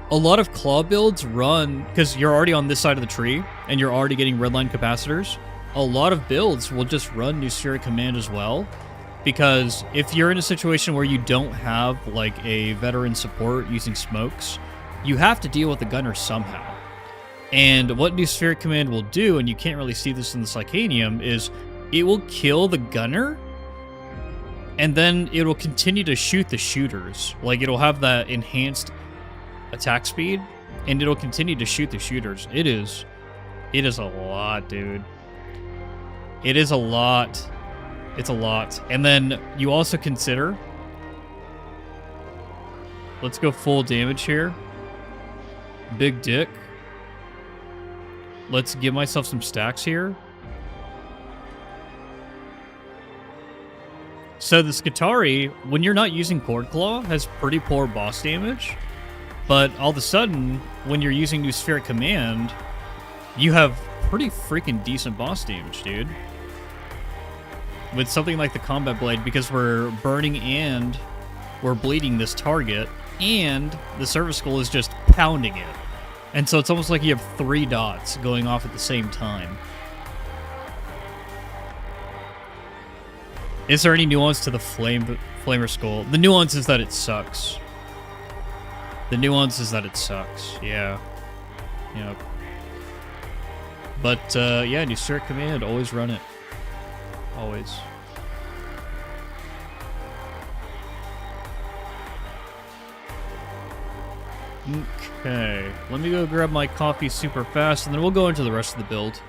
[SPEAKER 1] A lot of claw builds run, because you're already on this side of the tree, and you're already getting redline capacitors, a lot of builds will just run New Spheric Command as well, because if you're in a situation where you don't have, like, a veteran support using smokes, you have to deal with the gunner somehow. And what New Spheric Command will do, and you can't really see this in the Psychanium, is it will kill the gunner, and then it will continue to shoot the shooters. Like, it'll have that enhanced attack speed, and it'll continue to shoot the shooters. It is a lot, dude. It is a lot. It's a lot. And then you also consider, let's go full damage here. Big dick. Let's give myself some stacks here. So the Skitarii, when you're not using Cord Claw, has pretty poor boss damage. But all of a sudden, when you're using New Spheric Command, you have pretty freaking decent boss damage, dude. With something like the Combat Blade, because we're burning and we're bleeding this target, and the Service Skull is just pounding it. And so it's almost like you have 3 dots going off at the same time. Is there any nuance to the Flamer Skull? The nuance is that it sucks. The nuance is that it sucks. Yeah. Yep. But, yeah, new start command, always run it. Always. Okay, let me go grab my coffee super fast, and then we'll go into the rest of the build.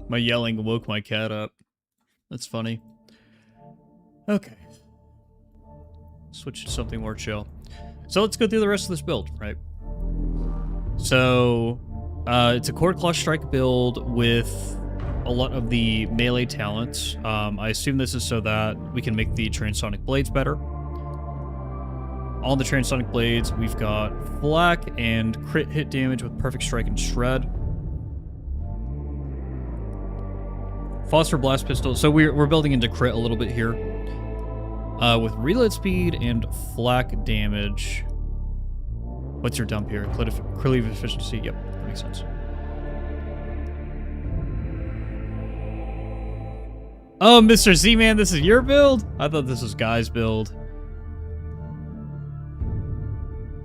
[SPEAKER 1] My yelling woke my cat up. That's funny. Okay. Switch to something more chill. So let's go through the rest of this build, right? So, it's a Cord Claw Strike build with a lot of the melee talents. I assume this is so that we can make the Transonic Blades better. On the Transonic Blades, we've got Flak and crit hit damage with Perfect Strike and Shred. Phosphor Blast Pistol. So we're building into crit a little bit here. With reload speed and flak damage. What's your dump here? Cleave efficiency. Yep, that makes sense. Oh, Mr. Z-Man, this is your build? I thought this was Guy's build.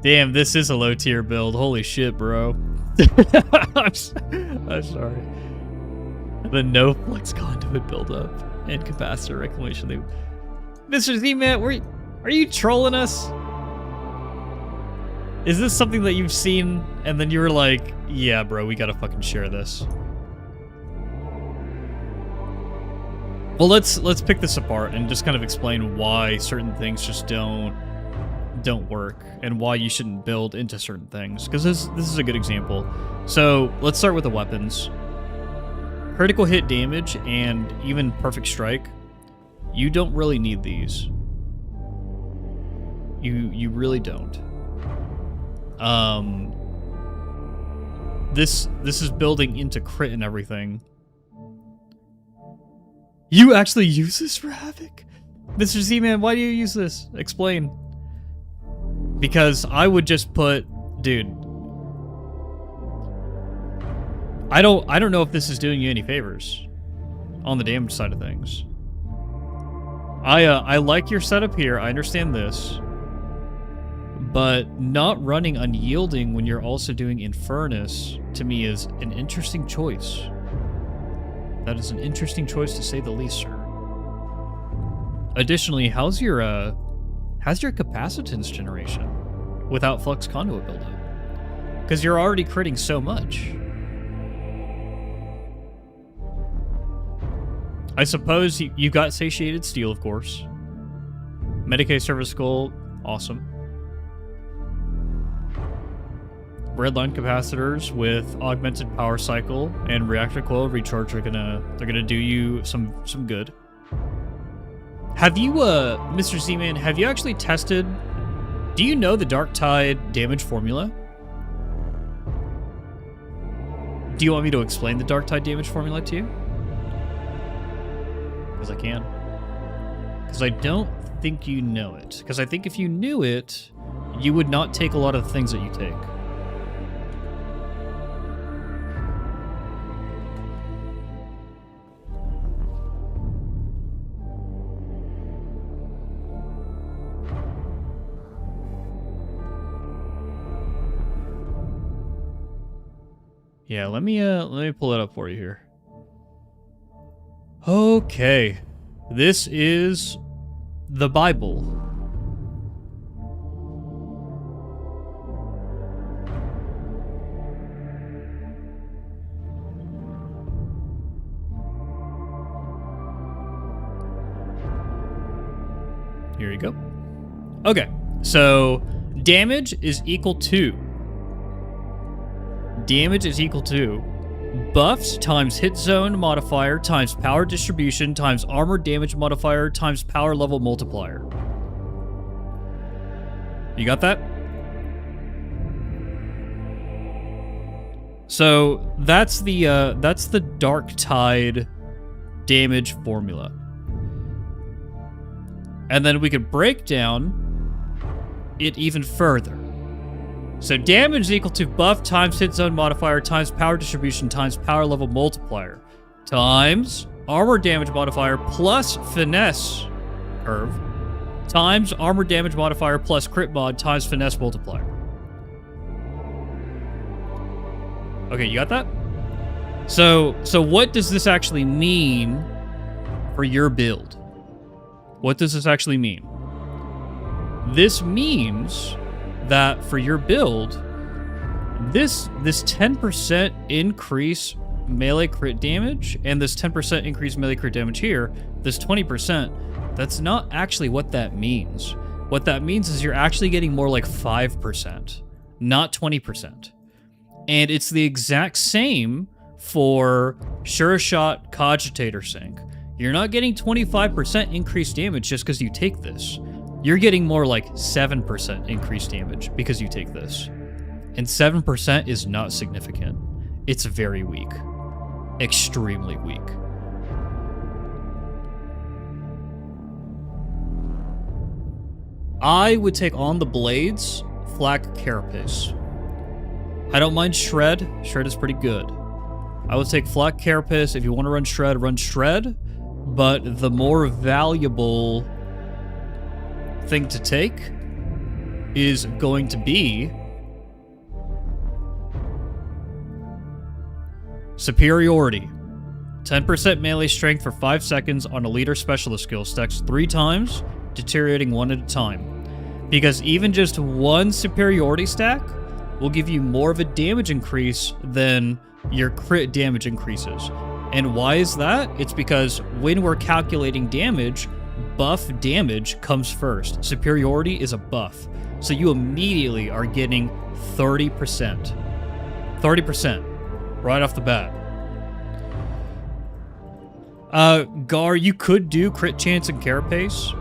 [SPEAKER 1] Damn, this is a low tier build. Holy shit, bro. I'm sorry. The no flux conduit buildup and capacitor reclamation. Mr. Z-Man, are you trolling us? Is this something that you've seen and then you were like, yeah, bro, we gotta fucking share this? Well, let's pick this apart and just kind of explain why certain things just don't work and why you shouldn't build into certain things, because this is a good example. So let's start with the weapons. Critical hit damage and even perfect strike. You don't really need these. You really don't. This is building into crit and everything. You actually use this for Havoc? Mr. Z-Man, why do you use this? Explain. Because I would just put, dude, I don't know if this is doing you any favors on the damage side of things. I like your setup here. I understand this. But not running Unyielding when you're also doing Infernus, to me, is an interesting choice. That is an interesting choice to say the least, sir. Additionally, how's your capacitance generation without Flux Conduit buildup? Because you're already critting so much. I suppose you got Satiated Steel, of course. Medicaid Service Skull, awesome. Redline capacitors with augmented power cycle and reactor coil recharge are they're gonna do you some good. Have you, Mr. Z-Man, have you actually tested? Do you know the Darktide damage formula? Do you want me to explain the Darktide damage formula to you? Because I can. Because I don't think you know it. Because I think if you knew it, you would not take a lot of the things that you take. Yeah, let me pull it up for you here. Okay. This is the Bible. Here you go. Okay, so damage is equal to buffs times hit zone modifier times power distribution times armor damage modifier times power level multiplier. You got that? So that's the Darktide damage formula. And then we could break down it even further. So damage is equal to buff times hit zone modifier times power distribution times power level multiplier times armor damage modifier plus finesse curve times armor damage modifier plus crit mod times finesse multiplier. Okay, you got that? So what does this actually mean for your build? What does this actually mean? This means that for your build, this 10% increase melee crit damage and this 10% increase melee crit damage here, this 20%, that's not actually what that means. What that means is you're actually getting more like 5%, not 20%. And it's the exact same for Sure Shot Cogitator Sync. You're not getting 25% increased damage just because you take this. You're getting more like 7% increased damage because you take this. And 7% is not significant. It's very weak. Extremely weak. I would take on the blades, Flak Carapace. I don't mind Shred. Shred is pretty good. I would take Flak Carapace. If you want to run Shred. But the more valuable thing to take is going to be Superiority. 10% melee strength for 5 seconds on a leader specialist skill, stacks 3 times, deteriorating 1 at a time. Because even just 1 superiority stack will give you more of a damage increase than your crit damage increases. And why is that? It's because when we're calculating damage, buff damage comes first. Superiority is a buff. So you immediately are getting 30%. 30% right off the bat. Gar, you could do crit chance and carapace,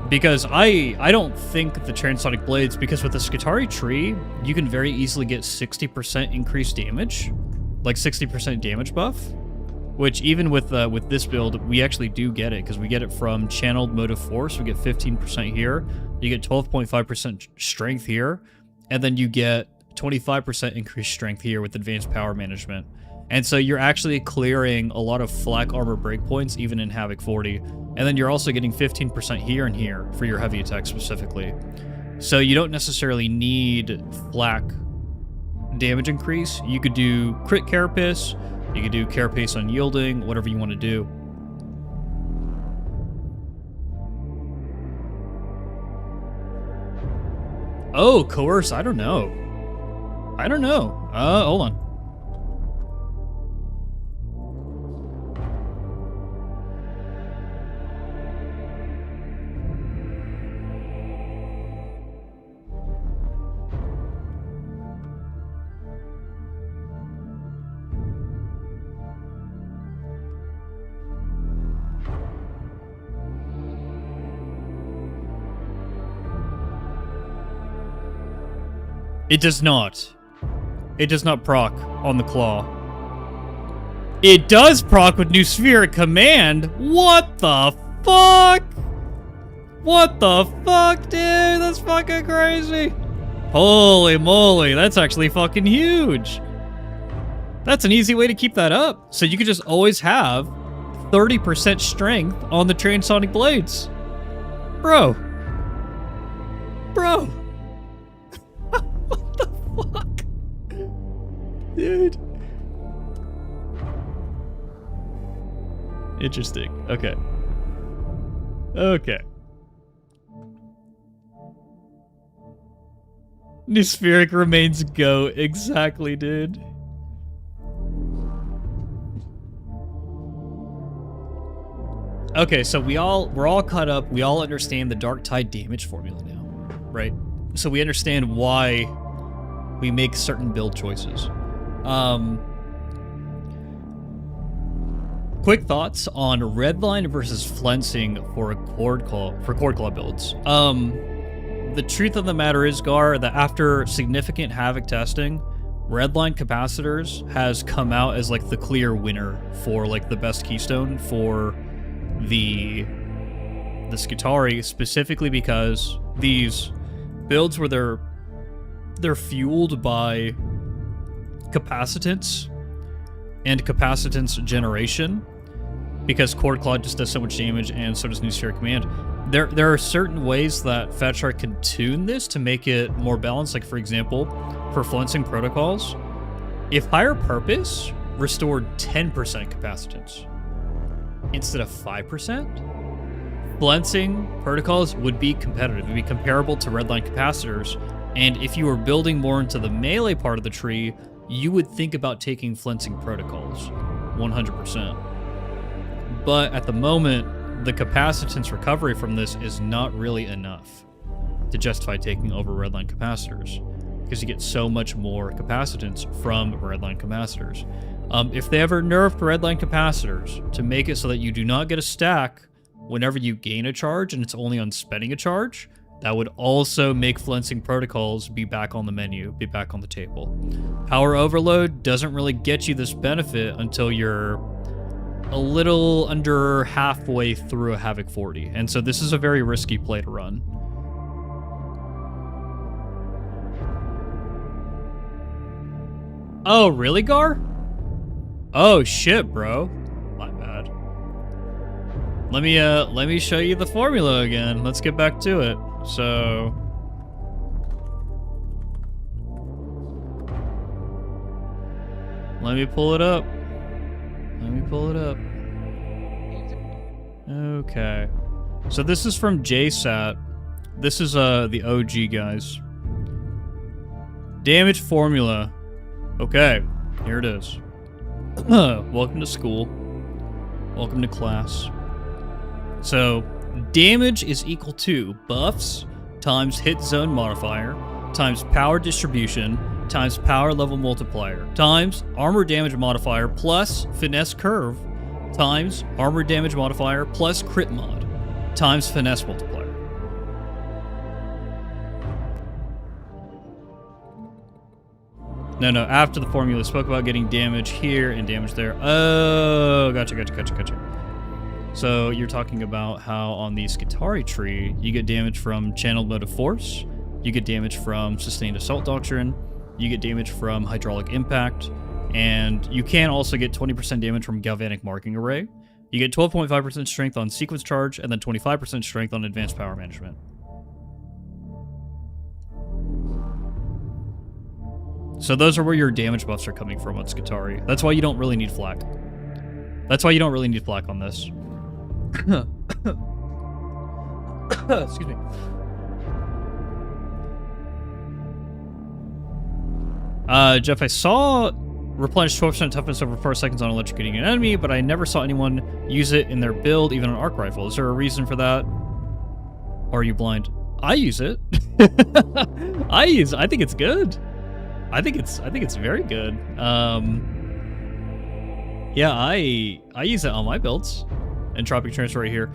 [SPEAKER 1] because I don't think the transonic blades, because with the Skitarii tree, you can very easily get 60% increased damage, like 60% damage buff. Which even with this build, we actually do get it, because we get it from Channeled Motive Force. We get 15% here. You get 12.5% strength here. And then you get 25% increased strength here with Advanced Power Management. And so you're actually clearing a lot of flak armor breakpoints, even in Havoc 40. And then you're also getting 15% here and here for your heavy attack specifically. So you don't necessarily need flak damage increase. You could do crit carapace. You can do carapace unyielding, whatever you want to do. Oh, coerce, I don't know. Hold on. It does not. It does not proc on the claw. It does proc with New Spheric Command. What the fuck? What the fuck, dude? That's fucking crazy. Holy moly, that's actually fucking huge. That's an easy way to keep that up. So you could just always have 30% strength on the Transonic Blades. Bro. What the fuck? Dude. Interesting. Okay. Okay. Nuspheric remains go. Exactly, dude. Okay, so we're all caught up. We all understand the Darktide damage formula now, right? So we understand why we make certain build choices. Quick thoughts on Redline versus Flensing for Cord Claw builds. The truth of the matter is, Gar, that after significant Havoc testing, Redline Capacitors has come out as like the clear winner for like the best keystone for the Skitarii, specifically because these builds where they're fueled by capacitance and capacitance generation, because Cord Claw just does so much damage and so does Nuspheric Command. There are certain ways that Fatshark can tune this to make it more balanced. Like, for example, for Flensing protocols, if Higher Purpose restored 10% capacitance instead of 5%, Flensing protocols would be competitive. It would be comparable to Redline capacitors. And if you were building more into the melee part of the tree, you would think about taking Flensing protocols 100%. But at the moment, the capacitance recovery from this is not really enough to justify taking over Redline capacitors, because you get so much more capacitance from Redline capacitors. If they ever nerfed Redline capacitors to make it so that you do not get a stack whenever you gain a charge and it's only on spending a charge, that would also make Flensing protocols be back on the menu, be back on the table. Power Overload doesn't really get you this benefit until you're a little under halfway through a Havoc 40. And so this is a very risky play to run. Oh, really, Gar? Oh, shit, bro. My bad. Let me show you the formula again. Let's get back to it. So... let me pull it up. Okay. So this is from JSAT. This is the OG, guys. Damage formula. Okay, here it is. Welcome to school. Welcome to class. So, damage is equal to buffs times hit zone modifier times power distribution times power level multiplier times armor damage modifier plus finesse curve times armor damage modifier plus crit mod times finesse multiplier. No, after the formula, spoke about getting damage here and damage there. Oh, gotcha. So you're talking about how on the Skitarii tree, you get damage from Channeled Motive Force, you get damage from Sustained Assault Doctrine, you get damage from Hydraulic Impact, and you can also get 20% damage from Galvanic Marking Array. You get 12.5% strength on Sequence Charge, and then 25% strength on Advanced Power Management. So those are where your damage buffs are coming from on Skitarii. That's why you don't really need flak. That's why you don't really need flak on this. Excuse me. Jeff, I saw replenish 12% toughness over 4 seconds on electrocuting an enemy, but I never saw anyone use it in their build, even on arc rifle. Is there a reason for that? Or are you blind? I use it. I think it's good. I think it's very good. Yeah, I use it on my builds. Entropic transfer right here.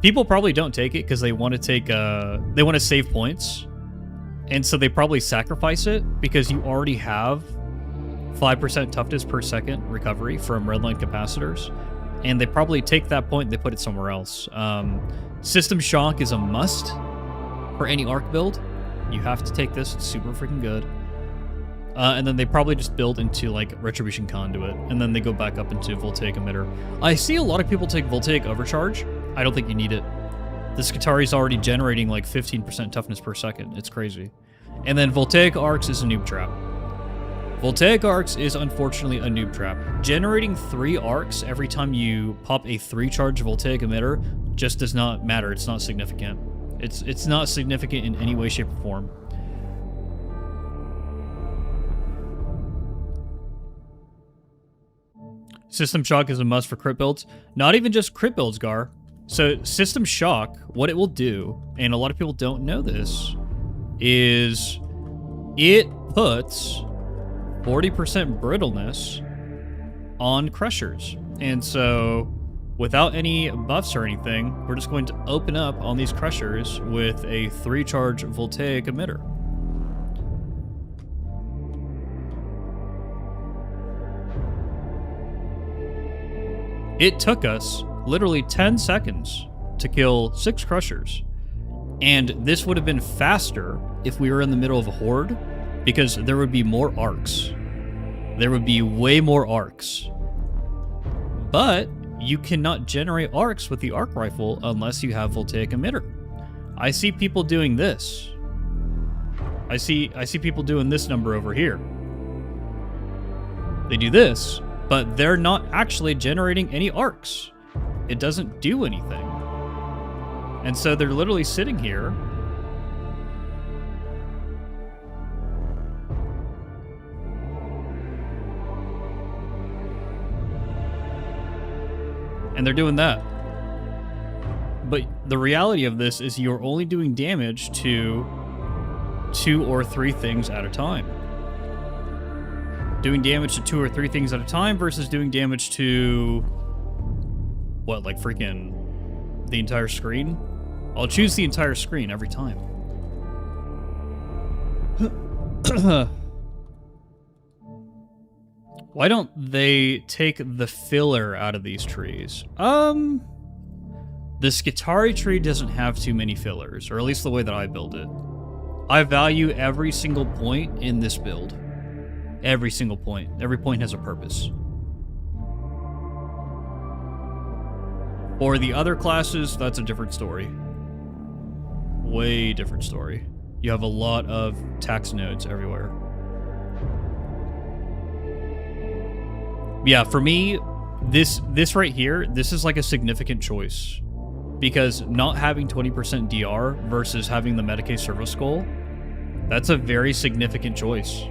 [SPEAKER 1] People probably don't take it because they want to take they want to save points, and so they probably sacrifice it because you already have 5% toughness per second recovery from Redline capacitors, and they probably take that point and they put it somewhere else. System shock is a must for any arc build. You have to take this. It's super freaking good. And then they probably just build into like Retribution Conduit, and then they go back up into Voltaic Emitter. I see a lot of people take Voltaic Overcharge. I don't think you need it. The Skitarii is already generating like 15% toughness per second. It's crazy. And then Voltaic Arcs is a noob trap. Voltaic arcs is unfortunately a noob trap. Generating 3 arcs every time you pop a 3-charge voltaic emitter just does not matter. It's not significant. It's not significant in any way, shape, or form. System Shock is a must for crit builds. Not even just crit builds, Gar. So System Shock, what it will do, and a lot of people don't know this, is it puts 40% brittleness on crushers. And so without any buffs or anything, we're just going to open up on these crushers with a 3-charge voltaic emitter. It took us literally 10 seconds to kill 6 crushers. And this would have been faster if we were in the middle of a horde, because there would be more arcs. There would be way more arcs. But you cannot generate arcs with the arc rifle unless you have voltaic emitter. I see people doing this. I see people doing this number over here. They do this, but they're not actually generating any arcs. It doesn't do anything. And so they're literally sitting here and they're doing that. But the reality of this is you're only doing damage to 2 or 3 things at a time. Doing damage to 2 or 3 things at a time versus doing damage to, what, like freaking the entire screen? I'll choose the entire screen every time. Why don't they take the filler out of these trees? The Skitarii tree doesn't have too many fillers, or at least the way that I build it. I value every single point in this build. Every single point. Every point has a purpose. For the other classes, that's a different story. Way different story. You have a lot of tax nodes everywhere. Yeah, for me, this right here, this is like a significant choice. Because not having 20% DR versus having the Medicaid Service Skull, that's a very significant choice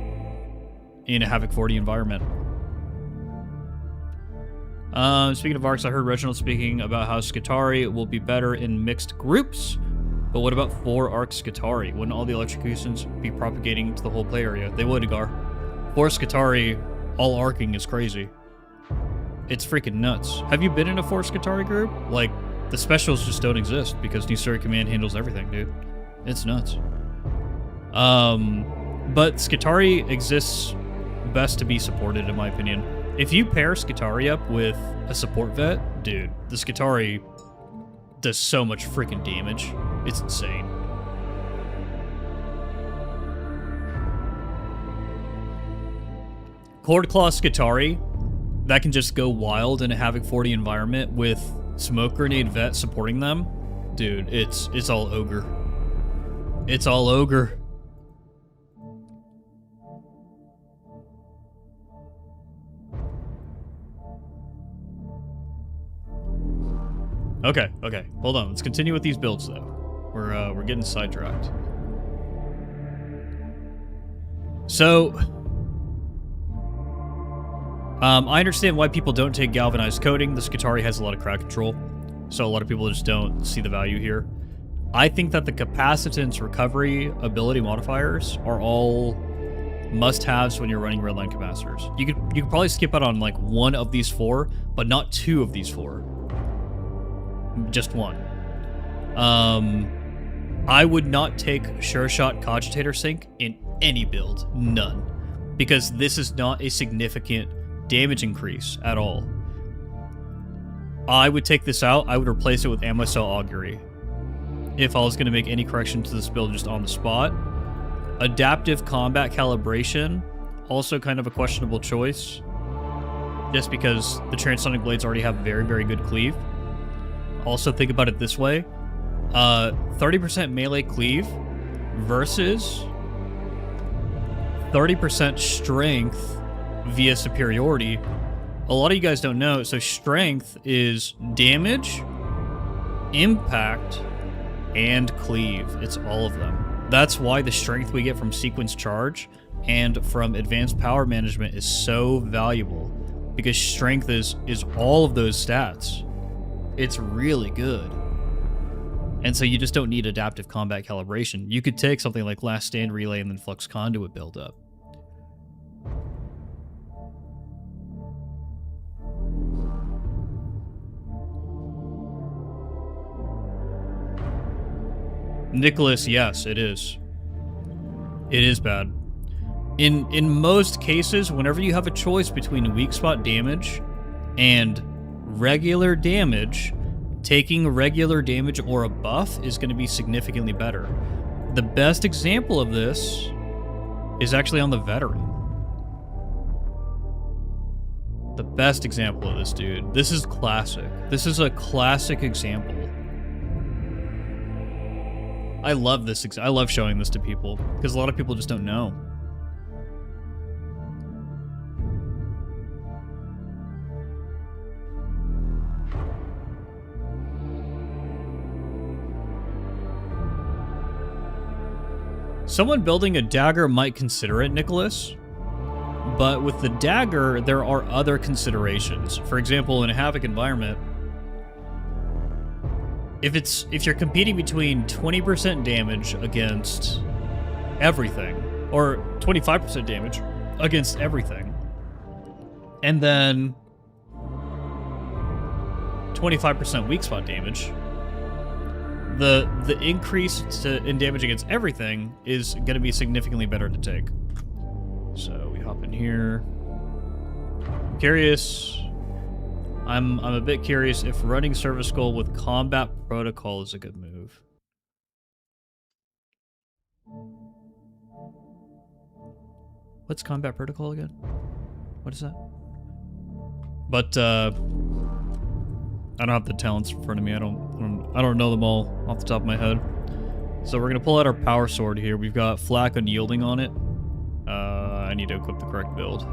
[SPEAKER 1] in a Havoc 40 environment. Speaking of arcs, I heard Reginald speaking about how Skitarii will be better in mixed groups. But what about 4 arc Skitarii? Wouldn't all the electrocutions be propagating to the whole play area? They would, Gar. 4 Skitarii, all arcing is crazy. It's freaking nuts. Have you been in a 4 Skitarii group? Like, the specials just don't exist because New Story Command handles everything, dude. It's nuts. But Skitarii exists best to be supported, in my opinion. If you pair Skitarii up with a support vet, dude, the Skitarii does so much freaking damage. It's insane. Cordclaw Skitarii, that can just go wild in a Havoc 40 environment with Smoke Grenade Vet supporting them. Dude, it's all ogre. It's all ogre. Okay, hold on. Let's continue with these builds, though. We're getting sidetracked. So, I understand why people don't take galvanized coating. The Skitarii has a lot of crowd control, so a lot of people just don't see the value here. I think that the capacitance recovery ability modifiers are all must-haves when you're running redline capacitors. You could probably skip out on like 1 of these 4, but not 2 of these 4. Just 1. I would not take Sure Shot Cogitator Sync in any build. None. Because this is not a significant damage increase at all. I would take this out. I would replace it with Ammo Cell Augury if I was going to make any correction to this build just on the spot. Adaptive Combat Calibration, also kind of a questionable choice, just because the Transonic Blades already have very, very good cleave. Also, think about it this way. 30% melee cleave versus 30% strength via superiority. A lot of you guys don't know, so strength is damage, impact, and cleave. It's all of them. That's why the strength we get from sequence charge and from advanced power management is so valuable, because strength is all of those stats. It's really good. And so you just don't need adaptive combat calibration. You could take something like Last Stand Relay and then Flux Conduit build up. Nicholas, yes, it is. It is bad. In most cases, whenever you have a choice between weak spot damage and regular damage, taking regular damage or a buff is going to be significantly better. The best example of this is actually on the veteran. The best example of this, dude. This is classic. This is a classic example. I love this. I love showing this to people because a lot of people just don't know. Someone building a dagger might consider it, Nicholas, but with the dagger, there are other considerations. For example, in a Havoc environment, if you're competing between 20% damage against everything, or 25% damage against everything, and then 25% weak spot damage, the increase in damage against everything is going to be significantly better to take. So we hop in here. I'm curious. I'm a bit curious if running Service Skull with Combat Protocol is a good move. What's Combat Protocol again? What is that? But I don't have the talents in front of me. I don't know them all off the top of my head. So we're gonna pull out our power sword here. We've got Flak Unyielding on it. I need to equip the correct build.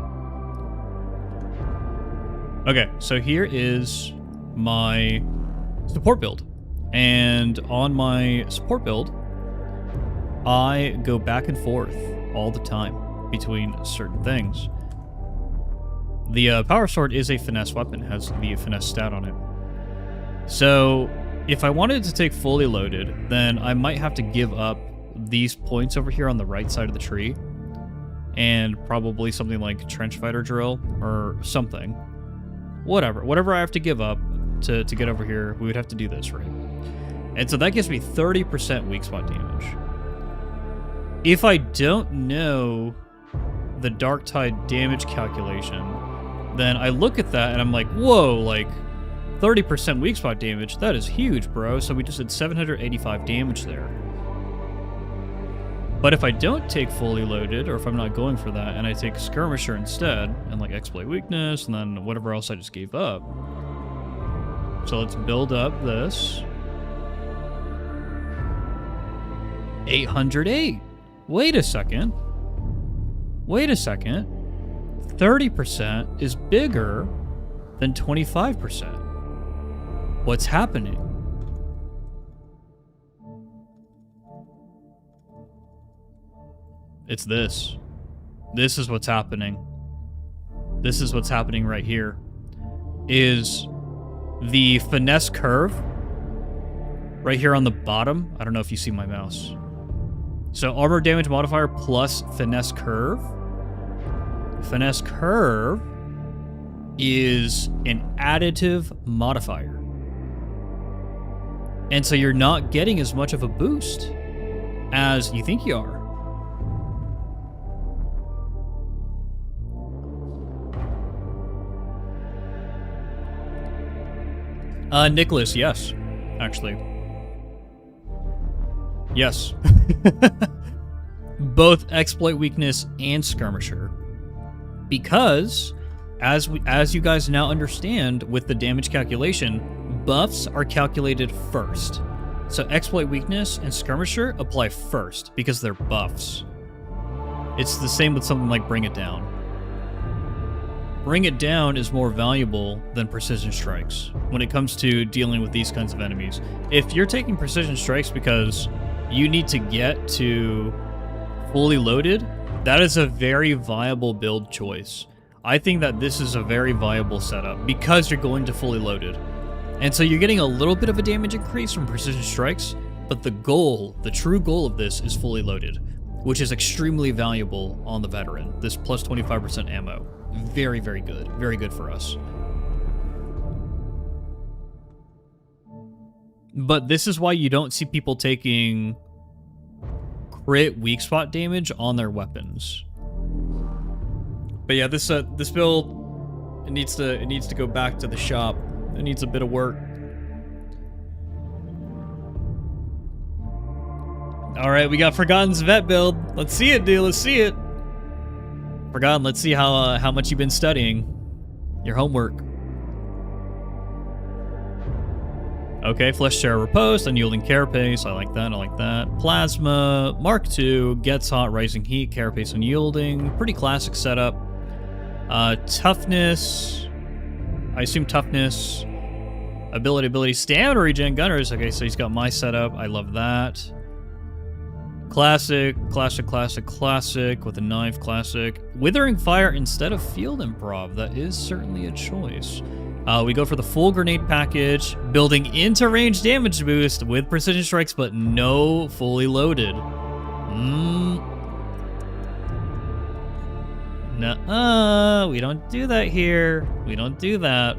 [SPEAKER 1] Okay, so here is my support build. And on my support build, I go back and forth all the time between certain things. The power sword is a finesse weapon, has the finesse stat on it. So if I wanted to take fully loaded, then I might have to give up these points over here on the right side of the tree, and probably something like trench fighter drill or something. Whatever I have to give up to get over here, we would have to do this, right? And so that gives me 30% weak spot damage. If I don't know the Darktide damage calculation, then I look at that and I'm like, whoa, like 30% weak spot damage, that is huge, bro. So we just did 785 damage there. But if I don't take fully loaded, or if I'm not going for that, and I take Skirmisher instead, and like Exploit Weakness, and then whatever else I just gave up. So let's build up this. 808. Wait a second. 30% is bigger than 25%. What's happening? It's this. This is what's happening. This is what's happening right here. Is the finesse curve right here on the bottom. I don't know if you see my mouse. So armor damage modifier plus finesse curve. Finesse curve is an additive modifier. And so you're not getting as much of a boost as you think you are. Nicholas, yes, actually. Yes. Both Exploit Weakness and Skirmisher. Because, as you guys now understand with the damage calculation, buffs are calculated first. So Exploit Weakness and Skirmisher apply first because they're buffs. It's the same with something like Bring It Down. Bring It Down is more valuable than Precision Strikes when it comes to dealing with these kinds of enemies. If you're taking Precision Strikes because you need to get to fully loaded, that is a very viable build choice. I think that this is a very viable setup because you're going to fully loaded. And so you're getting a little bit of a damage increase from Precision Strikes, but the goal, the true goal of this is fully loaded, which is extremely valuable on the veteran. This plus 25% ammo. Very, very good. Very good for us. But this is why you don't see people taking crit weak spot damage on their weapons. But yeah, this build, it needs to go back to the shop. It needs a bit of work. All right, we got Forgotten's vet build. Let's see it, dude. Let's see it. Forgotten, let's see how much you've been studying. Your homework. Okay, Flesh Terror Riposte, Unyielding Carapace. I like that, I like that. Plasma, Mark II, Gets Hot, Rising Heat, Carapace Unyielding. Pretty classic setup. Toughness. I assume Toughness. Ability, Stamina Regen, Gunners. Okay, so he's got my setup. I love that. Classic with a knife, classic. Withering Fire instead of Field Improv. That is certainly a choice. We go for the full grenade package, building into range damage boost with Precision Strikes, but no fully loaded. Nuh-uh, we don't do that here. We don't do that.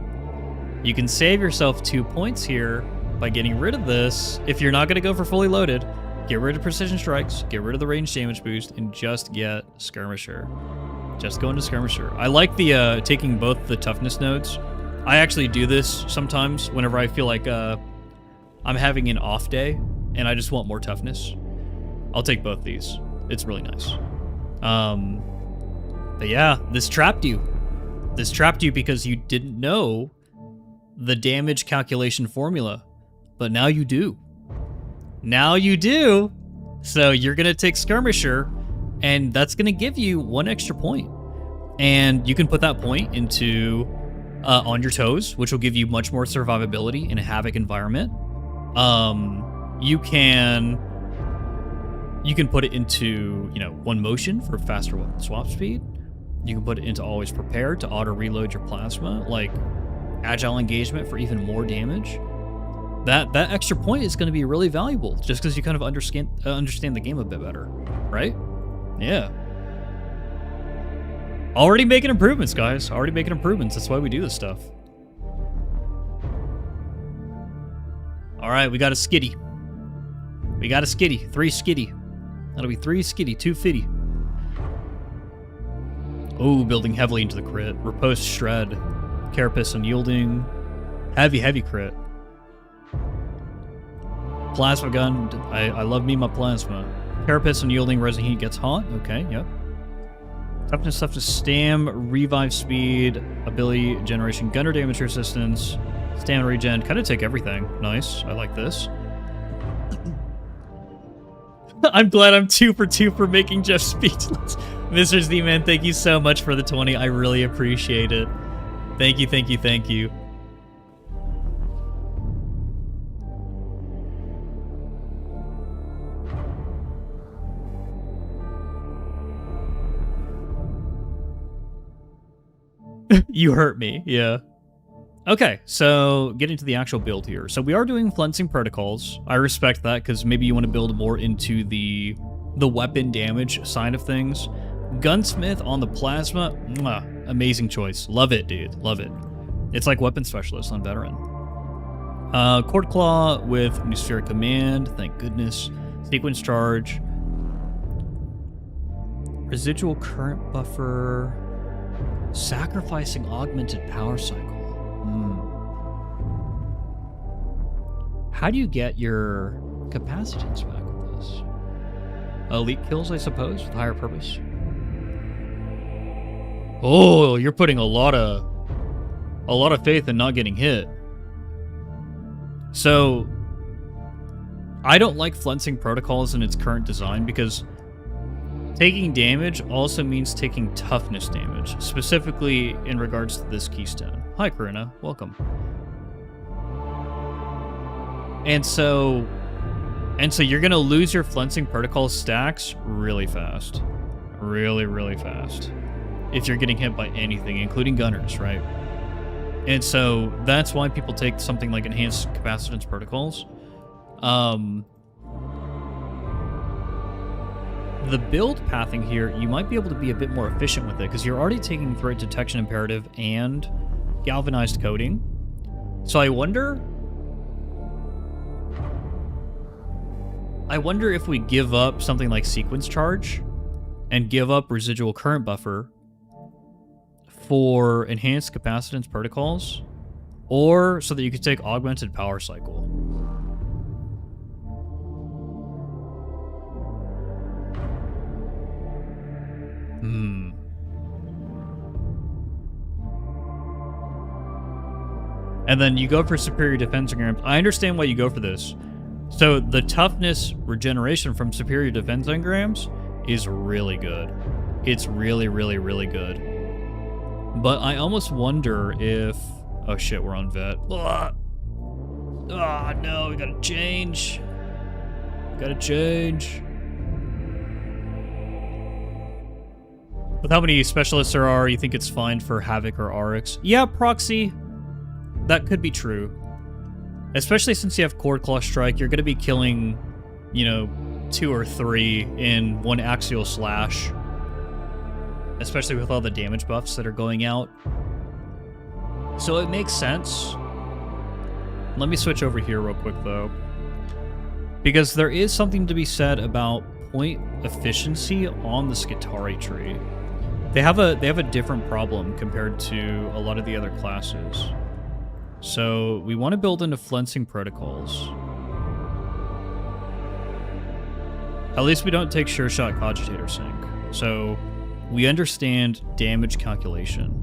[SPEAKER 1] You can save yourself 2 points here by getting rid of this if you're not going to go for fully loaded. Get rid of Precision Strikes, get rid of the range damage boost, and just get Skirmisher. Just go into Skirmisher. I like the taking both the toughness nodes. I actually do this sometimes whenever I feel like I'm having an off day and I just want more toughness. I'll take both these. It's really nice. But yeah, this trapped you. This trapped you because you didn't know the damage calculation formula. But now you do. Now you do. So you're going to take Skirmisher, and that's going to give you 1 extra point. And you can put that point into On Your Toes, which will give you much more survivability in a Havoc environment. You can put it into, One Motion for faster weapon swap speed. You can put it into Always Prepared to auto-reload your plasma, like Agile Engagement for even more damage. That extra point is going to be really valuable just because you kind of understand the game a bit better, right? Yeah. Already making improvements, guys. Already making improvements. That's why we do this stuff. All right, we got a skitty. We got a skitty. 3 skitty. That'll be 3 skitty, 2 fitty. Oh, building heavily into the crit. Riposte Shred. Carapace Unyielding. Heavy crit. Plasma gun. I love me my plasma. Carapace Unyielding. Rising Heat gets hot. Okay, yep. Toughness, Stam, Revive Speed, Ability Generation, Gunner Damage Resistance, Stamina Regen. Kind of take everything. Nice. I like this. I'm glad I'm 2 for 2 for making Jeff speechless. Mr. Z-Man, thank you so much for the 20. I really appreciate it. Thank you, thank you, thank you. You hurt me, yeah. Okay, so getting to the actual build here. So we are doing flensing protocols. I respect that because maybe you want to build more into the weapon damage side of things. Gunsmith on the plasma, amazing choice. Love it, dude, love it. It's like weapon specialist on veteran. Cord Claw with Newspheric Command, thank goodness. Sequence Charge. Residual Current Buffer. Sacrificing Augmented Power Cycle. How do you get your capacitance back with this? Elite kills, I suppose, with higher purpose. Oh, you're putting a lot of faith in not getting hit. So, I don't like flensing protocols in its current design because Taking damage also means taking toughness damage, specifically in regards to this keystone. Hi, Karina. Welcome. And so you're going to lose your Flensing Protocol stacks really fast. Really, really fast. If you're getting hit by anything, including gunners, right? And so that's why people take something like Enhanced Capacitance Protocols. The build pathing here, you might be able to be a bit more efficient with it because you're already taking Threat Detection Imperative and Galvanized Coating. So I wonder if we give up something like Sequence Charge and give up Residual Current Buffer for Enhanced Capacitance Protocols, or so that you could take Augmented Power Cycle. And then you go for Superior Defense Engrams. I understand why you go for this. So the toughness regeneration from Superior Defense Engrams is really good. It's really, really, really good. But I almost wonder if... Oh shit, we're on vet. Oh no, we gotta change. Gotta change. With how many specialists there are, you think it's fine for Havoc or Oryx? Yeah, Proxy. That could be true. Especially since you have Cord Claw Strike, you're going to be killing, 2 or 3 in one axial slash. Especially with all the damage buffs that are going out. So it makes sense. Let me switch over here real quick, though. Because there is something to be said about point efficiency on the Skitarii tree. They have a different problem compared to a lot of the other classes. So we want to build into Flensing Protocols. At least we don't take Sure Shot Cogitator Sync. So we understand damage calculation.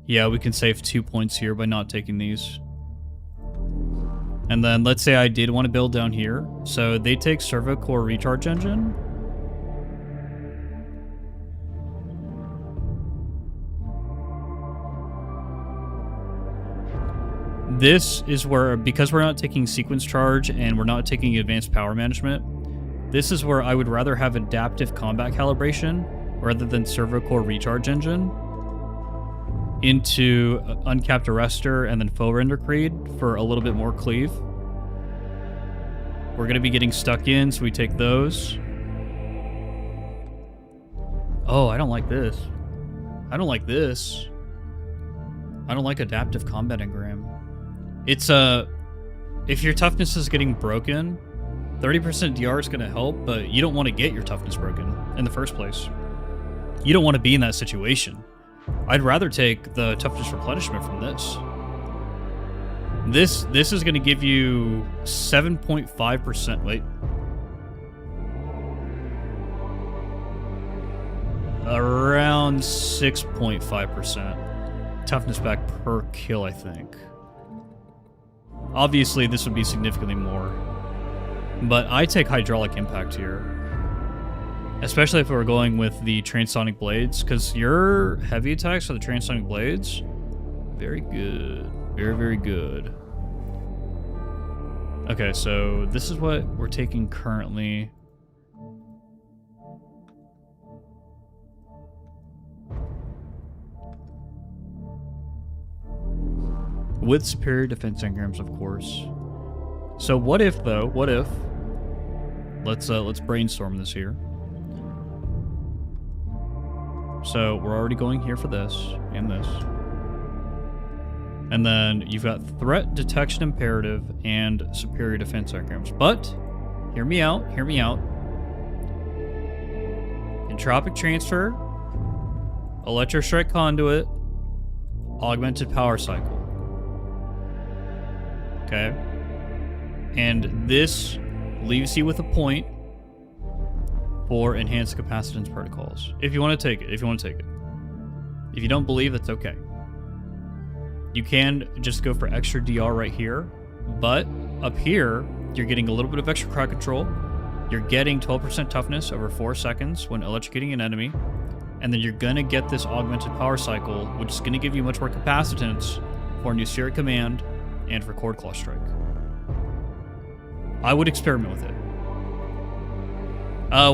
[SPEAKER 1] Yeah, we can save 2 points here by not taking these. And then let's say I did want to build down here. So they take Servo Core Recharge Engine. This is where, because we're not taking Sequence Charge and we're not taking Advanced Power Management, this is where I would rather have Adaptive Combat Calibration rather than Servo Core Recharge Engine into Uncapped Arrestor and then Foe Render Creed for a little bit more cleave. We're going to be getting stuck in, so we take those. Oh, I don't like this. I don't like this. I don't like Adaptive Combat Engram. It's if your toughness is getting broken, 30% DR is going to help, but you don't want to get your toughness broken in the first place. You don't want to be in that situation. I'd rather take the toughness replenishment from this. This is going to give you 7.5%. Wait. Around 6.5% toughness back per kill, I think. Obviously, this would be significantly more. But I take Hydraulic Impact here. Especially if we're going with the Transonic Blades, because your heavy attacks for the Transonic Blades, very good. Very, very good. Okay, so this is what we're taking currently. With superior defense engrams, of course. So what if, though? What if? Let's brainstorm this here. So we're already going here for this and this. And then you've got Threat Detection Imperative and Superior Defense Engrams. But, hear me out, hear me out. Entropic Transfer, Electrostrike Conduit, Augmented Power Cycle. Okay? And this leaves you with a point for enhanced capacitance protocols. If you want to take it, if you don't believe, that's okay. You can just go for extra DR right here, but up here, you're getting a little bit of extra crowd control. You're getting 12% toughness over 4 seconds when electrocuting an enemy, and then you're gonna get this augmented power cycle, which is gonna give you much more capacitance for Nuceric Command and for Cord Claw Strike. I would experiment with it.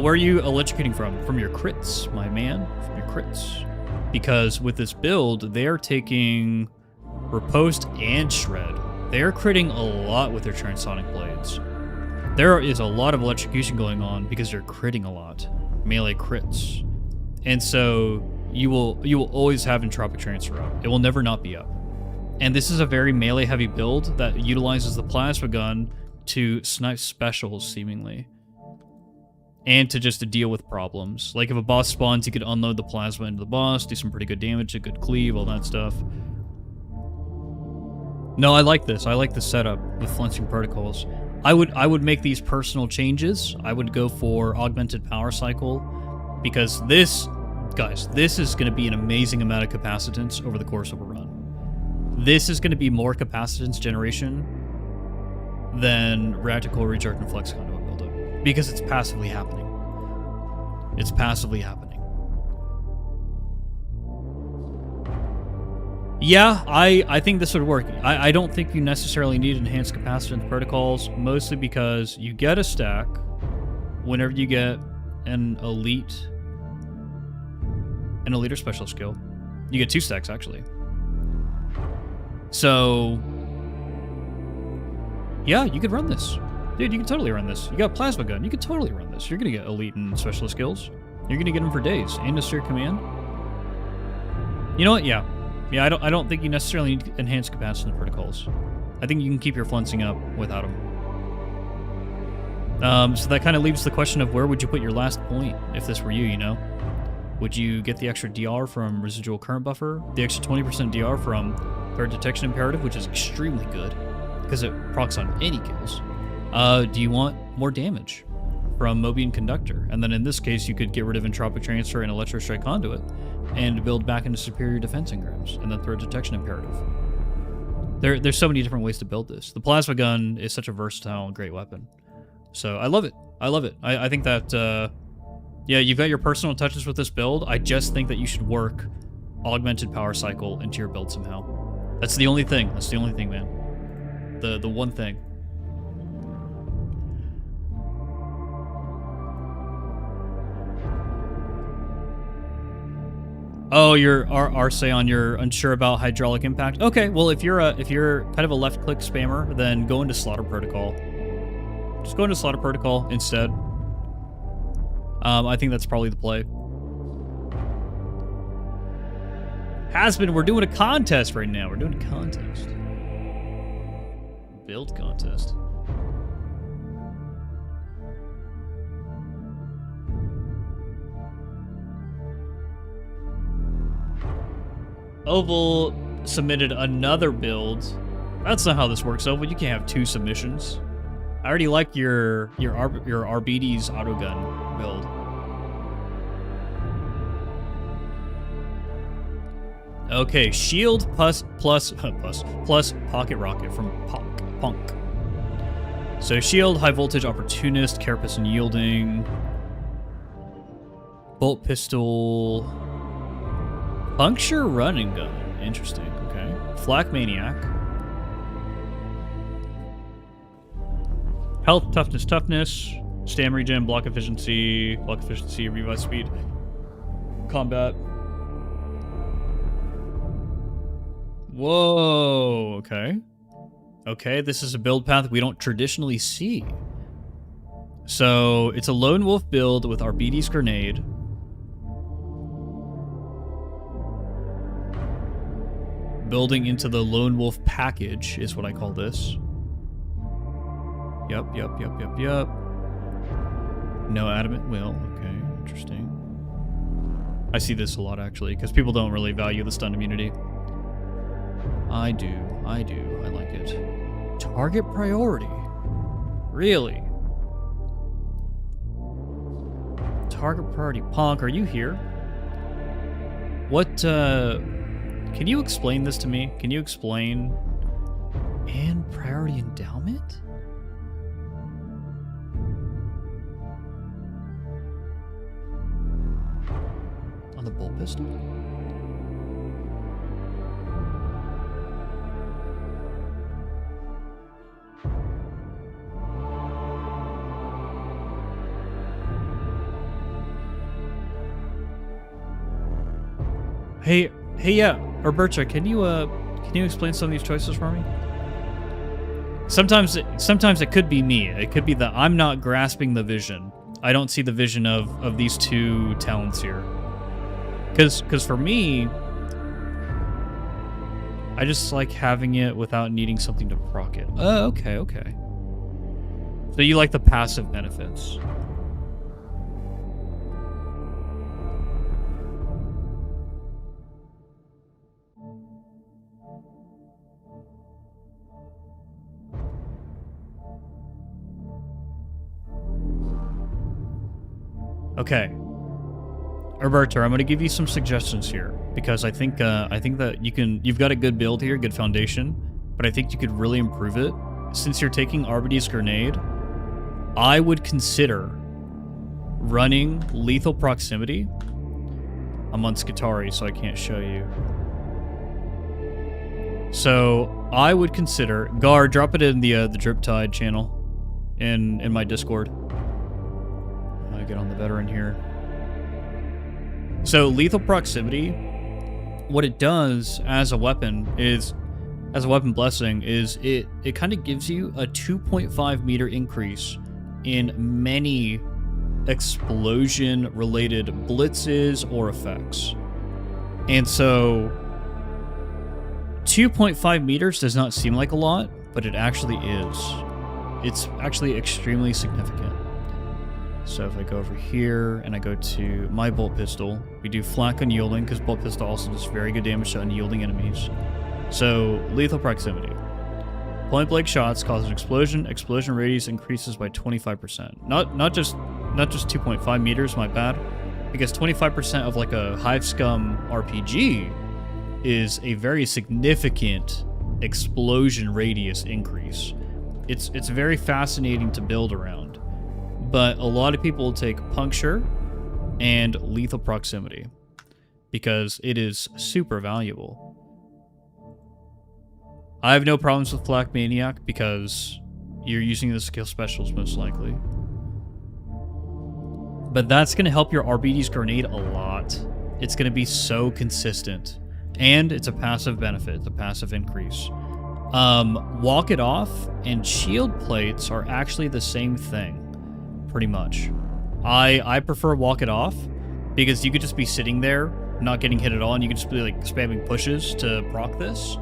[SPEAKER 1] Where are you electrocuting from? From your crits, my man. From your crits. Because with this build, they're taking Riposte and Shred. They're critting a lot with their Transonic Blades. There is a lot of electrocution going on because they're critting a lot. Melee crits. And so you will always have Entropic Transfer up. It will never not be up. And this is a very melee heavy build that utilizes the plasma gun to snipe specials, seemingly. And to just to deal with problems. Like if a boss spawns, you could unload the plasma into the boss, do some pretty good damage, a good cleave, all that stuff. No, I like this. I like the setup with flinching protocols. I would make these personal changes. I would go for augmented power cycle because this, guys, this is going to be an amazing amount of capacitance over the course of a run. This is going to be more capacitance generation than Radical Recharge and Flex Conduit buildup because it's passively happening. It's passively happening. Yeah, I think this would work. I don't think you necessarily need enhanced capacitance protocols, mostly because you get a stack whenever you get an elite or special skill. You get 2 stacks, actually. So, yeah, you could run this. Dude, you can totally run this. You got Plasma Gun. You could totally run this. You're going to get elite and specialist skills. You're going to get them for days. And Nuceric Command. You know what? Yeah. Yeah, I don't think you necessarily need enhanced capacitance protocols. I think you can keep your fluncing up without them. So that kind of leaves the question of where would you put your last point if this were you, you know? Would you get the extra DR from Residual Current Buffer? The extra 20% DR from Threat Detection Imperative, which is extremely good because it procs on any kills. Do you want more damage from Mobian Conductor? And then in this case, you could get rid of Entropic Transfer and Electro Strike Conduit and build back into Superior Defense Engrams and then Threat Detection Imperative. There's so many different ways to build this. The Plasma Gun is such a versatile and great weapon. So I love it. I love it. I think that, yeah, you've got your personal touches with this build. I just think that you should work Augmented Power Cycle into your build somehow. That's the only thing. That's the only thing, man. The one thing. Oh, you're Arceon, you're unsure about hydraulic impact? Okay, well if you're kind of a left click spammer, then go into Slaughter Protocol. Just go into Slaughter Protocol instead. I think that's probably the play. Hasbin, we're doing a contest right now. We're doing a contest. Build contest. Oval submitted another build. That's not how this works, Oval. You can't have 2 submissions. I already like your Arbides autogun build. Okay, shield plus pocket rocket from Punk. So shield, high voltage, opportunist, carapace and yielding, bolt pistol, puncture running gun. Interesting. Okay, flak maniac, health, toughness, stam regen, block efficiency, revive speed, combat. Whoa, okay. Okay, this is a build path we don't traditionally see. So, it's a Lone Wolf build with Arbides Grenade. Building into the Lone Wolf package is what I call this. Yup. No adamant will. Okay, interesting. I see this a lot, actually, because people don't really value the stun immunity. I do. I like it. Target priority. Really? Target priority. Punk, are you here? What, can you explain this to me? Can you explain? And priority endowment? On the bolt pistol? Hey, yeah, Roberta, can you explain some of these choices for me? Sometimes it could be me. It could be that I'm not grasping the vision. I don't see the vision of these two talents here. Because for me, I just like having it without needing something to proc it. Oh, okay. So you like the passive benefits. Okay, Roberto, I'm going to give you some suggestions here because I think that you've got a good build here, good foundation, but I think you could really improve it. Since you're taking RBD's grenade, I would consider running lethal proximity. I'm on Skitarii, so I can't show you. So I would consider Guard. Drop it in the Darktide channel, in my Discord. I get on the veteran here. So lethal proximity, what it does as a weapon blessing is it kind of gives you a 2.5 meter increase in many explosion related blitzes or effects. And so 2.5 meters does not seem like a lot, but it actually is. It's actually extremely significant. So if I go over here and I go to my bolt pistol, we do flak unyielding because bolt pistol also does very good damage to unyielding enemies. So lethal proximity. Point blank shots cause an explosion. Explosion radius increases by 25%. Not just 2.5 meters, my bad. Because 25% of like a Hive Scum RPG is a very significant explosion radius increase. It's very fascinating to build around. But a lot of people will take puncture and lethal proximity because it is super valuable. I have no problems with Flak Maniac because you're using the skill specials most likely. But that's going to help your RBD's grenade a lot. It's going to be so consistent. And it's a passive benefit. It's a passive increase. Walk it off and shield plates are actually the same thing. Pretty much. I prefer walk it off because you could just be sitting there not getting hit at all and you could just be like spamming pushes to proc this.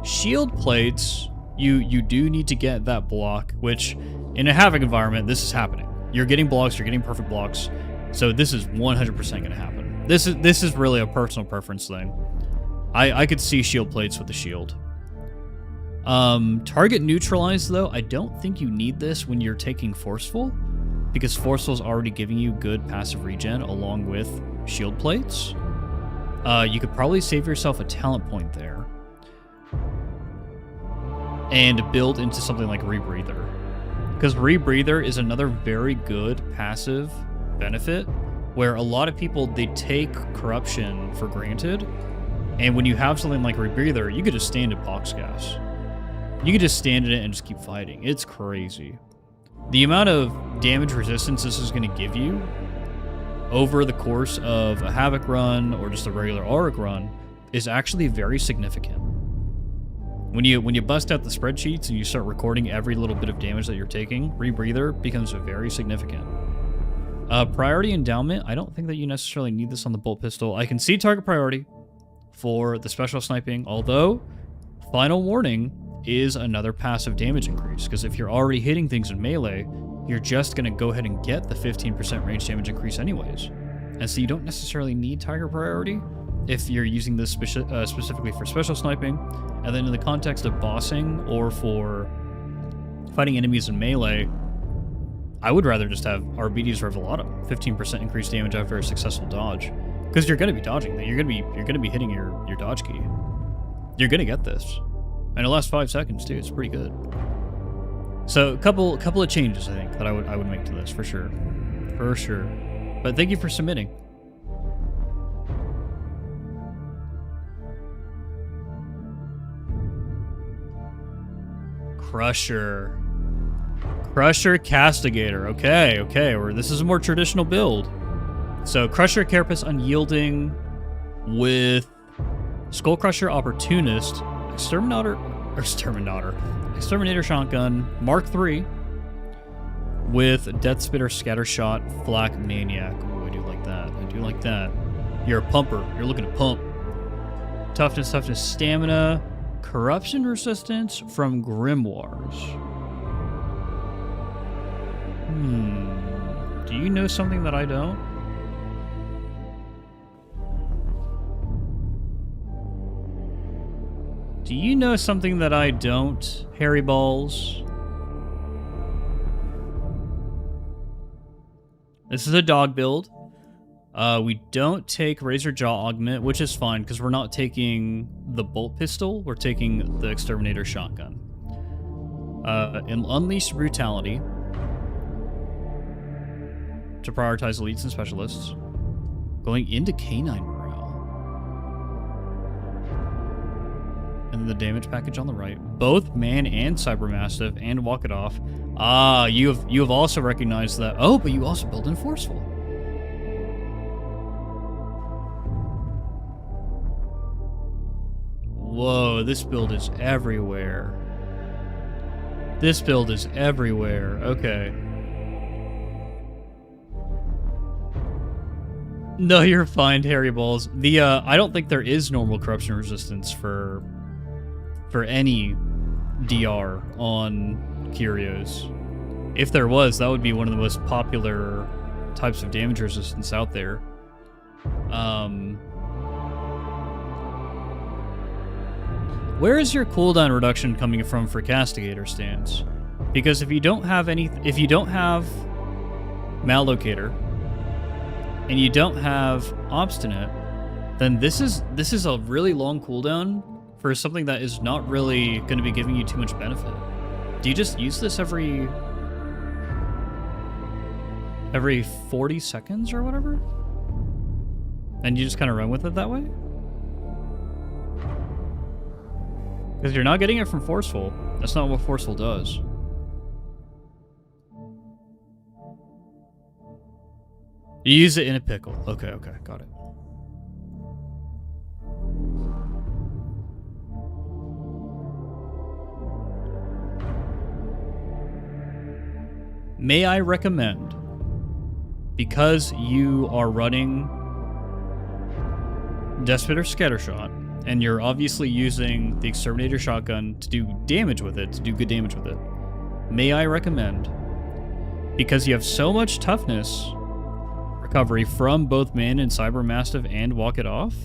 [SPEAKER 1] Shield plates, you do need to get that block, which in a Havoc environment, this is happening. You're getting blocks, you're getting perfect blocks. So this is 100% going to happen. This is really a personal preference thing. I could see shield plates with the shield. Target neutralized though, I don't think you need this when you're taking forceful. Because Forceful is already giving you good passive regen along with shield plates. You could probably save yourself a talent point there. And build into something like Rebreather. Because Rebreather is another very good passive benefit where a lot of people, they take Corruption for granted. And when you have something like Rebreather, you could just stand in box gas. You could just stand in it and just keep fighting. It's crazy. The amount of damage resistance this is going to give you over the course of a Havoc run or just a regular Auric run is actually very significant. When you bust out the spreadsheets and you start recording every little bit of damage that you're taking, Rebreather becomes very significant. Priority endowment, I don't think that you necessarily need this on the bolt pistol. I can see target priority for the special sniping, although final warning is another passive damage increase, because if you're already hitting things in melee, you're just going to go ahead and get the 15% range damage increase anyways. And so you don't necessarily need target priority if you're using this specifically for special sniping. And then in the context of bossing or for fighting enemies in melee, I would rather just have Arbides Revelata, 15% increased damage after a successful dodge, because you're gonna be dodging that. You're gonna be hitting your dodge key. You're gonna get this, and it lasts 5 seconds too. It's pretty good. So a couple of changes I think that I would make to this for sure. But thank you for submitting. Crusher Castigator. Okay. This is a more traditional build. So Crusher Carapace Unyielding with Skull Crusher Opportunist, Exterminator Shotgun Mark III with Death Spitter Scattershot Flak Maniac. Ooh, I do like that. You're a pumper. You're looking to pump. Toughness, Stamina, Corruption Resistance from Grimoires. Do you know something that I don't? Do you know something that I don't, Harry Balls? This is a dog build. We don't take Razor Jaw Augment, which is fine because we're not taking the bolt pistol. We're taking the Exterminator Shotgun. Unleash Brutality to prioritize elites and specialists. Going into Canine Morale. And then the damage package on the right. Both Man and Cybermastiff and Walk It Off. Ah, you have also recognized that. Oh, but you also build in Forceful. Whoa, this build is everywhere. Okay. No, you're fine, Harry Balls. I don't think there is normal corruption resistance for any DR on Curios. If there was, that would be one of the most popular types of damage resistance out there. Where is your cooldown reduction coming from for Castigator stance? Because if you don't have Mallocator and you don't have Obstinate, then this is a really long cooldown for something that is not really going to be giving you too much benefit. Do you just use this every 40 seconds or whatever? And you just kind of run with it that way? Because you're not getting it from Forceful. That's not what Forceful does. You use it in a pickle. Okay, got it. May I recommend, because you are running Deathspitter Scattershot, and you're obviously using the Exterminator Shotgun to do damage with it, to do good damage with it, may I recommend, because you have so much toughness recovery from both Man and Cybermastiff and Walk It Off,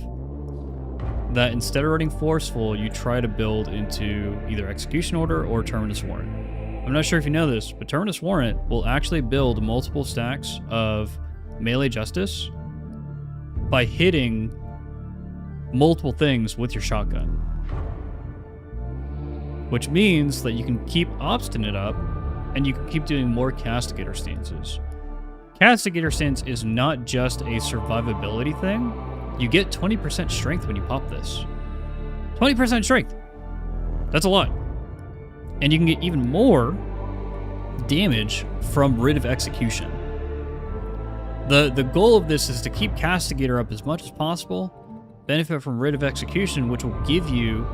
[SPEAKER 1] that instead of running Forceful, you try to build into either Execution Order or Terminus Warrant. I'm not sure if you know this, but Terminus Warrant will actually build multiple stacks of melee justice by hitting multiple things with your shotgun. Which means that you can keep Obstinate up, and you can keep doing more Castigator stances. Castigator stance is not just a survivability thing. You get 20% strength when you pop this. 20% strength! That's a lot. And you can get even more damage from Writ of Execution. The goal of this is to keep Castigator up as much as possible, benefit from Writ of Execution, which will give you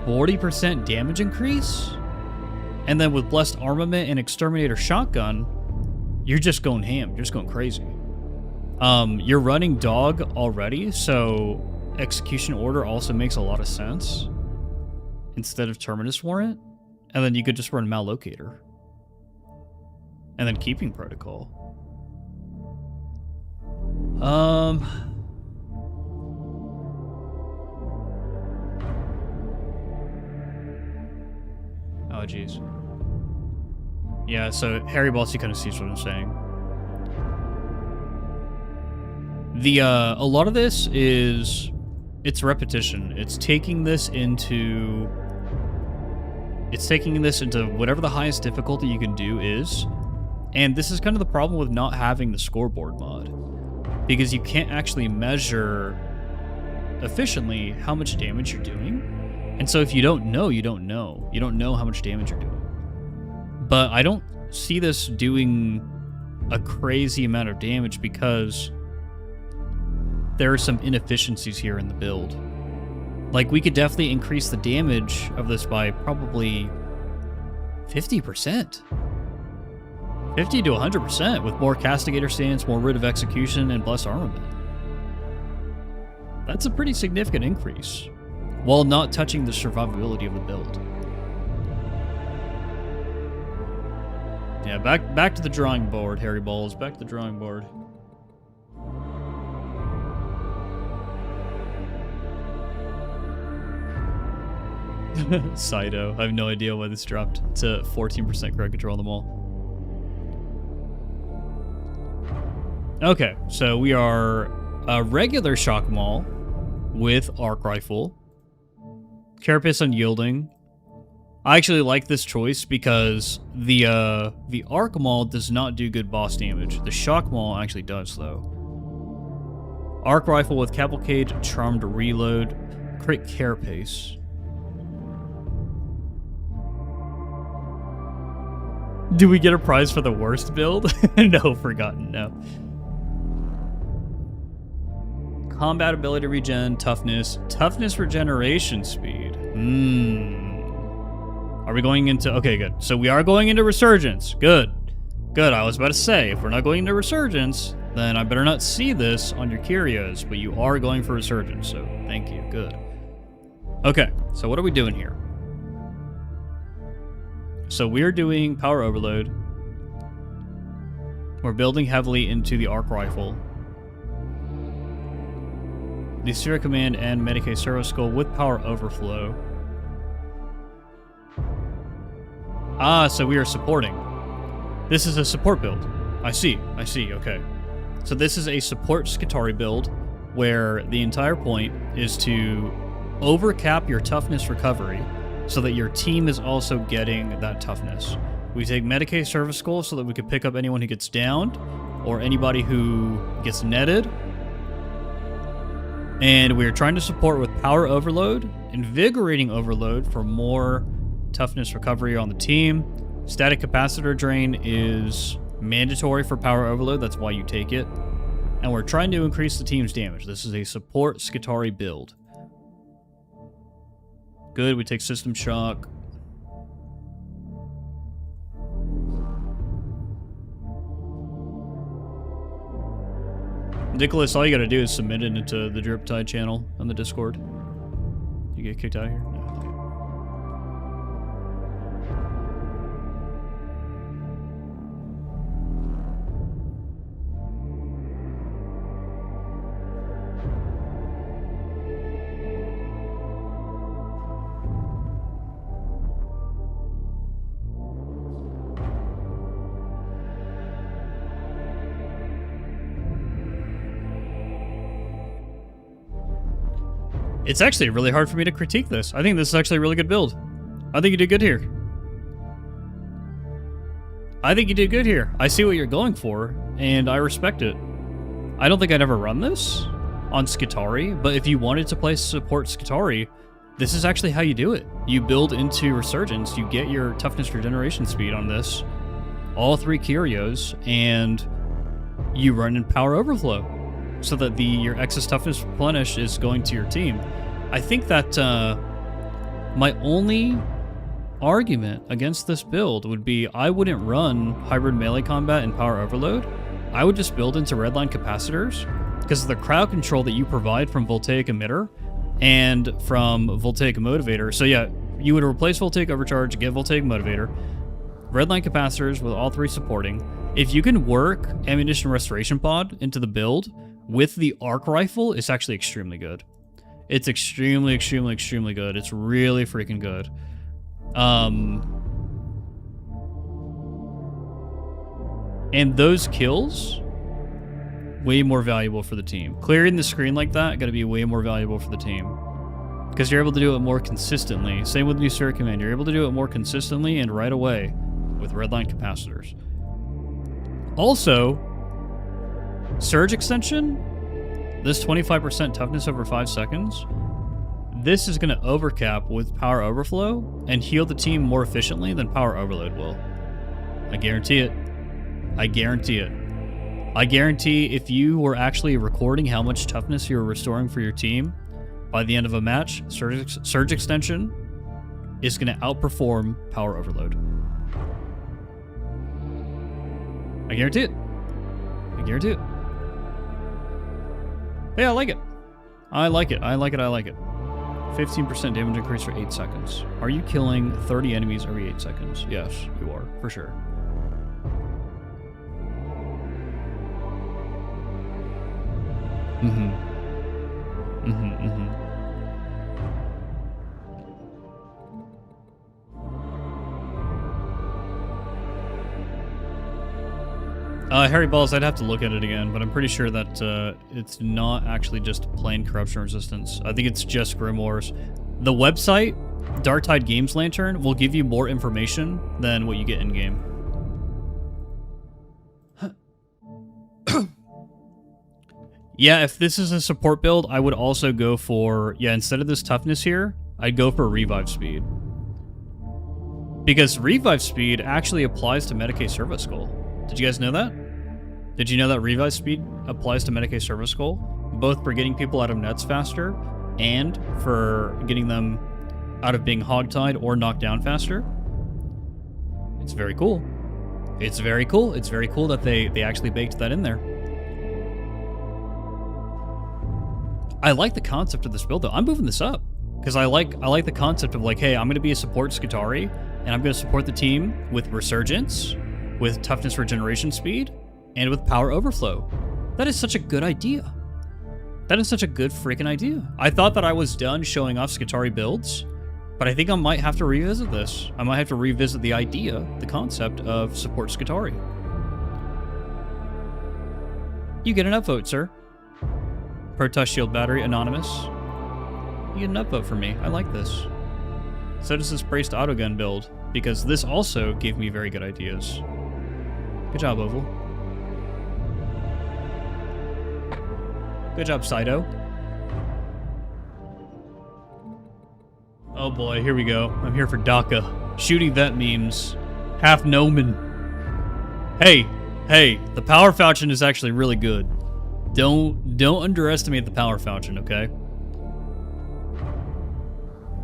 [SPEAKER 1] 40% damage increase, and then with Blessed Armament and Exterminator Shotgun, you're just going ham. You're just going crazy. You're running Dog already, so Execution Order also makes a lot of sense instead of Terminus Warrant, and then you could just run Mallocator. And then Keeping Protocol. Oh, jeez. Yeah, so Harry Bossy kind of sees what I'm saying. A lot of this is, it's repetition. It's taking this into whatever the highest difficulty you can do is. And this is kind of the problem with not having the scoreboard mod, because you can't actually measure efficiently how much damage you're doing. And so if you don't know, you don't know. You don't know how much damage you're doing. But I don't see this doing a crazy amount of damage because there are some inefficiencies here in the build. Like, we could definitely increase the damage of this by probably 50%. 50 to 100% with more Castigator stance, more Writ of Execution, and Bless Armament. That's a pretty significant increase, while not touching the survivability of the build. Yeah, back to the drawing board, Harry Balls. Back to the drawing board. Saito. I have no idea why this dropped to 14% crowd control on them all. Okay, so we are a regular Shock Maul with Arc Rifle. Carapace Unyielding. I actually like this choice because the Arc Maul does not do good boss damage. The Shock Maul actually does, though. Arc Rifle with Cavalcade, Charmed Reload, Crit Carapace. Do we get a prize for the worst build? No, Forgotten, no. Combat ability regen, toughness regeneration speed. Are we going into... Okay, good. So we are going into Resurgence. Good. Good, I was about to say, if we're not going into Resurgence, then I better not see this on your curios, but you are going for Resurgence, so thank you. Good. Okay, so what are we doing here? So we're doing Power Overload. We're building heavily into the Arc Rifle. The Sphere Command and Medicaid Servo Skull with Power Overflow. Ah, so we are supporting. This is a support build. I see, okay. So this is a support Skitarii build where the entire point is to overcap your toughness recovery so that your team is also getting that toughness. We take Medicaid Servo Skull so that we can pick up anyone who gets downed or anybody who gets netted. And we're trying to support with Power Overload, Invigorating Overload for more toughness recovery on the team. Static Capacitor Drain is mandatory for Power Overload, that's why you take it. And we're trying to increase the team's damage. This is a support Skitarii build. Good, we take System Shock. Nicholas, all you gotta do is submit it into the Darktide channel on the Discord. You get kicked out of here? No. It's actually really hard for me to critique this. I think this is actually a really good build. I think you did good here. I see what you're going for, and I respect it. I don't think I'd ever run this on Skitarii, but if you wanted to play support Skitarii, this is actually how you do it. You build into Resurgence, you get your toughness regeneration speed on this, all 3 curios, and you run in Power Overflow, so that your excess toughness replenish is going to your team. I think that my only argument against this build would be I wouldn't run hybrid melee combat and Power Overload. I would just build into redline capacitors because of the crowd control that you provide from Voltaic Emitter and from Voltaic Motivator. So yeah, you would replace Voltaic Overcharge, get Voltaic Motivator, redline capacitors with all 3 supporting. If you can work Ammunition Restoration Pod into the build with the Arc Rifle, it's actually extremely good. It's extremely, extremely, extremely good. It's really freaking good. And those kills, way more valuable for the team. Clearing the screen like that, gotta be way more valuable for the team. Because you're able to do it more consistently. Same with New Sir Command. You're able to do it more consistently and right away with redline capacitors. Also, Surge Extension, this 25% toughness over 5 seconds, this is going to overcap with Power Overflow and heal the team more efficiently than Power Overload will. I guarantee it. I guarantee it. I guarantee if you were actually recording how much toughness you were restoring for your team, by the end of a match, Surge Extension is going to outperform Power Overload. I guarantee it. I guarantee it. Yeah, I like it. I like it. I like it. I like it. 15% damage increase for 8 seconds. Are you killing 30 enemies every 8 seconds? Yes, you are, for sure. Harry Balls, I'd have to look at it again, but I'm pretty sure that it's not actually just plain corruption resistance. I think it's just grimoires. The website, Darktide Games Lantern, will give you more information than what you get in game. Yeah, if this is a support build, I would also go for, instead of this toughness here, I'd go for revive speed. Because revive speed actually applies to Medicae Servo Skull. Did you guys know that? Did you know that revive speed applies to Medicae Servo Skull? Both for getting people out of nets faster and for getting them out of being hogtied or knocked down faster. It's very cool. It's very cool. It's very cool that they actually baked that in there. I like the concept of this build though. I'm moving this up because I like the concept of like, hey, I'm going to be a support Skitarii and I'm going to support the team with Resurgence, with toughness regeneration speed, and with power overflow. That is such a good idea. That is such a good freaking idea. I thought that I was done showing off Skitarii builds, but I think I might have to revisit this. I might have to revisit the idea, the concept of support Skitarii. You get an upvote, sir. Protoss Shield Battery, Anonymous. You get an upvote for me. I like this. So does this braced autogun build, because this also gave me very good ideas. Good job, Oval. Good job, Saito. Oh boy, here we go. I'm here for DACA. Shooting vet memes. Half Noman. Hey, the power falchion is actually really good. Don't underestimate the power falchion, okay?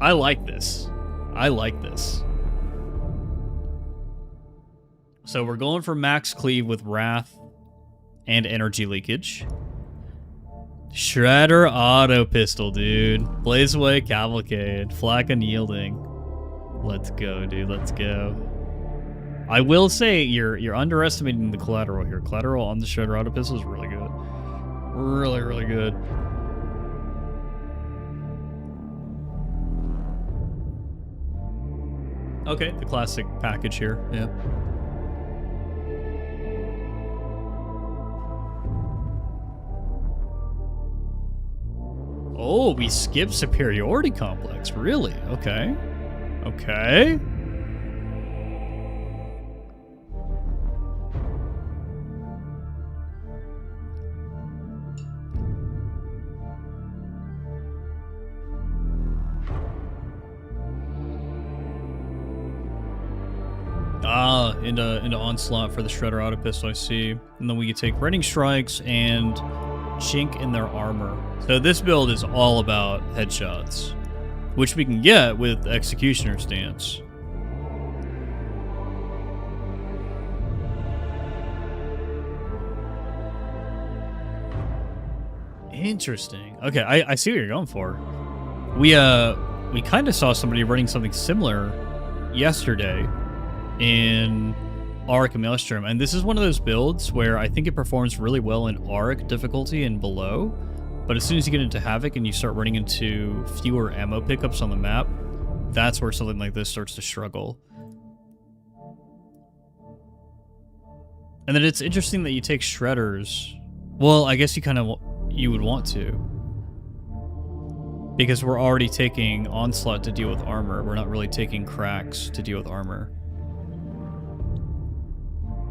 [SPEAKER 1] I like this. I like this. So we're going for max cleave with Wrath and energy leakage. Shredder auto pistol, dude. Blaze away cavalcade. Flak unyielding. Let's go, dude. Let's go. I will say you're underestimating the collateral here. Collateral on the Shredder auto pistol is really good. Really, really good. Okay, the classic package here. Yeah. Oh, we skipped superiority complex. Really? Okay. Okay. Into onslaught for the Shredder auto pistol, I see. And then we can take Rending Strikes and chink in their armor. So this build is all about headshots, which we can get with Executioner stance. Interesting. Okay, I see what you're going for. We kind of saw somebody running something similar yesterday in Auric and Maelstrom, and this is one of those builds where I think it performs really well in Auric difficulty and below, but as soon as you get into Havoc and you start running into fewer ammo pickups on the map, that's where something like this starts to struggle. And then it's interesting that you take shredders. Well, I guess you would want to. Because we're already taking onslaught to deal with armor. We're not really taking cracks to deal with armor.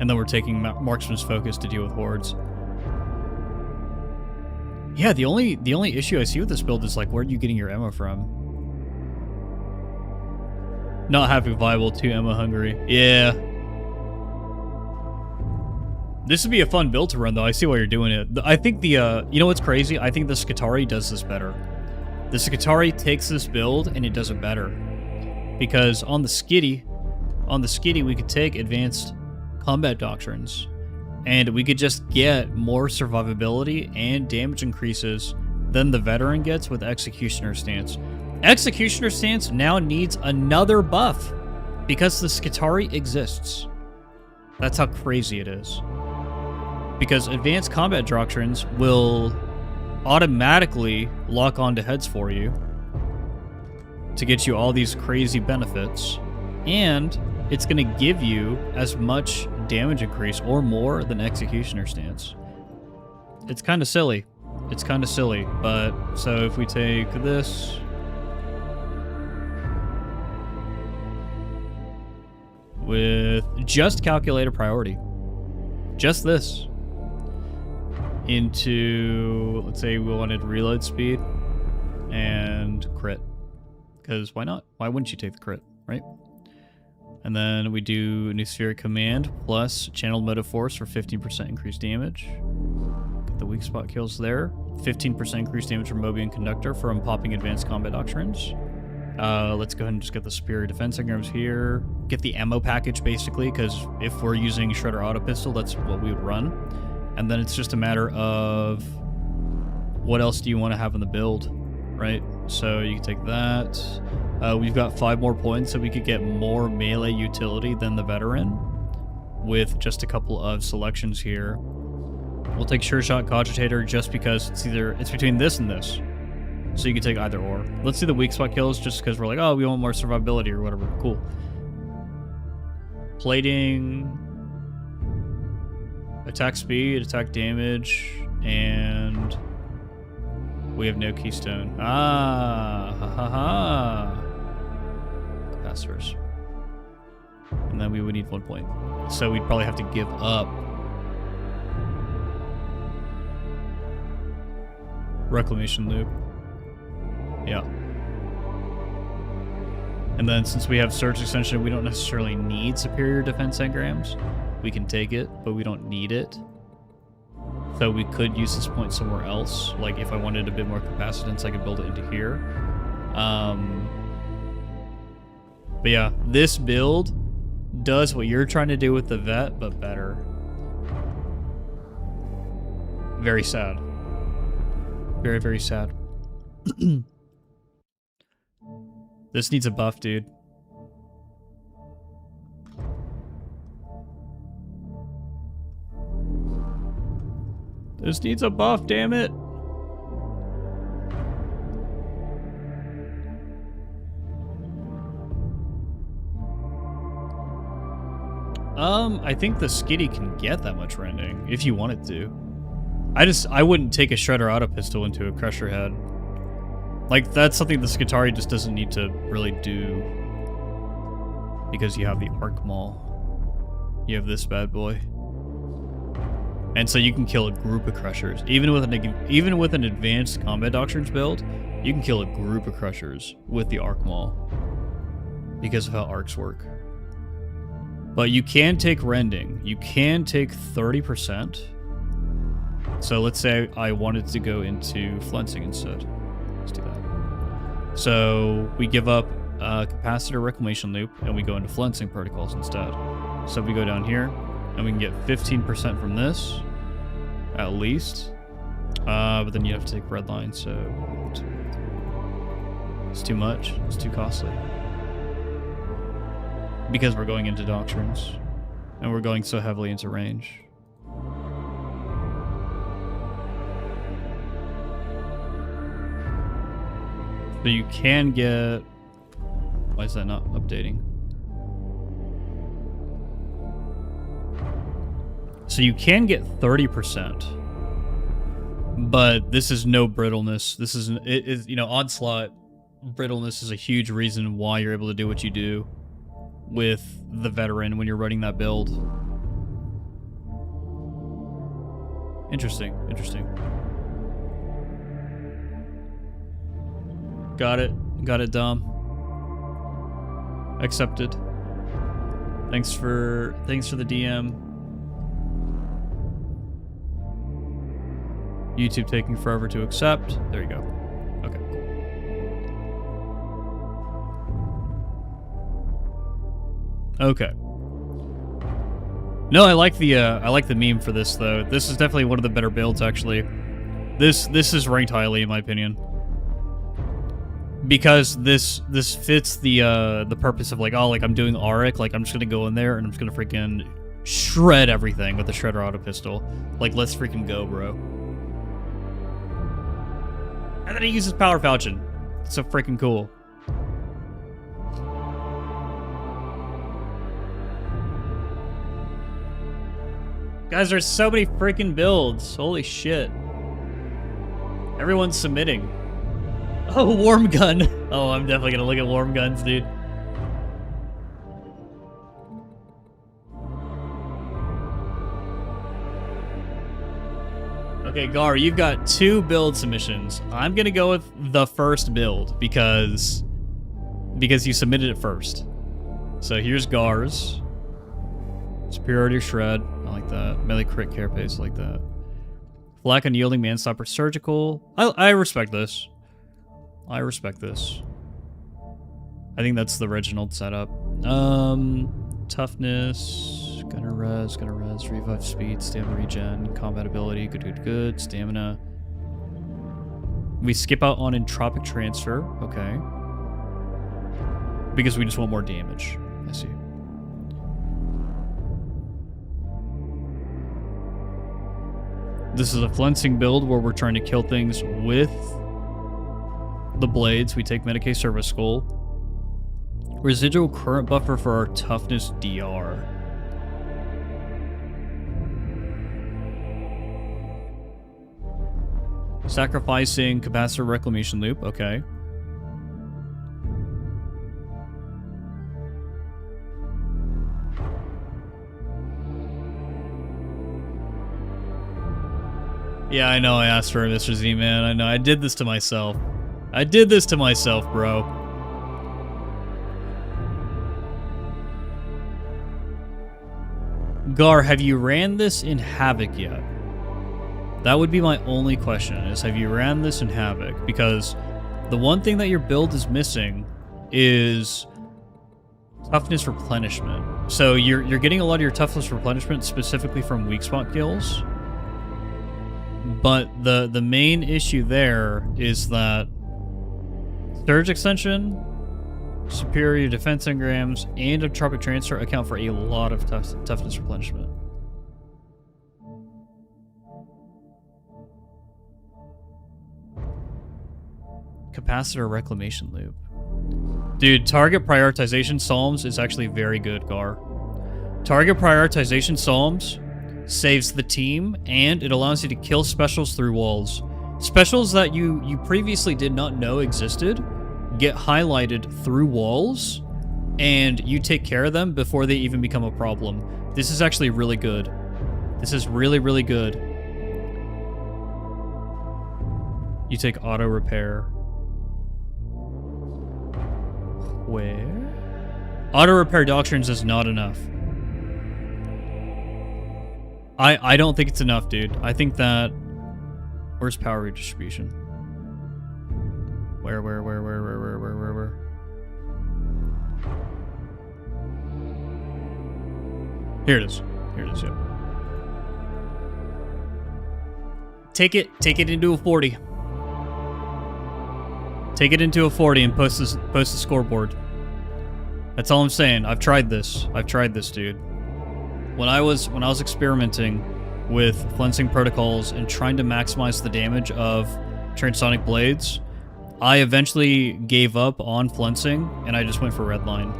[SPEAKER 1] And then we're taking marksman's focus to deal with hordes. Yeah, the only issue I see with this build is like, where are you getting your ammo from? Not having viable, too ammo hungry. Yeah. This would be a fun build to run, though. I see why you're doing it. I think the, you know what's crazy? I think the Skitarii does this better. The Skitarii takes this build, and it does it better. Because on the Skitty, we could take advanced combat doctrines, and we could just get more survivability and damage increases than the veteran gets with Executioner Stance. Executioner Stance now needs another buff because the Skitarii exists. That's how crazy it is. Because advanced combat doctrines will automatically lock onto heads for you to get you all these crazy benefits, and it's going to give you as much damage increase or more than Executioner Stance. It's kind of silly. It's kind of silly, but so if we take this, with just calculated priority, just this, into, let's say we wanted reload speed and crit, because why not? Why wouldn't you take the crit, right? And then we do new spheric command plus channeled motive force for 15% increased damage. Get the weak spot kills there. 15% increased damage from Mobian Conductor from popping advanced combat doctrines. Let's go ahead and just get the superior defense engrams here. Get the ammo package basically, because if we're using Shredder Auto Pistol, that's what we would run. And then it's just a matter of what else do you want to have in the build, right? So you can take that. We've got 5 more points, so we could get more melee utility than the veteran with just a couple of selections here. We'll take Sure Shot Cogitator just because it's between this and this. So you can take either or. Let's do the weak spot kills just because we're like, oh, we want more survivability or whatever. Cool. Plating, attack speed, attack damage, and we have no keystone. Ah, ha ha ha. Capacitors. And then we would need 1 point. So we'd probably have to give up Reclamation Loop. Yeah. And then since we have Search Extension, we don't necessarily need superior defense engrams. We can take it, but we don't need it. So we could use this point somewhere else. Like if I wanted a bit more capacitance, I could build it into here. But yeah, this build does what you're trying to do with the vet, but better. Very sad. Very, very sad. This needs a buff, dude. This needs a buff, damn it. I think the Skitty can get that much rending if you wanted to. I wouldn't take a Shredder Auto Pistol into a Crusher Head. Like, that's something the Skitarii just doesn't need to really do. Because you have the Arc Maul. You have this bad boy. And so you can kill a group of Crushers. Even with an advanced Combat Doctrines build, you can kill a group of Crushers with the Arc Maul. Because of how arcs work. But you can take rending. You can take 30%. So let's say I wanted to go into flensing instead. Let's do that. So we give up capacitor reclamation loop and we go into flensing protocols instead. So we go down here and we can get 15% from this, at least. But then you have to take red line, so it's too much. It's too costly. Because we're going into doctrines and we're going so heavily into range. So you can get... Why is that not updating? So you can get 30%, but this is no brittleness. This is, you know, Onslaught brittleness is a huge reason why you're able to do what you do with the veteran when you're running that build. Interesting, interesting. Got it, Dom. Accepted. Thanks for the DM. YouTube taking forever to accept. There you go. Okay. Okay. No, I like the meme for this though. This is definitely one of the better builds actually. This is ranked highly in my opinion. Because this fits the purpose of like, oh, like I'm doing Auric, like I'm just gonna go in there and I'm just gonna freaking shred everything with the Shredder auto pistol. Like, let's freaking go, bro. And then he uses Power Falchion. It's so freaking cool. Guys, there's so many freaking builds. Holy shit. Everyone's submitting. Oh, Warm Gun. Oh, I'm definitely gonna look at Warm Guns, dude. Okay, Gar, you've got 2 build submissions. I'm gonna go with the first build because you submitted it first. So here's Gar's. Superiority Shred, I like that. Melee crit carapace, I like that. Flak Unyielding Manstopper Surgical. I respect this. I respect this. I think that's the Reginald setup. Toughness, Gunner Res, Revive Speed, Stamina Regen, Combat Ability, good, Stamina. We skip out on Entropic Transfer, okay. Because we just want more damage, I see. This is a flensing build where we're trying to kill things with the blades. We take Medicae Service Skull. Residual current buffer for our toughness DR. Sacrificing Capacitor Reclamation Loop, okay. Yeah, I know I asked for it, Mr. Z, man. I know. I did this to myself. I did this to myself, bro. Gar, have you ran this in Havoc yet? That would be my only question, is have you ran this in Havoc? Because the one thing that your build is missing is toughness replenishment. So you're getting a lot of your toughness replenishment specifically from weak spot kills. But the main issue there is that Surge Extension, Superior Defense Engrams, and Entropic Transfer account for a lot of toughness replenishment. Capacitor Reclamation Loop. Dude, target prioritization Psalms is actually very good, Gar. Target prioritization Psalms saves the team, and it allows you to kill specials through walls. Specials that you previously did not know existed get highlighted through walls, and you take care of them before they even become a problem. This is actually really good. This is really, really good. You take auto repair. Where? Auto repair doctrines is not enough. I don't think it's enough, dude. I think that... Where's power redistribution? Where? Here it is. Here it is, yeah. Take it into a 40. Take it into a 40 and post the scoreboard. That's all I'm saying. I've tried this, dude. When I was experimenting with flensing protocols and trying to maximize the damage of transonic blades, I eventually gave up on flensing and I just went for redline,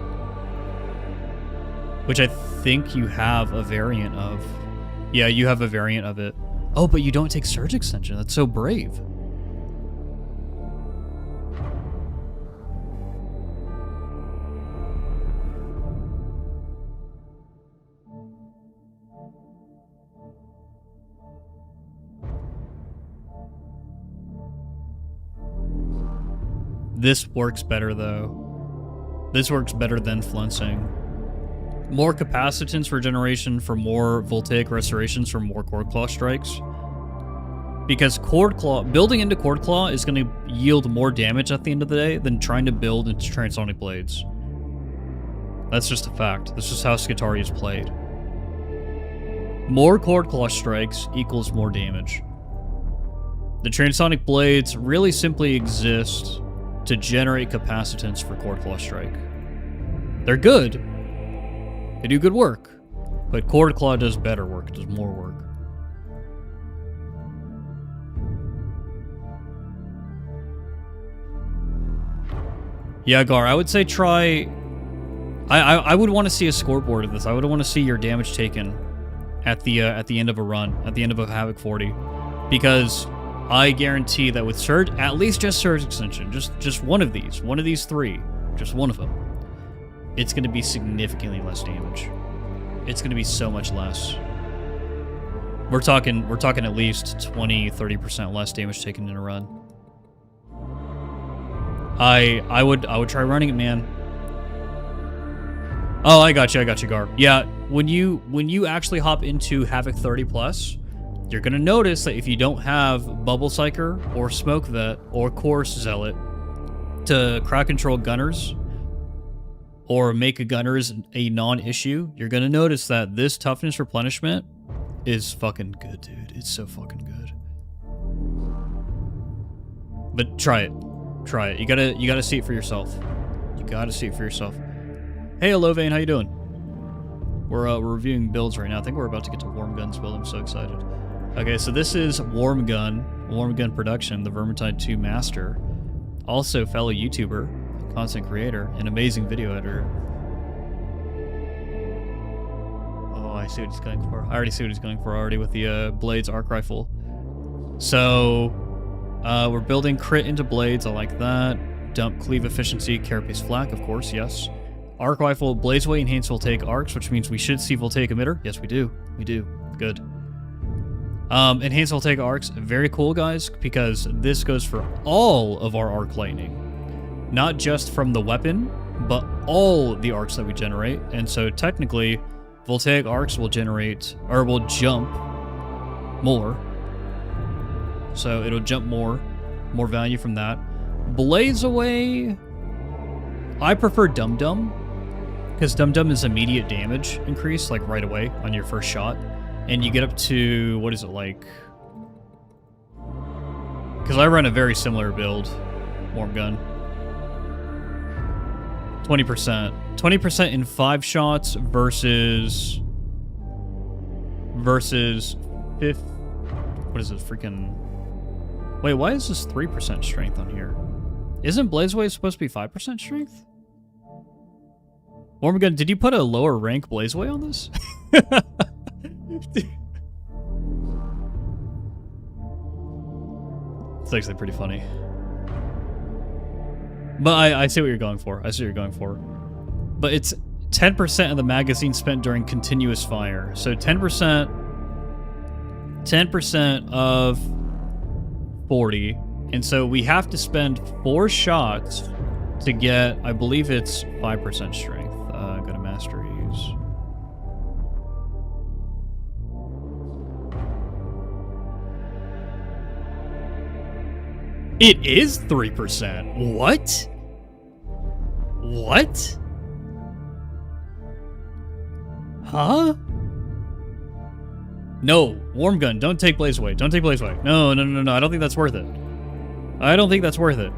[SPEAKER 1] which I think you have a variant of. Yeah, you have a variant of it. Oh, but you don't take Surge Extension. That's so brave. This works better, though. This works better than Fluncing. More capacitance regeneration for more voltaic restorations for more Cord Claw strikes. Because Cord Claw, building into Cord Claw is going to yield more damage at the end of the day than trying to build into Transonic Blades. That's just a fact. This is how Skitarii is played. More Cord Claw strikes equals more damage. The Transonic Blades really simply exist to generate capacitance for Cord Claw strike. They're good. They do good work. But Cord Claw does better work. It does more work. Yeah, Gar, I would say try... I would want to see a scoreboard of this. I would want to see your damage taken at the end of a run, at the end of a Havoc 40. Because I guarantee that with Surge, at least just Surge Extension, just one of these three, just one of them, it's going to be significantly less damage. It's going to be so much less. We're talking at least 20-30% less damage taken in a run. I would try running it, man. Oh, I got you, Gar. Yeah, when you actually hop into Havoc 30+, you're gonna notice that if you don't have Bubble Psyker or Smoke Vet or Chorus Zealot to crowd control gunners or make gunners a non-issue, you're gonna notice that this toughness replenishment is fucking good, dude. It's so fucking good. But try it. Try it. You gotta see it for yourself. You gotta see it for yourself. Hey, Elovane, how you doing? We're reviewing builds right now. I think we're about to get to Warm Gun's build. I'm so excited. Okay, so this is Warm Gun Production, the Vermintide 2 Master. Also fellow YouTuber, content creator, and amazing video editor. Oh, I see what he's going for. I already see what he's going for already with the Blades Arc Rifle. So, we're building crit into Blades. I like that. Dump Cleave Efficiency, Carapace Flak, of course, yes. Arc Rifle, Blazeway, Enhanced Voltaic Arcs, which means we should see Voltaic Emitter. Yes, we do. We do. Good. Enhanced Voltaic Arcs, very cool, guys, because this goes for all of our Arc Lightning. Not just from the weapon, but all the arcs that we generate. And so technically, Voltaic Arcs will generate, or will jump more. So it'll jump more value from that. Blazeway, I prefer Dum Dum, because Dum Dum is immediate damage increase, like right away on your first shot. And you get up to, what is it like? Because I run a very similar build, Warm Gun. 20%. 20% in 5 shots versus 5. What is this freaking... Wait, why is this 3% strength on here? Isn't Blazeway supposed to be 5% strength? Warm Gun, did you put a lower rank Blazeway on this? It's actually pretty funny. But I see what you're going for. I see what you're going for. But it's 10% of the magazine spent during continuous fire. So 10% of 40. And so we have to spend 4 shots to get, I believe it's 5% strength. Go to masteries. It is 3%. What? What? Huh? No, Warm Gun, don't take Blazeway. Don't take Blazeway. No. I don't think that's worth it. I don't think that's worth it.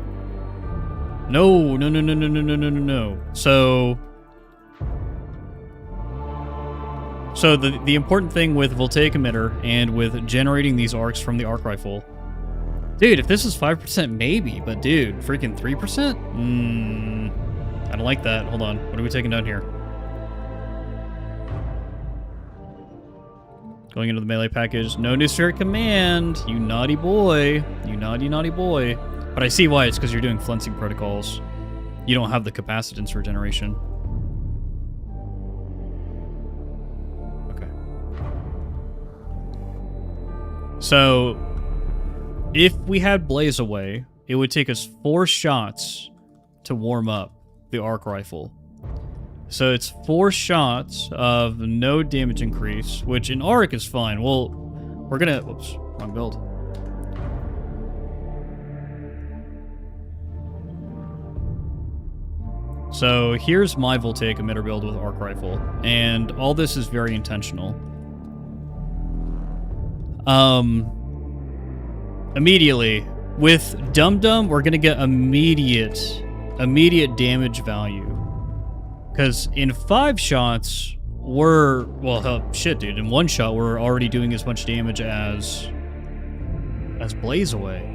[SPEAKER 1] No. So the important thing with Voltaic Emitter and with generating these arcs from the Arc Rifle, dude, if this is 5%, maybe, but dude, freaking 3%? I don't like that. Hold on. What are we taking down here? Going into the melee package. No new spirit command. You naughty boy. You naughty, naughty boy. But I see why. It's because you're doing flensing protocols. You don't have the capacitance regeneration. Okay. So, if we had Blaze Away, it would take us 4 shots to warm up the arc rifle. So it's 4 shots of no damage increase, which in arc is fine. Well, we're gonna... Whoops, wrong build. So here's my Voltaic emitter build with arc rifle, and all this is very intentional. Immediately with Dum Dum, we're gonna get immediate damage value, because in 5 shots we're shit, dude. In 1 shot we're already doing as much damage as Blaze Away.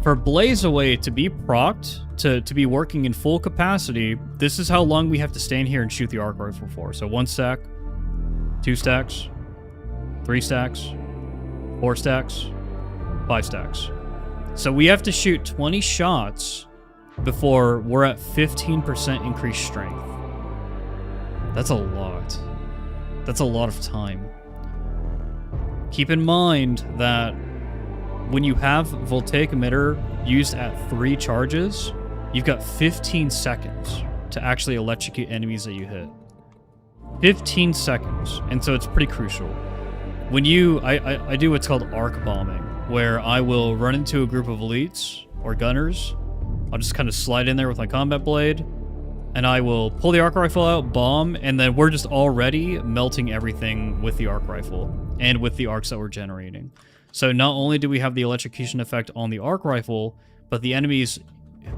[SPEAKER 1] For Blaze Away to be procced, to be working in full capacity, this is how long we have to stand here and shoot the arc rifle for. So 1 stack, 2 stacks, 3 stacks, 4 stacks, 5 stacks. So we have to shoot 20 shots before we're at 15% increased strength. That's a lot. That's a lot of time. Keep in mind that when you have Voltaic emitter used at 3 charges, you've got 15 seconds to actually electrocute enemies that you hit. 15 seconds. And so it's pretty crucial. When I do what's called arc bombing, where I will run into a group of elites or gunners. I'll just kind of slide in there with my combat blade, and I will pull the arc rifle out, bomb, and then we're just already melting everything with the arc rifle and with the arcs that we're generating. So not only do we have the electrocution effect on the arc rifle, but the enemies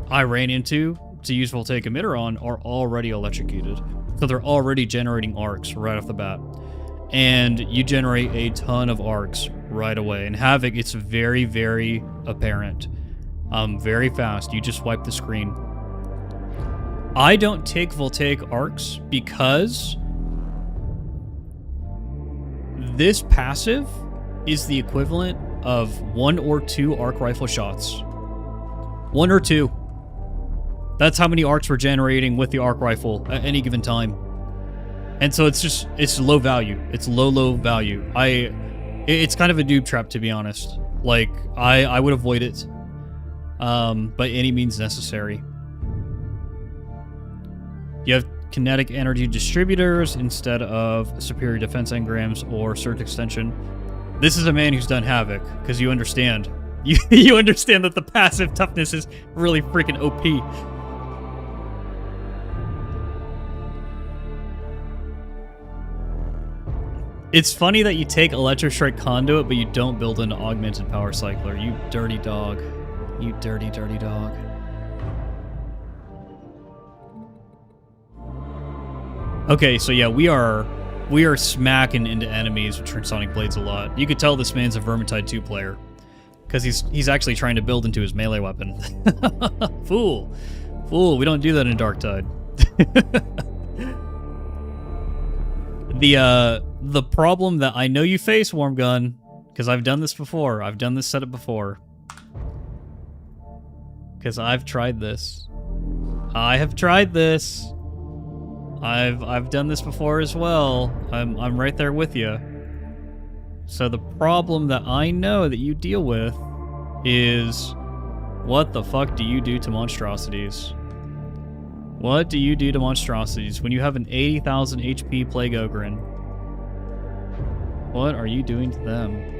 [SPEAKER 1] I ran into to use Voltaic emitter on are already electrocuted. So they're already generating arcs right off the bat. And you generate a ton of arcs right away. And Havoc, it's very, very apparent. Very fast. You just wipe the screen. I don't take Voltaic arcs because this passive is the equivalent of 1 or 2 arc rifle shots. 1 or 2. That's how many arcs we're generating with the arc rifle at any given time. And so it's low value. It's low value. It's kind of a noob trap, to be honest. Like, I would avoid it by any means necessary. You have kinetic energy distributors instead of superior defense engrams or surge extension. This is a man who's done Havoc, because you understand. You understand that the passive toughness is really freaking OP. It's funny that you take Electrostrike Conduit, but you don't build an Augmented Power Cycler. You dirty dog. You dirty, dirty dog. Okay, so yeah, we are smacking into enemies with Transonic Blades a lot. You could tell this man's a Vermintide 2 player, because he's actually trying to build into his melee weapon. Fool. We don't do that in Darktide. The problem that I know you face, Warm Gun, because I've done this before. I've done this setup before. Because I've tried this. I have tried this. I've done this before as well. I'm right there with you. So the problem that I know that you deal with is, what the fuck do you do to monstrosities? What do you do to monstrosities when you have an 80,000 HP Plague Ogren? What are you doing to them?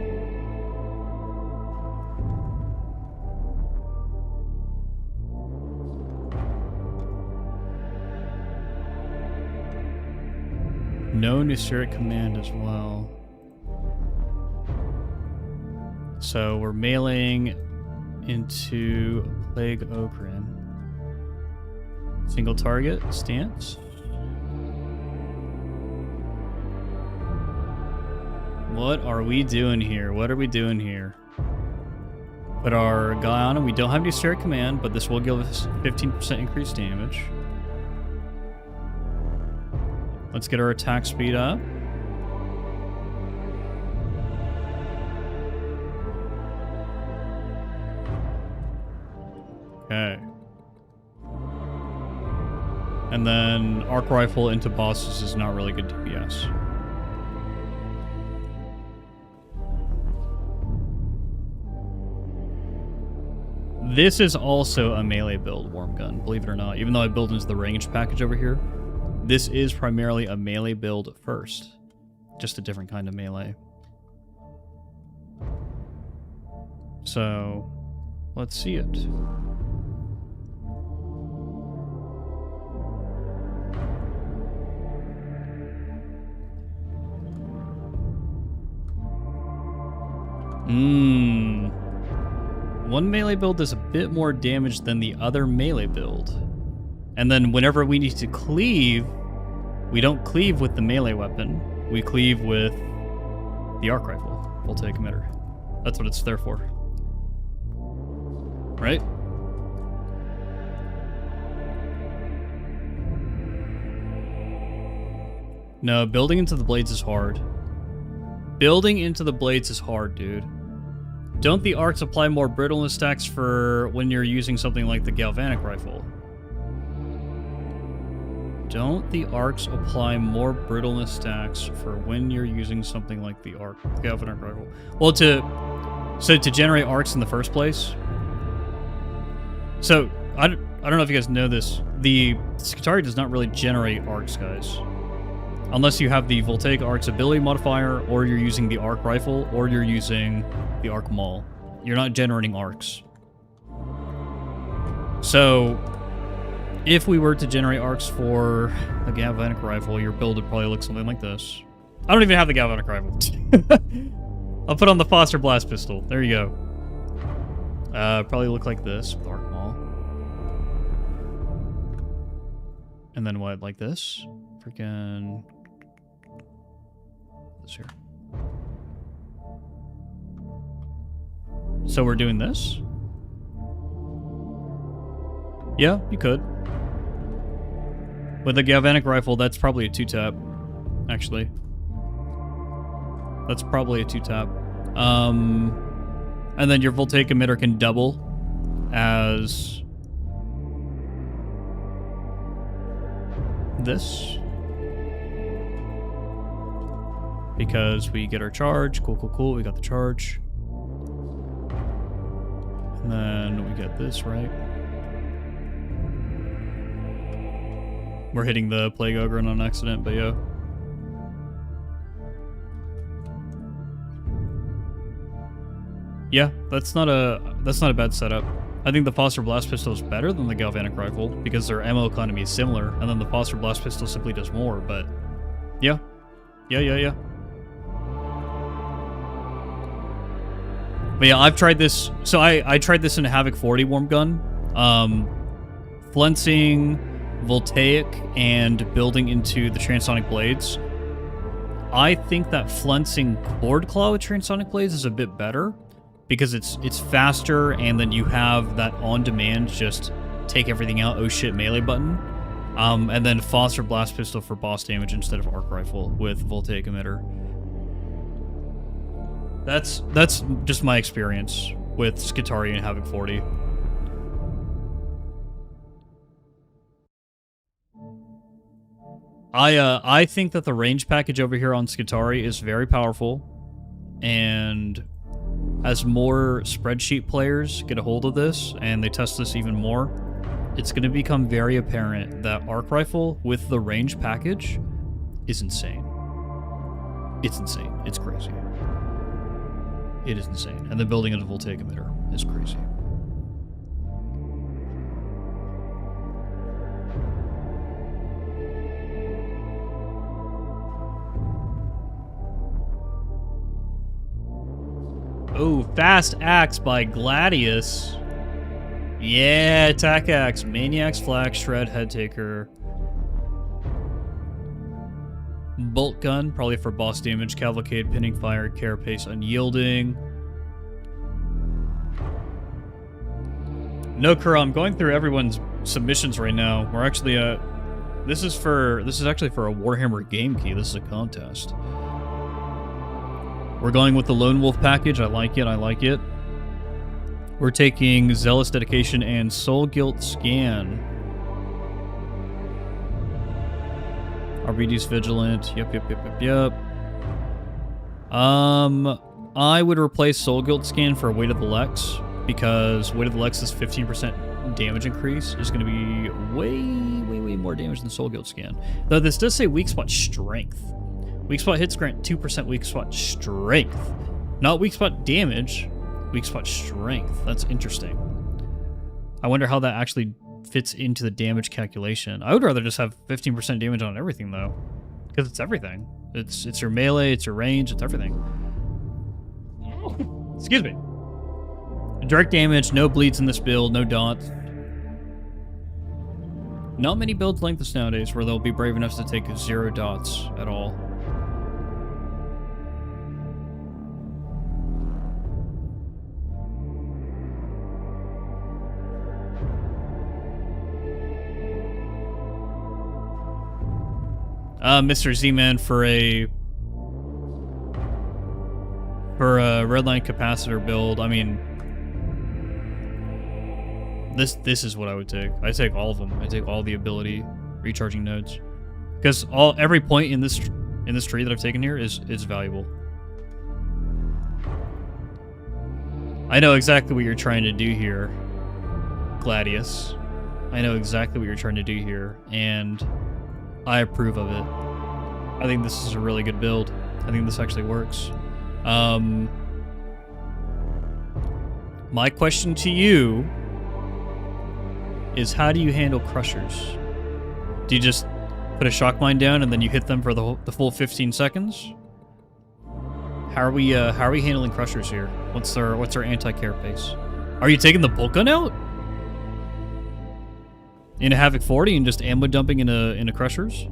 [SPEAKER 1] No Nusuric command as well. So we're meleeing into Plague Ogren. Single target stance. What are we doing here? What are we doing here? Put our guy on him. We don't have any Nusuric command, but this will give us 15% increased damage. Let's get our attack speed up. Okay. And then arc rifle into bosses is not really good DPS. This is also a melee build, Worm Gun, believe it or not. Even though I build into the range package over here, this is primarily a melee build first. Just a different kind of melee. So, let's see it. One melee build does a bit more damage than the other melee build. And then whenever we need to cleave, we don't cleave with the melee weapon. We cleave with the arc rifle, voltaic emitter. That's what it's there for. Right? No, building into the blades is hard. Building into the blades is hard, dude. Don't the arcs apply more brittleness stacks for when you're using something like the galvanic rifle? Don't the arcs apply more brittleness stacks for when you're using something like the galvanic rifle? Well, to generate arcs in the first place. So I don't know if you guys know this. The Skitarii does not really generate arcs, guys. Unless you have the Voltaic Arcs ability modifier, or you're using the arc rifle, or you're using the arc maul. You're not generating arcs. So, if we were to generate arcs for the galvanic rifle, your build would probably look something like this. I don't even have the galvanic rifle. I'll put on the Foster Blast Pistol. There you go. Probably look like this with arc maul. And then what, like this? Freaking... this here. So we're doing this? Yeah, you could. With the galvanic rifle, that's probably a 2-tap, actually. That's probably a 2-tap. And then your voltaic emitter can double as this. Because we get our charge. Cool, cool, cool. We got the charge. And then we get this, right? We're hitting the Plague Ogre on accident, but yeah. Yeah, that's not a bad setup. I think the Foster Blast Pistol is better than the Galvanic Rifle because their ammo economy is similar, and then the Foster Blast Pistol simply does more, but yeah. Yeah. But yeah, I've tried this. So I tried this in a Havoc 40 Worm Gun. Flensing, Voltaic, and building into the Transonic Blades. I think that flensing Cord Claw with Transonic Blades is a bit better because it's faster, and then you have that on-demand just take everything out, oh shit, melee button. And then Foster Blast Pistol for boss damage instead of Arc Rifle with Voltaic Emitter. That's just my experience with Skitarii and Havoc 40. I think that the range package over here on Skitarii is very powerful, and as more spreadsheet players get a hold of this and they test this even more, it's going to become very apparent that Arc Rifle with the range package is insane. It's insane. It's crazy. It is insane. And the building of the Voltaic Emitter is crazy. Oh, Fast Axe by Gladius. Yeah, Attack Axe, Maniac's Flack, Shred, Head Taker. Bolt Gun, probably for boss damage, Cavalcade, Pinning Fire, Carapace, Unyielding. No, Kura, I'm going through everyone's submissions right now. We're actually this is actually for a Warhammer game key. This is a contest. We're going with the Lone Wolf package. I like it. We're taking Zealous Dedication and Soul Guilt Scan. RBD's Vigilant. Yep. I would replace Soul Guilt Scan for Weight of the Lex, because Weight of the Lex is 15% damage increase. Is going to be way more damage than Soul Guilt Scan. Though this does say Weak Spot Strength. Weak Spot hits grant 2% Weak Spot Strength. Not Weak Spot Damage, Weak Spot Strength. That's interesting. I wonder how that actually fits into the damage calculation. I would rather just have 15% damage on everything, though. Because it's everything. It's your melee, it's your range, it's everything. Excuse me. Direct damage, no bleeds in this build, no daunts. Not many builds like this nowadays where they'll be brave enough to take 0 dots at all. Mr. Z-Man for a redline capacitor build. I mean, this is what I would take. I take all of them. I take all the ability recharging nodes, because every point in this tree that I've taken here is valuable. I know exactly what you're trying to do here, Gladius. I know exactly what you're trying to do here, and I approve of it. I think this is a really good build. I think this actually works. My question to you is, how do you handle crushers? Do you just put a shock mine down and then you hit them for the full 15 seconds? How are we handling crushers here? What's our anti-care pace? Are you taking the bolt gun out in a Havoc 40 and just ammo dumping into crushers?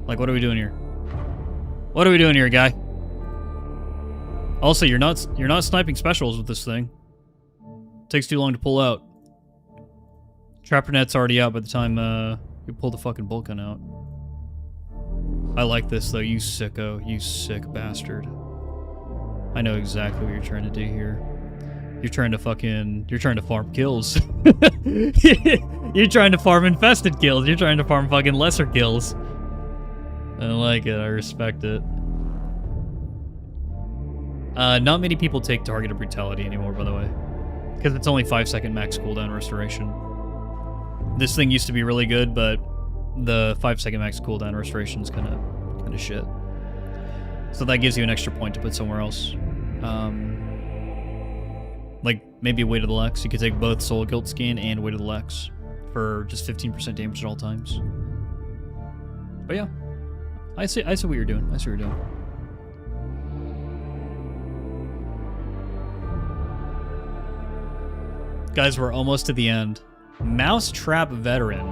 [SPEAKER 1] Like, what are we doing here? What are we doing here, guy? Also, you're not sniping specials with this thing. Takes too long to pull out. Trapper net's already out by the time you pull the fucking bolt gun out. I like this though, you sicko, you sick bastard. I know exactly what you're trying to do here. You're trying to farm kills. You're trying to farm infested kills. You're trying to farm fucking lesser kills. I like it. I respect it. Not many people take Targeted Brutality anymore, by the way, because it's only 5-second max cooldown restoration. This thing used to be really good, but the 5-second max cooldown restoration is kind of shit. So that gives you an extra point to put somewhere else. Like maybe Weight of the Lex. You could take both Soul Guilt Scan and Weight of the Lex for just 15% damage at all times. But yeah, I see what you're doing. I see what you're doing. Guys, we're almost to the end. Mousetrap Veteran.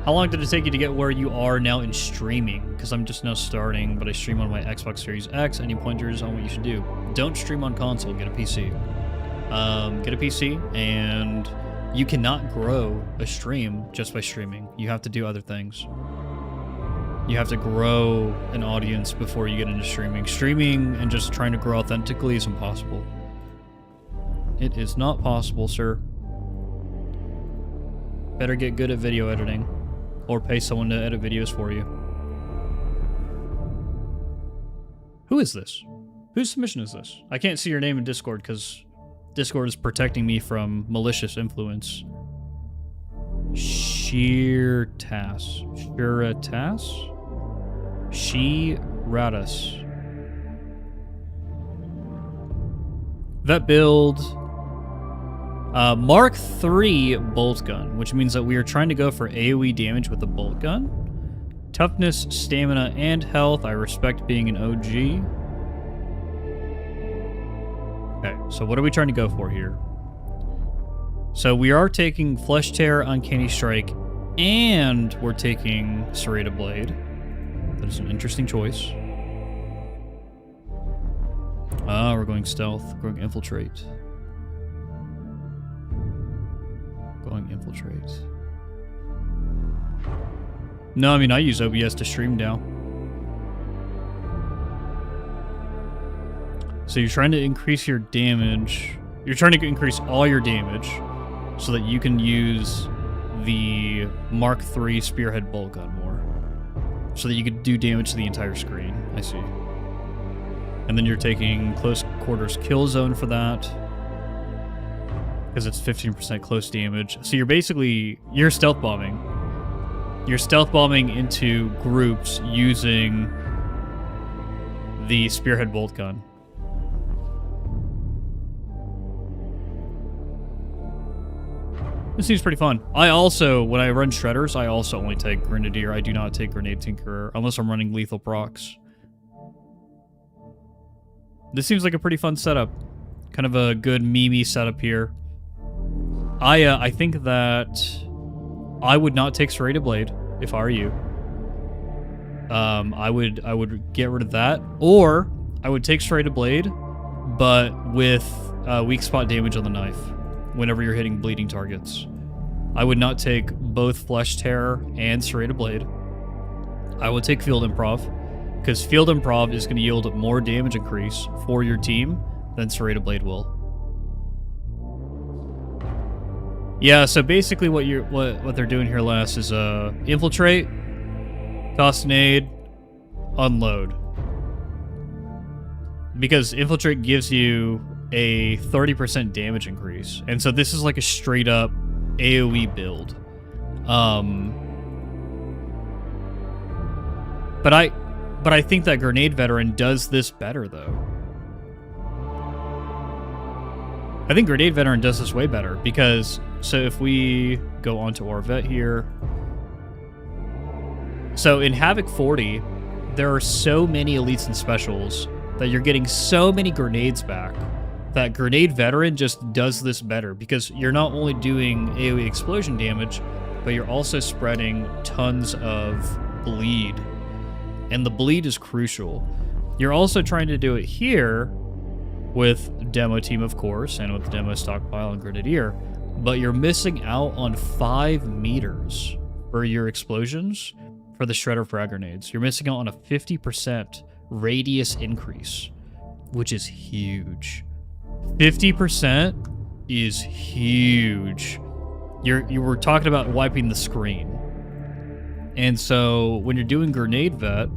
[SPEAKER 1] How long did it take you to get where you are now in streaming? Because I'm just now starting, but I stream on my Xbox Series X. Any pointers on what you should do? Don't stream on console, get a PC. Get a PC, and you cannot grow a stream just by streaming. You have to do other things. You have to grow an audience before you get into streaming. Streaming and just trying to grow authentically is impossible. It is not possible, sir. Better get good at video editing, or pay someone to edit videos for you. Who is this? Whose submission is this? I can't see your name in Discord because Discord is protecting me from malicious influence. Shiratas. Vet build. Mark III bolt gun, which means that we are trying to go for AoE damage with the bolt gun. Toughness, stamina, and health. I respect being an OG. Okay, so what are we trying to go for here? So we are taking Flesh Tear, Uncanny Strike, and we're taking Serrated Blade. That is an interesting choice. We're going Stealth. We're going Infiltrate. Going Infiltrate. No, I mean, I use OBS to stream now. So you're trying to increase your damage. You're trying to increase all your damage so that you can use the Mark III Spearhead Bolt Gun more. So that you could do damage to the entire screen. I see. And then you're taking close quarters kill zone for that. Because it's 15% close damage. So you're stealth bombing. You're stealth bombing into groups using the Spearhead Bolt Gun. This seems pretty fun. I also, when I run Shredders, I also only take Grenadier. I do not take Grenade Tinkerer unless I'm running lethal procs. This seems like a pretty fun setup. Kind of a good meme-y setup here. I think that I would not take Serrated Blade if I were you. I would get rid of that, or I would take Serrated Blade, but with weak spot damage on the knife whenever you're hitting bleeding targets. I would not take both Flesh Terror and Serrated Blade. I would take Field Improv, because Field Improv is going to yield more damage increase for your team than Serrated Blade will. Yeah, so basically what they're doing here, Les, is infiltrate, toss an aid, unload. Because infiltrate gives you a 30% damage increase, and so this is like a straight up AoE build. But I think that Grenade Veteran does this better though. I think Grenade Veteran does this way better because, so if we go onto our vet here. So in Havoc 40, there are so many elites and specials that you're getting so many grenades back that Grenade Veteran just does this better because you're not only doing AoE explosion damage, but you're also spreading tons of bleed. And the bleed is crucial. You're also trying to do it here with Demo Team, of course, and with Demo Stockpile and Grenadier, but you're missing out on 5 meters for your explosions for the Shredder Frag Grenades. You're missing out on a 50% radius increase, which is huge. 50% is huge. You were talking about wiping the screen. And so when you're doing Grenade Vet,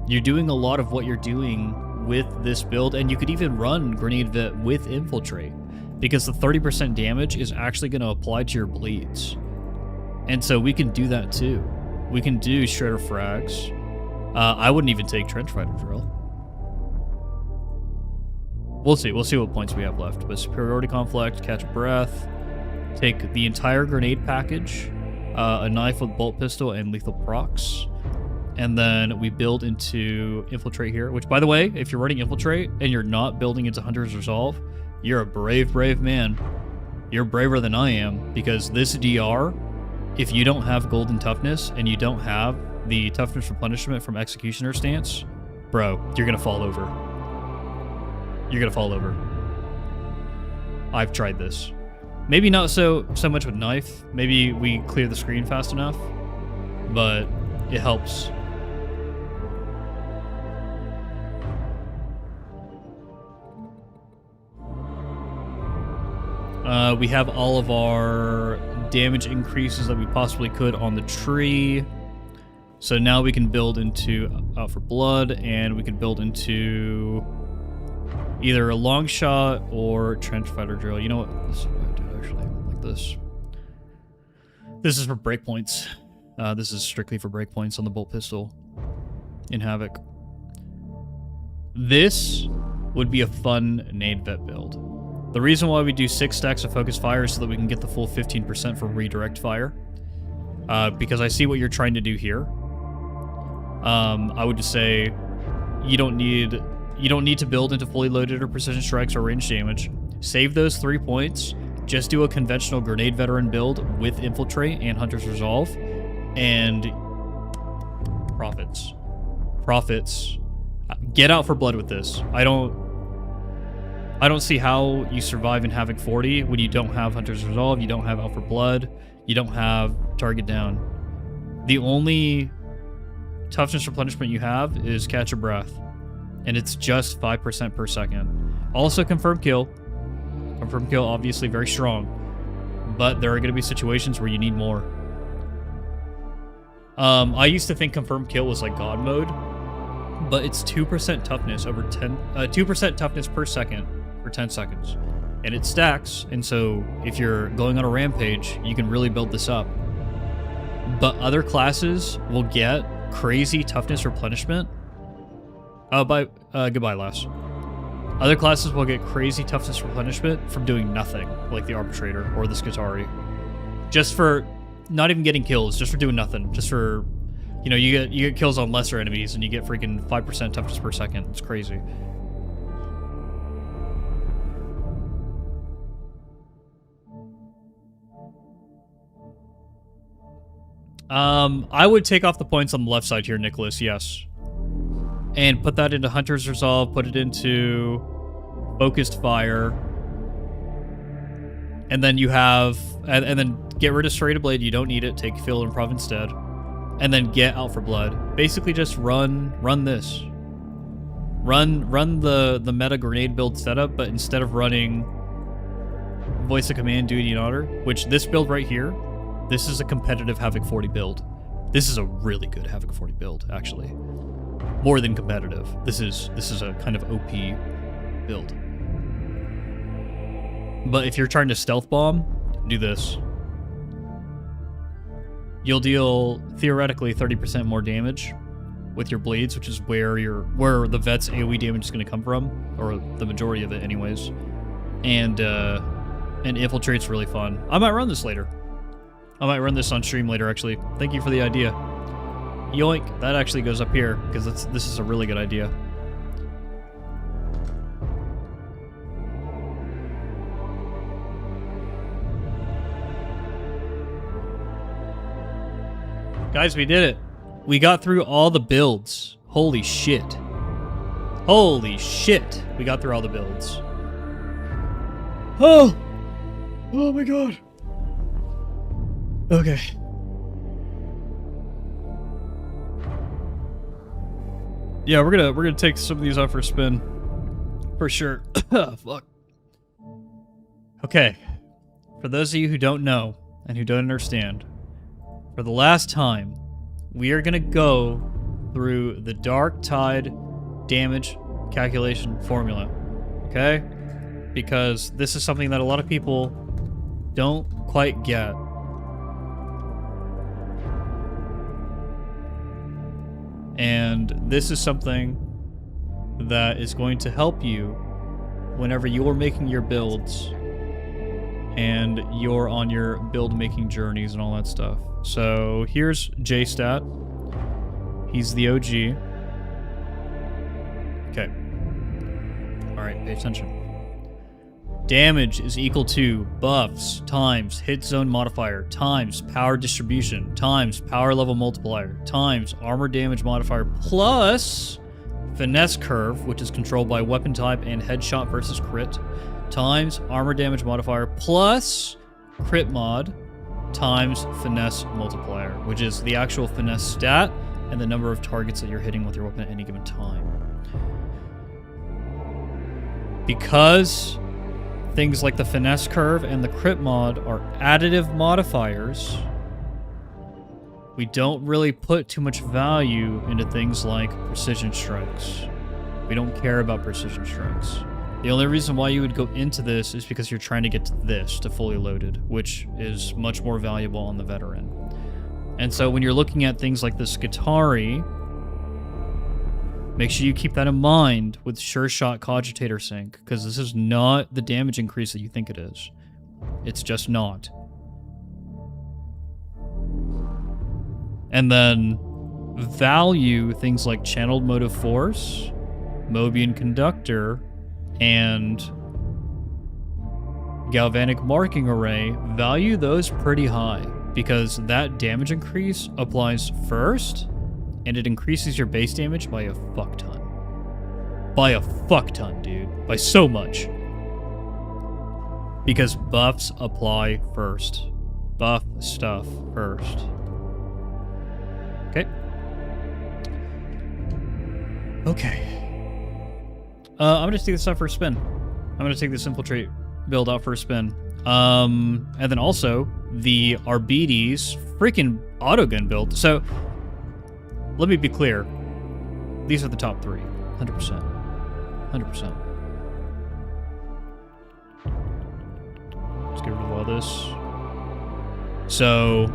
[SPEAKER 1] you're doing a lot of what you're doing with this build, and you could even run Grenade Vet with Infiltrate, because the 30% damage is actually going to apply to your bleeds. And so we can do that too. We can do Shredder Frags. I wouldn't even take Trench Fighter Drill. We'll see what points we have left. But Superiority Conflict, Catch a Breath, take the entire grenade package, a knife with bolt pistol and lethal procs. And then we build into Infiltrate here, which, by the way, if you're running Infiltrate and you're not building into Hunter's Resolve, you're a brave, brave man. You're braver than I am, because this DR, if you don't have Golden Toughness and you don't have the Toughness Replenishment from Executioner stance, bro, you're going to fall over. You're going to fall over. I've tried this. Maybe not so much with knife. Maybe we clear the screen fast enough, but it helps. We have all of our damage increases that we possibly could on the tree. So now we can build into Out for Blood, and we can build into either a long shot or Trench Fighter Drill. You know what? This is what I do actually. Like this. This is for breakpoints. This is strictly for breakpoints on the bolt pistol in Havoc. This would be a fun nade vet build. The reason why we do 6 stacks of focus fire is so that we can get the full 15% from redirect fire. Because I see what you're trying to do here. I would just say you don't need to build into fully loaded or precision strikes or range damage. Save those 3 points. Just do a conventional Grenade Veteran build with Infiltrate and Hunter's Resolve, and profits. Profits. Get Out for Blood with this. I don't see how you survive in Havoc 40 when you don't have Hunter's Resolve, you don't have Out for Blood, you don't have Target Down. The only toughness replenishment you have is Catch a Breath. And it's just 5% per second. Also confirmed kill. Confirmed kill, obviously very strong. But there are going to be situations where you need more. I used to think confirmed kill was like God mode. But it's 2% toughness over 2% toughness per second for 10 seconds. And it stacks, and so if you're going on a rampage, you can really build this up. But other classes will get crazy toughness replenishment. Goodbye, Lass. Other classes will get crazy toughness replenishment from doing nothing, like the Arbitrator or the Skitarii. Just for not even getting kills, just for doing nothing. Just for, you know, you get kills on lesser enemies and you get freaking 5% toughness per second. It's crazy. I would take off the points on the left side here, Nicholas, yes. And put that into Hunter's Resolve, put it into Focused Fire. And then you have, and then get rid of Serrated Blade, you don't need it, take Field Improv instead. And then get Out for Blood. Basically just run this. Run the meta grenade build setup, but instead of running Voice of Command, Duty, and Honor, which this build right here, this is a competitive Havoc 40 build. This is a really good Havoc 40 build, actually. More than competitive. This is a kind of OP build. But if you're trying to stealth bomb, do this. You'll deal theoretically 30% more damage with your blades, which is where the vet's AoE damage is going to come from, or the majority of it, anyways. And infiltrate's really fun. I might run this later. I might run this on stream later, actually. Thank you for the idea. Yoink, that actually goes up here, because this is a really good idea. Guys, we did it. We got through all the builds. Holy shit. Holy shit. We got through all the builds. Oh! Oh my god. Okay. Yeah, we're gonna take some of these off for a spin. For sure. Fuck. Okay. For those of you who don't know and who don't understand, for the last time, we are gonna go through the Darktide damage calculation formula. Okay? Because this is something that a lot of people don't quite get. And this is something that is going to help you whenever you're making your builds and you're on your build making journeys and all that stuff. So here's J-Stat. He's the OG. Okay. Alright, pay attention. Damage is equal to buffs times hit zone modifier times power distribution times power level multiplier times armor damage modifier plus finesse curve, which is controlled by weapon type and headshot versus crit, times armor damage modifier plus crit mod times finesse multiplier, which is the actual finesse stat and the number of targets that you're hitting with your weapon at any given time. Because things like the finesse curve and the crit mod are additive modifiers, we don't really put too much value into things like precision strikes. We don't care about precision strikes. The only reason why you would go into this is because you're trying to get to this, to fully loaded, which is much more valuable on the veteran. And so when you're looking at things like the Skitarii, make sure you keep that in mind with Sure Shot Cogitator Sync, because this is not the damage increase that you think it is. It's just not. And then value things like Channeled Motive Force, Mobian Conductor, and Galvanic Marking Array. Value those pretty high, because that damage increase applies first, and it increases your base damage by a fuck ton. By a fuck ton, dude. By so much. Because buffs apply first. Buff stuff first. Okay. Okay. I'm gonna take this out for a spin. I'm gonna take this infiltrate build out for a spin. And then also the Arbides freaking autogun build. So let me be clear. These are the top 3. 100%. 100%. Let's get rid of all this. So,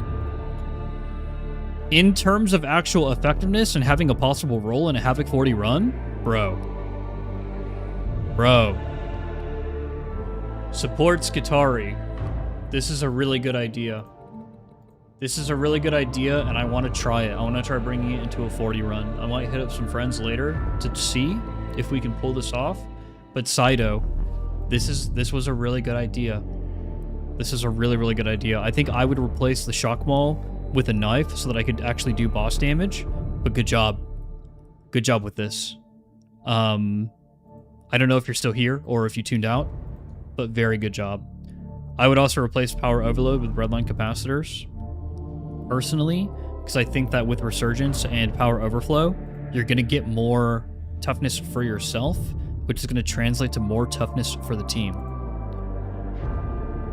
[SPEAKER 1] in terms of actual effectiveness and having a possible role in a Havoc 40 run, bro. Support Skitarii. This is a really good idea. This is a really good idea, and I want to try it. I want to try bringing it into a 40 run. I might hit up some friends later to see if we can pull this off. But Saito, this was a really good idea. This is a really, really good idea. I think I would replace the shock maul with a knife so that I could actually do boss damage. But good job. Good job with this. I don't know if you're still here or if you tuned out, but very good job. I would also replace power overload with redline capacitors, personally, because I think that with resurgence and power overflow, you're going to get more toughness for yourself, which is going to translate to more toughness for the team.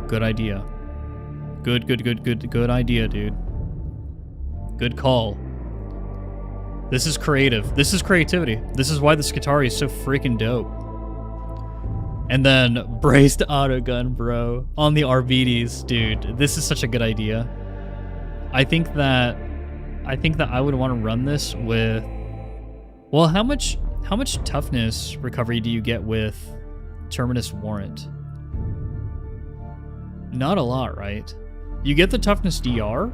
[SPEAKER 1] Good idea. Good idea, dude. Good call. This is creative. This is creativity. This is why the Skitarii is so freaking dope. And then braced autogun, bro, on the Arbides, dude. This is such a good idea. I think that I would want to run this with, well, how much toughness recovery do you get with Terminus Warrant? Not a lot, right? You get the toughness DR.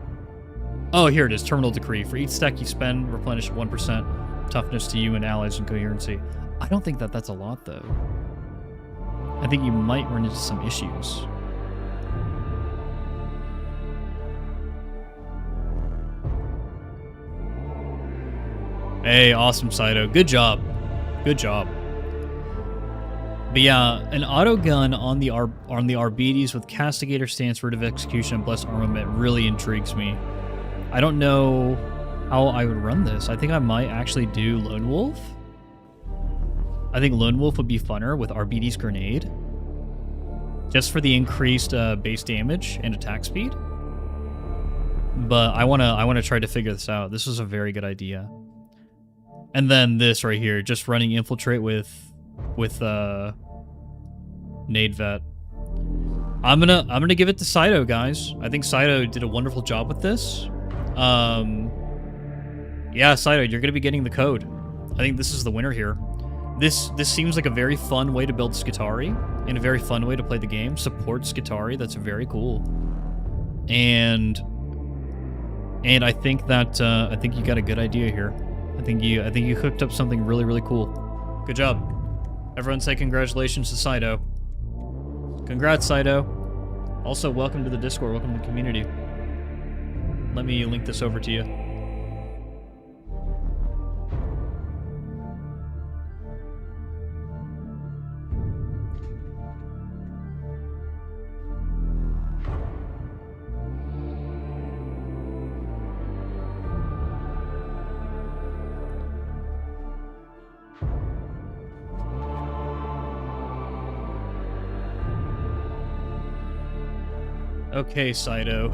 [SPEAKER 1] Oh, here it is. Terminal Decree. For each stack you spend, replenish 1% toughness to you and allies and coherency. I don't think that that's a lot, though. I think you might run into some issues. Hey, awesome, Saito. Good job. Good job. But yeah, an autogun on the Arbides with Castigator stance, Root of Execution, and Blessed Armament really intrigues me. I don't know how I would run this. I think I might actually do Lone Wolf. I think Lone Wolf would be funner with Arbides Grenade, just for the increased base damage and attack speed. But I wanna try to figure this out. This is a very good idea. And then this right here, just running Infiltrate with Nade Vet. I'm gonna give it to Saito, guys. I think Saito did a wonderful job with this. Yeah, Saito, you're gonna be getting the code. I think this is the winner here. This seems like a very fun way to build Skitarii and a very fun way to play the game. Support Skitarii. That's very cool. And I think that I think you got a good idea here. I think you hooked up something really, really cool. Good job. Everyone say congratulations to Saito. Congrats, Saito. Also, welcome to the Discord. Welcome to the community. Let me link this over to you. Okay, Saito.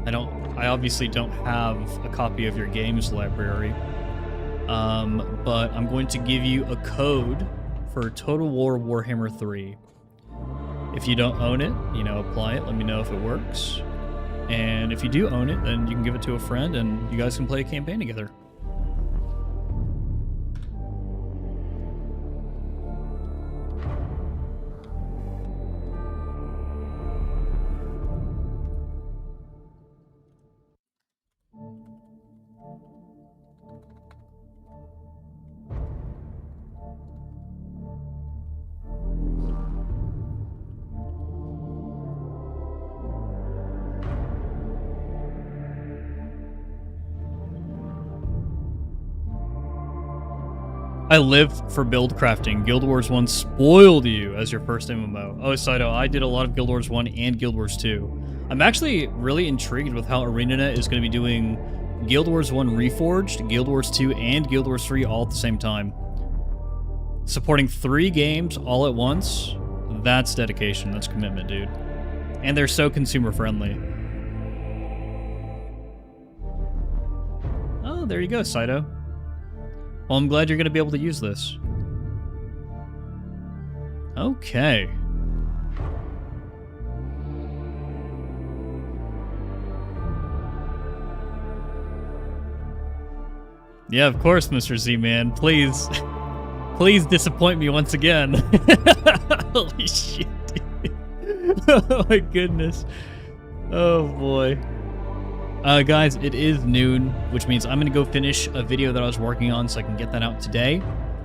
[SPEAKER 1] I obviously don't have a copy of your games library. But I'm going to give you a code for Total War Warhammer 3. If you don't own it, apply it, let me know if it works. And if you do own it, then you can give it to a friend and you guys can play a campaign together. I live for build crafting. Guild Wars 1 spoiled you as your first MMO. Oh, Saito, I did a lot of Guild Wars 1 and Guild Wars 2. I'm actually really intrigued with how ArenaNet is going to be doing Guild Wars 1 Reforged, Guild Wars 2, and Guild Wars 3 all at the same time. Supporting 3 games all at once, that's dedication, that's commitment, dude. And they're so consumer friendly. Oh, there you go, Saito. Well, I'm glad you're going to be able to use this. Okay. Yeah, of course, Mr. Z-Man. Please. Please disappoint me once again. Holy shit, dude. Oh my goodness. Oh boy. Guys, it is noon, which means I'm going to go finish a video that I was working on so I can get that out today.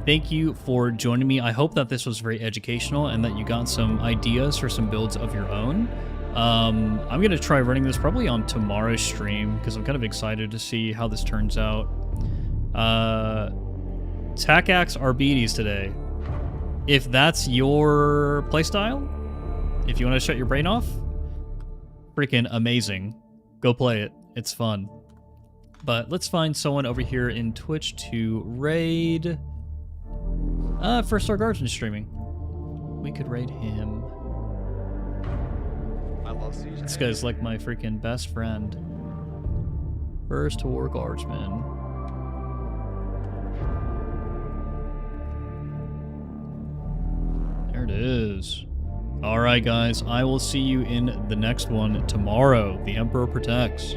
[SPEAKER 1] Thank you for joining me. I hope that this was very educational and that you got some ideas for some builds of your own. I'm going to try running this probably on tomorrow's stream because I'm kind of excited to see how this turns out. Tacax Arbides today. If that's your playstyle, if you want to shut your brain off, freaking amazing. Go play it. It's fun. But let's find someone over here in Twitch to raid. First Star Guardsman streaming. We could raid him.
[SPEAKER 9] I love CJ.
[SPEAKER 1] This guy's like my freaking best friend. First War Guardsman. There it is. Alright guys, I will see you in the next one tomorrow. The Emperor protects.